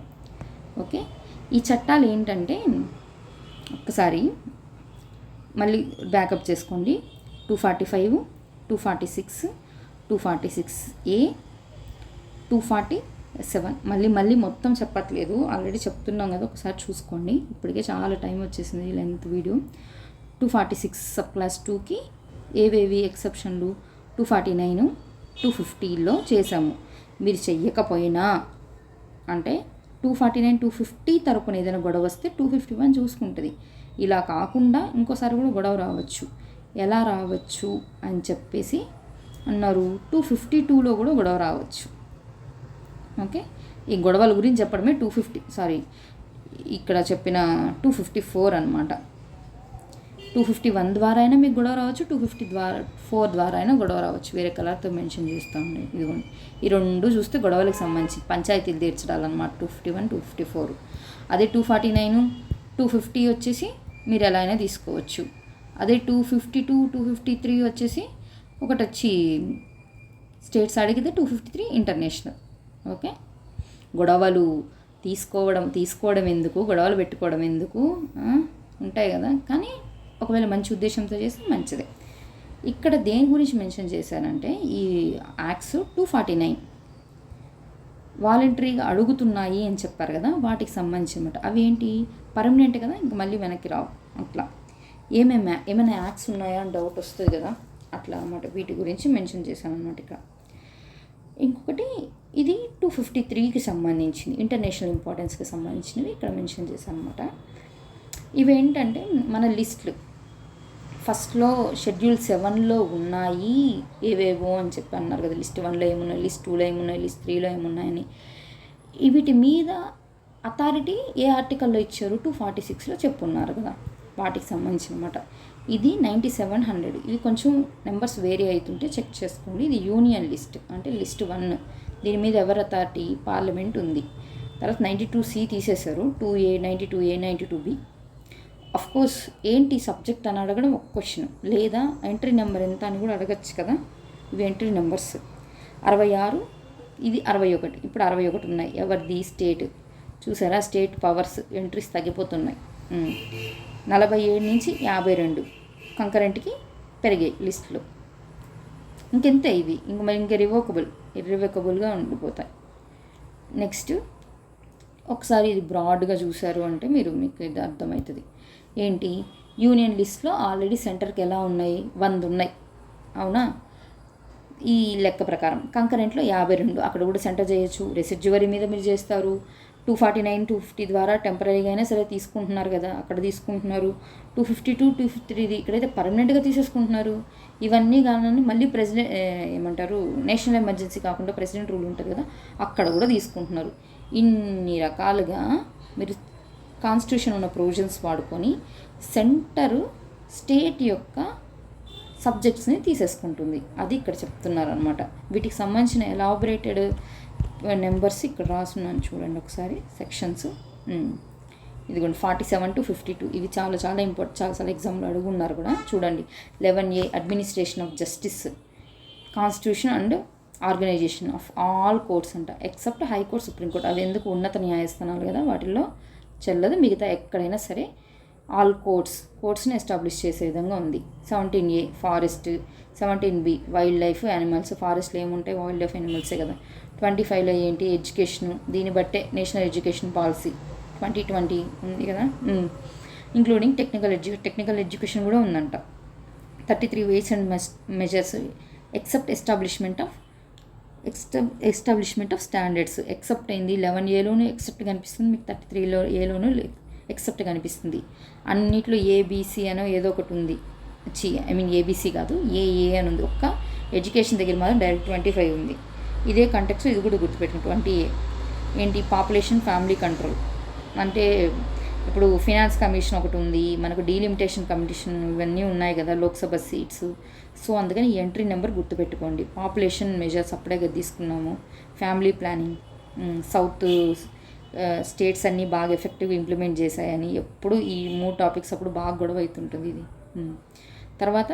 ఓకే, ఈ చట్టాలు ఏంటంటే ఒక్కసారి మళ్ళీ బ్యాకప్ చేసుకోండి. 245, 246, 246A, 247. మళ్ళీ మొత్తం చెప్పట్లేదు, ఆల్రెడీ చెప్తున్నాం కదా, ఒకసారి చూసుకోండి. ఇప్పటికే చాలా టైం వచ్చేసింది లెంత్ వీడియో. 246 సబ్ క్లాస్ 2కి ఏవేవి ఎక్సెప్షన్లు 249, 250లో చేసాము. మీరు చెయ్యకపోయినా అంటే 249, 250 తరపున ఏదైనా గొడవ వస్తే 251 చూసుకుంటుంది. ఇలా కాకుండా ఇంకోసారి కూడా గొడవ రావచ్చు. ఎలా రావచ్చు అని చెప్పేసి అన్నారు, 252లో కూడా గొడవ రావచ్చు. ఓకే, ఈ గొడవల గురించి చెప్పడమే ఇక్కడ చెప్పిన 254 అనమాట. 251 ద్వారా అయినా మీకు గొడవ రావచ్చు, 254 ద్వారా అయినా గొడవ రావచ్చు. వేరే కలర్తో మెన్షన్ చేస్తూ ఉన్నాయి. ఇదిగోండి, ఈ రెండు చూస్తే గొడవలకు సంబంధించి పంచాయతీలు తీర్చడాలన్నమాట. 251, 254. అదే 249, 250 వచ్చేసి మీరు ఎలా అయినా తీసుకోవచ్చు. అదే 252, 253 వచ్చేసి ఒకటి వచ్చి స్టేట్స్ అడిగితే 253 ఇంటర్నేషనల్. ఓకే, గొడవలు తీసుకోవడం ఎందుకు, గొడవలు పెట్టుకోవడం ఎందుకు, ఉంటాయి కదా. కానీ ఒకవేళ మంచి ఉద్దేశంతో చేస్తే మంచిదే. ఇక్కడ దేని గురించి మెన్షన్ చేశారంటే, ఈ యాక్ట్స్ 249 వాలంటరీగా అడుగుతున్నాయి అని చెప్పారు కదా, వాటికి సంబంధించి అనమాట. అవి ఏంటి, పర్మనెంట్ కదా, ఇంక మళ్ళీ వెనక్కి రావు. అట్లా ఏమైనా యాక్ట్స్ ఉన్నాయా అని డౌట్ వస్తుంది కదా, అట్లా అనమాట. వీటి గురించి మెన్షన్ చేశాను అనమాట. ఇక్కడ ఇంకొకటి, ఇది 253కి సంబంధించింది, ఇంటర్నేషనల్ ఇంపార్టెన్స్కి సంబంధించినవి ఇక్కడ మెన్షన్ చేశాను అనమాట. ఇవేంటంటే మన లిస్టులు ఫస్ట్లో షెడ్యూల్ 7లో ఉన్నాయి ఏవేవో అని చెప్పి అన్నారు కదా. లిస్ట్ 1లో ఏమున్నాయి, లిస్ట్ 2లో ఏమున్నాయి, లిస్ట్ 3లో ఏమున్నాయని. వీటి మీద అథారిటీ ఏ ఆర్టికల్లో ఇచ్చారు, 246లో చెప్పున్నారు కదా, వాటికి సంబంధించిన అనమాట. ఇది 9700. ఇవి కొంచెం నెంబర్స్ వేరీ అవుతుంటే చెక్ చేసుకోండి. ఇది యూనియన్ లిస్ట్ అంటే లిస్ట్ 1. దీని మీద ఎవరి అథారిటీ, పార్లమెంట్ ఉంది. తర్వాత 92C తీసేశారు, 2A, 92A, 92B. కోర్స్ ఏంటి సబ్జెక్ట్ అని అడగడం ఒక క్వశ్చన్, లేదా ఎంట్రీ నెంబర్ ఎంత అని కూడా అడగచ్చు కదా. ఇవి ఎంట్రీ నెంబర్స్. 66, ఇది 61. ఇప్పుడు 61 ఉన్నాయి. ఎవరిది, స్టేట్. చూసారా, స్టేట్ పవర్స్ ఎంట్రీస్ తగ్గిపోతున్నాయి. 47 నుంచి 52 కంకరెంట్కి పెరిగాయి లిస్టులో. ఇంకెంతే ఇవి, ఇంకా ఇర్రివోకబుల్గా ఉండిపోతాయి. నెక్స్ట్ ఒకసారి ఇది బ్రాడ్గా చూసారు అంటే మీకు ఇది అర్థమవుతుంది. ఏంటి, యూనియన్ లిస్ట్లో ఆల్రెడీ సెంటర్కి ఎలా ఉన్నాయి, 100 ఉన్నాయి, అవునా. ఈ లెక్క ప్రకారం కంకరెంట్లో 52, అక్కడ కూడా సెంటర్ చేయొచ్చు. రెసిడ్యువరీ మీద మీరు చేస్తారు. 249, 250 ద్వారా టెంపరీగా అయినా సరే తీసుకుంటున్నారు కదా, అక్కడ తీసుకుంటున్నారు. 252, 253 ఇక్కడైతే పర్మనెంట్గా తీసేసుకుంటున్నారు. ఇవన్నీ కానీ మళ్ళీ నేషనల్ ఎమర్జెన్సీ కాకుండా ప్రెసిడెంట్ రూల్ ఉంటుంది కదా, అక్కడ కూడా తీసుకుంటున్నారు. ఇన్ని రకాలుగా మీరు కాన్స్టిట్యూషన్ ఉన్న ప్రొవిజన్స్ వాడుకొని సెంటరు స్టేట్ యొక్క సబ్జెక్ట్స్ని తీసేసుకుంటుంది. అది ఇక్కడ చెప్తున్నారు అనమాట. వీటికి సంబంధించిన ఎలాబొరేటెడ్ నెంబర్స్ ఇక్కడ రాస్తున్నాను చూడండి ఒకసారి, సెక్షన్స్. ఇదిగోండి 47 to 52. ఇవి చాలా చాలా ఎగ్జామ్లో అడుగున్నారు కూడా. చూడండి, 11A administration of justice, constitution and organisation of all courts అంట, ఎక్సెప్ట్ హైకోర్ట్, సుప్రీంకోర్టు. అవి ఎందుకు ఉన్నత న్యాయస్థానాలు కదా, వాటిల్లో చెల్లదు. మిగతా ఎక్కడైనా సరే ఆల్ కోర్ట్స్ని ఎస్టాబ్లిష్ చేసే విధంగా ఉంది. 17A forest, 17B wild life animals. ఫారెస్ట్లో ఏముంటాయి, వైల్డ్ లైఫ్ యానిమల్సే కదా. 25లో ఏంటి, ఎడ్యుకేషను. దీన్ని బట్టే నేషనల్ ఎడ్యుకేషన్ పాలసీ 2020 ఉంది కదా, ఇంక్లూడింగ్ టెక్నికల్ ఎడ్యుకేషన్ కూడా ఉందంట. 33 weights and measures except establishment of standards. Except అయింది 11Aలోనూ ఎక్సెప్ట్ కనిపిస్తుంది, మీకు 33Aలోనూ ఎక్సెప్ట్ కనిపిస్తుంది. అన్నిట్లో ఏబీసీ అనో ఏదో ఒకటి ఉంది. ఏబీసీ కాదు, ఏఏ అని ఉంది. ఒక్క ఎడ్యుకేషన్ దగ్గర మాత్రం డైరెక్ట్ 25 ఉంది. ఇదే కంటెక్స్ట్ ఇది కూడా గుర్తుపెట్టుకుని 20A ఏంటి, పాపులేషన్ ఫ్యామిలీ కంట్రోల్. అంటే ఇప్పుడు ఫినాన్స్ కమిషన్ ఒకటి ఉంది, మనకు డీలిమిటేషన్ కమిషన్ ఇవన్నీ ఉన్నాయి కదా లోక్సభ సీట్స్. సో అందుకని ఈ ఎంట్రీ నెంబర్ గుర్తుపెట్టుకోండి. పాపులేషన్ మెజర్స్ అప్పుడే కదా తీసుకున్నాము. ఫ్యామిలీ ప్లానింగ్, సౌత్ స్టేట్స్ అన్నీ బాగా ఎఫెక్టివ్గా ఇంప్లిమెంట్ చేశాయని ఎప్పుడు ఈ 3 టాపిక్స్ అప్పుడు బాగా గొడవ అవుతుంటుంది ఇది. తర్వాత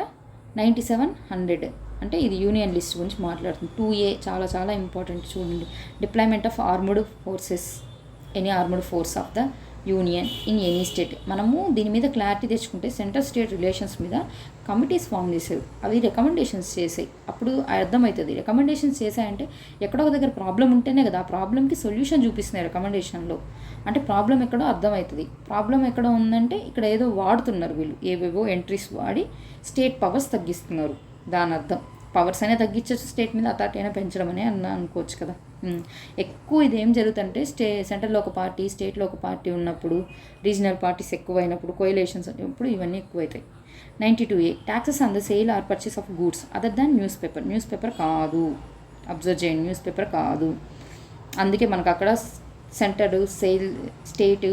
9700 అంటే ఇది యూనియన్ లిస్ట్ గురించి మాట్లాడుతుంది. 2A చాలా చాలా ఇంపార్టెంట్ చూడండి. Deployment of armoured forces, any armoured force of the union in any state. మనము దీని మీద క్లారిటీ తెచ్చుకుంటే సెంట్రల్ స్టేట్ రిలేషన్స్ మీద కమిటీస్ ఫామ్ చేశారు, అవి రికమెండేషన్స్ చేసాయి. అప్పుడు అర్థమవుతుంది. రికమెండేషన్స్ చేశాయంటే ఎక్కడో ఒక దగ్గర ప్రాబ్లం ఉంటేనే కదా ఆ ప్రాబ్లమ్కి సొల్యూషన్ చూపిస్తున్నాయి రికమెండేషన్లో. అంటే ప్రాబ్లం ఎక్కడో అర్థమవుతుంది. ప్రాబ్లం ఎక్కడ ఉందంటే ఇక్కడ ఏదో వాడుతున్నారు వీళ్ళు, ఏవేవో ఎంట్రీస్ వాడి స్టేట్ పవర్స్ తగ్గిస్తున్నారు. దాని అర్థం పవర్స్ అయినా తగ్గించవచ్చు, స్టేట్ మీద అథారిటీ అయినా పెంచడం అనే అనుకోవచ్చు కదా. ఎక్కువ ఇది ఏం జరుగుతుంటే సెంట్రల్లో ఒక పార్టీ, స్టేట్లో ఒక పార్టీ ఉన్నప్పుడు, రీజనల్ పార్టీస్ ఎక్కువైనప్పుడు, కోయిలేషన్స్ ఉన్నప్పుడు ఇవన్నీ ఎక్కువైతాయి. 92A taxes on the sale or purchase of goods other than news paper. News paper కాదు, అబ్జర్వ్ చేయండి, న్యూస్ పేపర్ కాదు. అందుకే మనకు అక్కడ సెంటర్, సేల్, స్టేట్,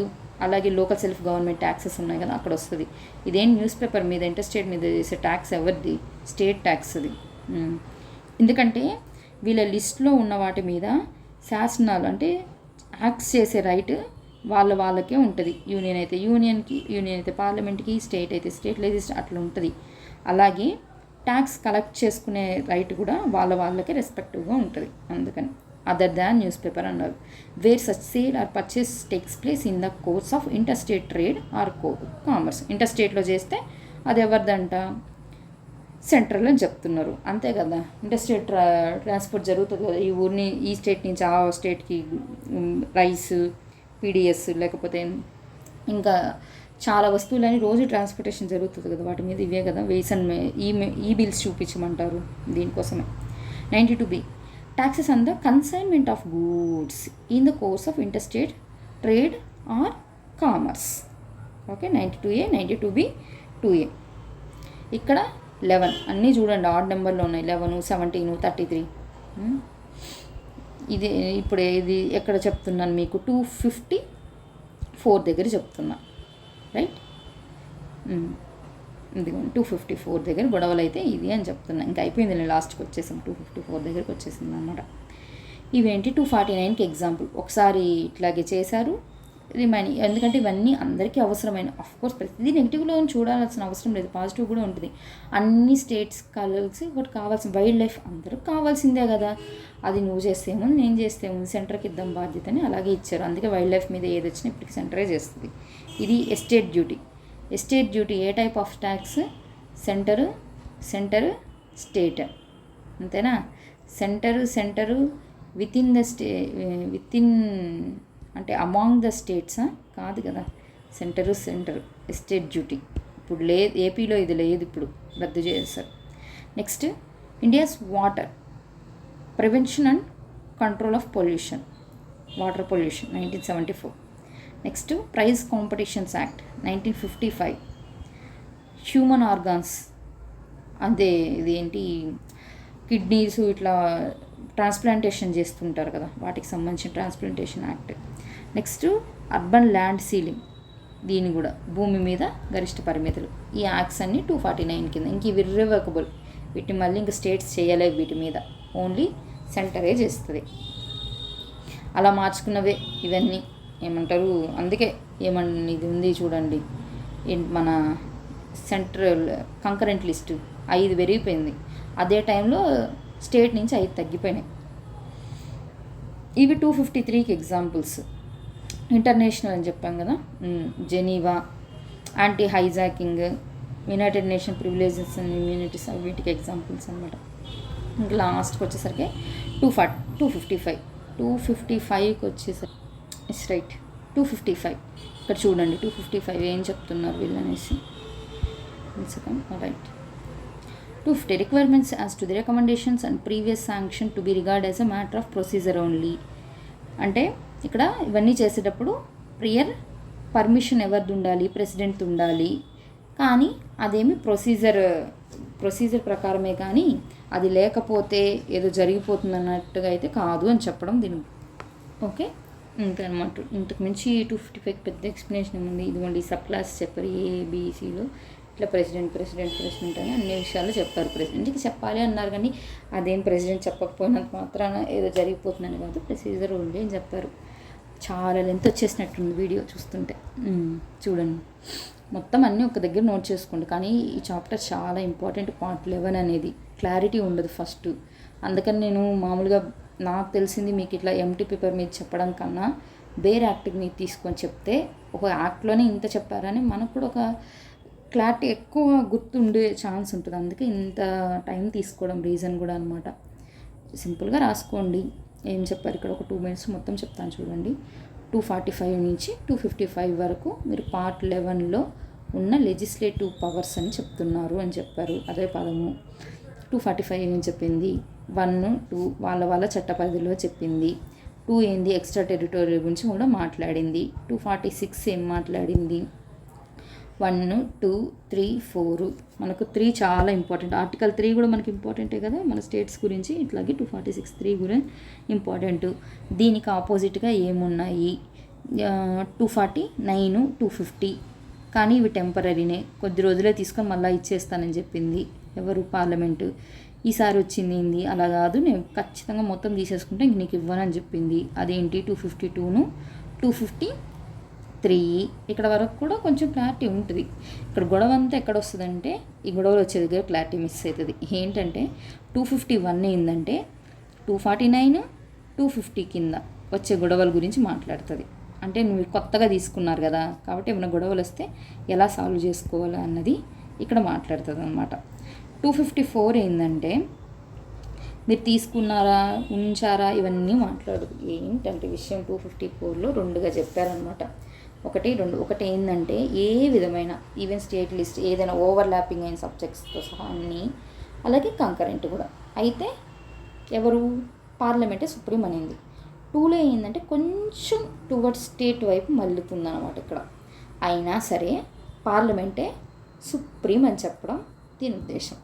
అలాగే లోకల్ సెల్ఫ్ గవర్నమెంట్ ట్యాక్సెస్ ఉన్నాయి కదా, అక్కడ వస్తుంది. ఇదేం న్యూస్ పేపర్ మీద ఇంటర్స్టేట్ మీద చేసే ట్యాక్స్ ఎవరిది? స్టేట్ ట్యాక్స్ అది. ఎందుకంటే వీళ్ళ లిస్ట్లో ఉన్న వాటి మీద శాసనాలు అంటే యాక్ట్స్ చేసే రైట్ వాళ్ళకే ఉంటుంది. యూనియన్ అయితే పార్లమెంట్కి, స్టేట్ అయితే స్టేట్ లెజిస్లేచర్ అట్లా ఉంటుంది. అలాగే ట్యాక్స్ కలెక్ట్ చేసుకునే రైట్ కూడా వాళ్ళకే రెస్పెక్టివ్గా ఉంటుంది. అందుకని అదర్ దాన్ న్యూస్ పేపర్ అన్నారు. Where such sale or purchase takes place in the course of interstate trade or commerce. ఇంటర్స్టేట్లో చేస్తే అది ఎవరిదంట? సెంట్రల్ అని చెప్తున్నారు, అంతే కదా. ఇంటర్స్టేట్ ట్రాన్స్పోర్ట్ జరుగుతుంది కదా, ఈ ఊరిని ఈ స్టేట్ నుంచి ఆ స్టేట్కి రైస్, పీడిఎస్, లేకపోతే ఇంకా చాలా వస్తువులని రోజు ట్రాన్స్పోర్టేషన్ జరుగుతుంది కదా, వాటి మీద ఇవే కదా వేసన్ ఈ బిల్స్ చూపించమంటారు దీనికోసమే. 92B taxes on the consignment of goods in the course of interstate trade or commerce. Okay, 92A, 92B, 2A. ఇక్కడ 11 అన్నీ చూడండి ఆడ్ నెంబర్లో ఉన్నాయి. 11, 17, 33. ఇది ఇప్పుడు ఇది ఎక్కడ చెప్తున్నాను మీకు? 254 దగ్గర చెప్తున్నా, రైట్? ఇదిగోండి 254 దగ్గర గొడవలు అయితే ఇది అని చెప్తున్నా. ఇంకా అయిపోయింది, నేను లాస్ట్కి వచ్చేసాం, 254 దగ్గరికి వచ్చేసింది అనమాట. ఇవేంటి 249కి ఎగ్జాంపుల్. ఒకసారి ఇట్లాగే చేశారు, రిమైనింగ్. ఎందుకంటే ఇవన్నీ అందరికీ అవసరమైన, కోర్స్ ప్రతిదీ నెగిటివ్లో చూడాల్సిన అవసరం లేదు, పాజిటివ్ కూడా ఉంటుంది. అన్ని స్టేట్స్ కలిసి ఒకటి కావాల్సిన వైల్డ్ లైఫ్ అందరికి కావాల్సిందే కదా. అది నువ్వు చేస్తేమో నేను చేస్తేమో సెంటర్కి ఇద్దాం బాధ్యతని అలాగే ఇచ్చారు. అందుకే వైల్డ్ లైఫ్ మీద ఏది వచ్చినా ఇప్పటికి సెంటరే చేస్తుంది. ఇది estate duty. Estate duty A type of tax? Centre, state, అంతేనా? సెంటరు వితిన్ అంటే అమాంగ్ ద స్టేట్సా? కాదు కదా. సెంటర్ ఎస్టేట్ డ్యూటీ ఇప్పుడు లేదు, ఏపీలో ఇది లేదు, ఇప్పుడు రద్దు చేశారు. Next India's water prevention and control of pollution, water pollution 1974. Next prize competitions act 1955. Human organs, అదే ఇదేంటి కిడ్నీస్ ఇట్లా ట్రాన్స్ప్లాంటేషన్ చేస్తుంటారు కదా, వాటికి సంబంధించిన transplantation act. Next urban land ceiling, దీని కూడా భూమి మీద గరిష్ట పరిమితులు. ఈ యాక్ట్స్ అన్నీ 249 కింద. ఇంక ఇవి ఇర్రివోకబుల్, వీటిని మళ్ళీ ఇంకా స్టేట్స్ చేయలేవు, వీటి మీద ఓన్లీ సెంటరే చేస్తుంది. అలా మార్చుకున్నవే ఇవన్నీ, ఏమంటారు అందుకే ఇది ఉంది చూడండి, మన సెంట్రల్ కంకరెంట్ లిస్టు 5 పెరిగిపోయింది, అదే టైంలో స్టేట్ నుంచి 5 తగ్గిపోయినాయి. ఇవి 253కి ఎగ్జాంపుల్స్. ఇంటర్నేషనల్ అని చెప్పాం కదా, Geneva, anti hijacking, United nation privileges and immunities, వీటికి ఎగ్జాంపుల్స్ అనమాట. ఇంకా లాస్ట్కి వచ్చేసరికి 255కి వచ్చేసరికి ఇట్స్ రైట్ 255. ఇక్కడ చూడండి 255 ఏం చెప్తున్నారు వీళ్ళు అనేసి. Right, 250 requirements as to the recommendations and previous sanction to be regard as a matter of procedure only. అంటే ఇక్కడ ఇవన్నీ చేసేటప్పుడు ప్రియర్ పర్మిషన్ ఎవరిది ఉండాలి, ప్రెసిడెంట్ ఉండాలి, కానీ అదేమి ప్రొసీజర్ ప్రకారమే, కానీ అది లేకపోతే ఏదో జరిగిపోతుంది అన్నట్టుగా అయితే కాదు అని చెప్పడం దీని. ఓకే, ఇంకా అనమాట. ఇంతకు మించి 255 పెద్ద ఎక్స్ప్లెనేషన్ ఏముంది. ఇదిగోండి సబ్ క్లాస్ చెప్పారు ఏబిసిలో, ఇట్లా ప్రెసిడెంట్ అని అన్ని విషయాలు చెప్పారు. ప్రెసిడెంట్కి చెప్పాలి అన్నారు, కానీ అదేం ప్రెసిడెంట్ చెప్పకపోయినంత మాత్రాన ఏదో జరిగిపోతుందని కాదు, ప్రొసీజర్ ఓన్లీ అని చెప్పారు. చాలా లెంత్ వచ్చేసినట్టుంది వీడియో చూస్తుంటే. చూడండి, మొత్తం అన్నీ ఒక దగ్గర నోట్ చేసుకోండి. కానీ ఈ చాప్టర్ చాలా ఇంపార్టెంట్. పార్ట్ 11 అనేది క్లారిటీ ఉండదు ఫస్ట్. అందుకని నేను మామూలుగా నాకు తెలిసింది మీకు ఇట్లా ఎంటీ పేపర్ మీద చెప్పడం కన్నా వేరే యాక్ట్ మీద తీసుకొని చెప్తే, ఒక యాక్ట్లోనే ఇంత చెప్పారని మనకు కూడా ఒక క్లారిటీ ఎక్కువ గుర్తుండే ఛాన్స్ ఉంటుంది. అందుకే ఇంత టైం తీసుకోవడం రీజన్ కూడా అనమాట. సింపుల్గా రాసుకోండి ఏం చెప్పారు ఇక్కడ. ఒక 2 minutes మొత్తం చెప్తాను చూడండి. 245 నుంచి 255 వరకు మీరు పార్ట్ 11లో ఉన్న లెజిస్లేటివ్ పవర్స్ అని చెప్తున్నారు అని చెప్పారు. అదే పదము. 245 ఏం చెప్పింది, 1, 2 వాళ్ళ చట్ట పరిధిలో చెప్పింది. 2 ఏంది, ఎక్స్ట్రా టెరిటోరియల్ గురించి కూడా మాట్లాడింది. 246 ఏం మాట్లాడింది, 1, 2, 3, 4. మనకు 3 చాలా ఇంపార్టెంట్. ఆర్టికల్ 3 కూడా మనకి ఇంపార్టెంటే కదా మన స్టేట్స్ గురించి. ఇట్లాగే 246 3 కూడా ఇంపార్టెంట్. దీనికి ఆపోజిట్గా ఏమున్నాయి, 249, 250. కానీ ఇవి టెంపరీనే, కొద్ది రోజులే తీసుకొని మళ్ళీ ఇచ్చేస్తానని చెప్పింది ఎవరు, పార్లమెంటు. ఈసారి వచ్చింది ఏంది, అలా కాదు, నేను ఖచ్చితంగా మొత్తం తీసేసుకుంటే ఇంక నీకు ఇవ్వనని చెప్పింది. అదేంటి 252ను 253. ఇక్కడ వరకు కూడా కొంచెం క్లారిటీ ఉంటుంది. ఇక్కడ గొడవ అంతా ఎక్కడ వస్తుందంటే, ఈ గొడవలు వచ్చే దగ్గర క్లారిటీ మిస్ అవుతుంది. ఏంటంటే 251 ఏంటంటే 249, 250 కింద వచ్చే గొడవల గురించి మాట్లాడుతుంది. అంటే నువ్వు కొత్తగా తీసుకున్నారు కదా, కాబట్టి ఏమైనా గొడవలు వస్తే ఎలా సాల్వ్ చేసుకోవాలా అన్నది ఇక్కడ మాట్లాడుతుంది అనమాట. 254 ఏంటంటే మీరు తీసుకున్నారా, ఉంచారా, ఇవన్నీ మాట్లాడదు. ఏంటంటే విషయం 254లో 2గా చెప్పారనమాట. 1, 2. ఒకటి ఏంటంటే ఏ విధమైన ఈవెన్ స్టేట్ లిస్ట్ ఏదైనా ఓవర్లాపింగ్ అయిన సబ్జెక్ట్స్తో సహా అన్నీ, అలాగే కంకరెంట్ కూడా అయితే ఎవరు, పార్లమెంటే సుప్రీం అనేది. 2లో ఏంటంటే కొంచెం టువర్డ్స్ స్టేట్ వైపు మళ్ళుతుందన్నమాట ఇక్కడ. అయినా సరే పార్లమెంటే సుప్రీం అని చెప్పడం దీని ఉద్దేశం.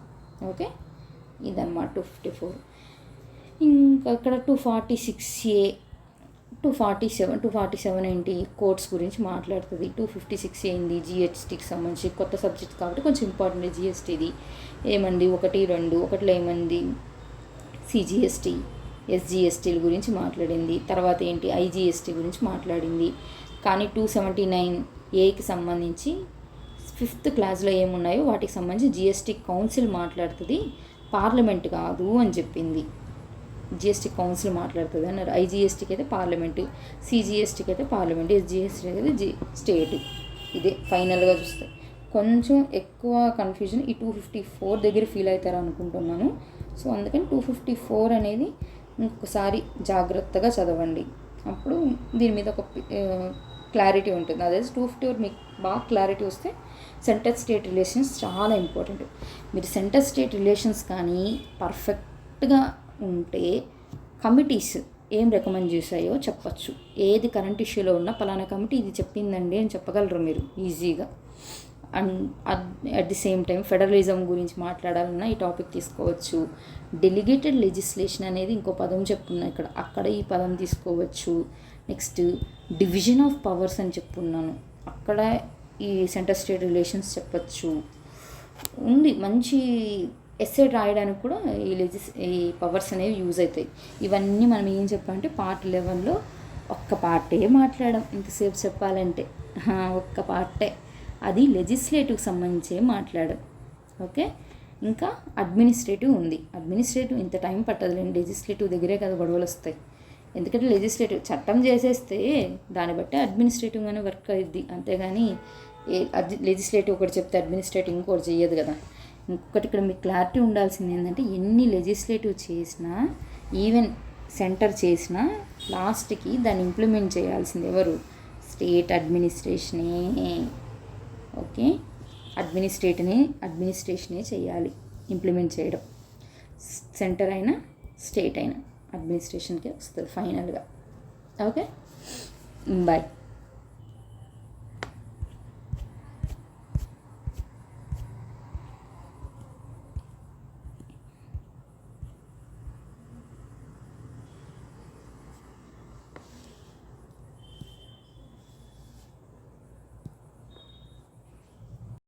ఓకే, ఇదన్నమాట 254. ఇంకా ఇక్కడ 246A, 247 ఏంటి, కోర్ట్స్ గురించి మాట్లాడుతుంది. 256 ఏంది, జిఎస్టీకి సంబంధించి కొత్త సబ్జెక్ట్ కాబట్టి కొంచెం ఇంపార్టెంట్ జిఎస్టీది. ఏమంది 1, 2, 1లో ఏమంది సిజిఎస్టీ, ఎస్జిఎస్టీల గురించి మాట్లాడింది. తర్వాత ఏంటి ఐజిఎస్టీ గురించి మాట్లాడింది. కానీ 279Aకి సంబంధించి 5th క్లాస్లో ఏమున్నాయో వాటికి సంబంధించి జిఎస్టీ కౌన్సిల్ మాట్లాడుతుంది, పార్లమెంట్ కాదు అని చెప్పింది. జిఎస్టీ కౌన్సిల్ మాట్లాడుతుంది అన్నారు. ఐజిఎస్టీకి అయితే పార్లమెంటు, సిజిఎస్టీకి అయితే పార్లమెంట్, ఎస్జిఎస్టీకి అయితే స్టేట్. ఇదే ఫైనల్గా చూస్తే కొంచెం ఎక్కువ కన్ఫ్యూజన్ ఈ 254 దగ్గర ఫీల్ అవుతారు అనుకుంటున్నాను. సో అందుకని 254 అనేది ఇంకొకసారి జాగ్రత్తగా చదవండి, అప్పుడు దీని మీద ఒక క్లారిటీ ఉంటుంది. అదే 254 మీకు బాగా క్లారిటీ వస్తే సెంటర్ స్టేట్ రిలేషన్స్ చాలా ఇంపార్టెంట్. మీరు సెంటర్ స్టేట్ రిలేషన్స్ కానీ పర్ఫెక్ట్గా ఉంటే కమిటీస్ ఏం రికమెండ్ చేశాయో చెప్పచ్చు. ఏది కరెంట్ ఇష్యూలో ఉన్నా పలానా కమిటీ ఇది చెప్పిందండి అని చెప్పగలరు మీరు ఈజీగా. And at the same time federalism గురించి మాట్లాడాలన్నా ఈ టాపిక్ తీసుకోవచ్చు. డెలిగేటెడ్ లెజిస్లేషన్ అనేది ఇంకో పదం చెప్పున్నా ఇక్కడ, అక్కడ ఈ పదం తీసుకోవచ్చు. నెక్స్ట్ డివిజన్ ఆఫ్ పవర్స్ అని చెప్పున్నాను, అక్కడ ఈ సెంటర్ స్టేట్ రిలేషన్స్ చెప్పచ్చు. ఉంది మంచి ఎస్సే రాయడానికి కూడా ఈ పవర్స్ అనేవి యూజ్ అవుతాయి. ఇవన్నీ మనం ఏం చెప్పాలంటే పార్ట్ 11లో ఒక్క పార్టే మాట్లాడడం. ఇంతసేపు చెప్పాలంటే ఒక్క పార్టే, అది లెజిస్లేటివ్కి సంబంధించే మాట్లాడడం. ఓకే, ఇంకా అడ్మినిస్ట్రేటివ్ ఉంది. అడ్మినిస్ట్రేటివ్ ఇంత టైం పట్టదులేండి, లెజిస్లేటివ్ దగ్గరే కదా గొడవలు వస్తాయి. ఎందుకంటే లెజిస్లేటివ్ చట్టం చేసేస్తే దాన్ని బట్టి అడ్మినిస్ట్రేటివ్గానే వర్క్ అయ్యిద్ది, అంతేగాని లెజిస్లేటివ్ ఒకటి చెప్తే అడ్మినిస్ట్రేటివ్ ఇంకోటి చేయదు కదా. ఇంకొకటి ఇక్కడ మీకు క్లారిటీ ఉండాల్సింది ఏంటంటే ఎన్ని లెజిస్లేటివ్ చేసినా, ఈవెన్ సెంటర్ చేసినా లాస్ట్కి దాన్ని ఇంప్లిమెంట్ చేయాల్సింది ఎవరు, స్టేట్ అడ్మినిస్ట్రేషనే. ఓకే, అడ్మినిస్ట్రేషనే చేయాలి. ఇంప్లిమెంట్ చేయడం. సెంటర్ అయినా స్టేట్ అయినా అడ్మినిస్ట్రేషన్కే వస్తుంది ఫైనల్గా. Okay, bye.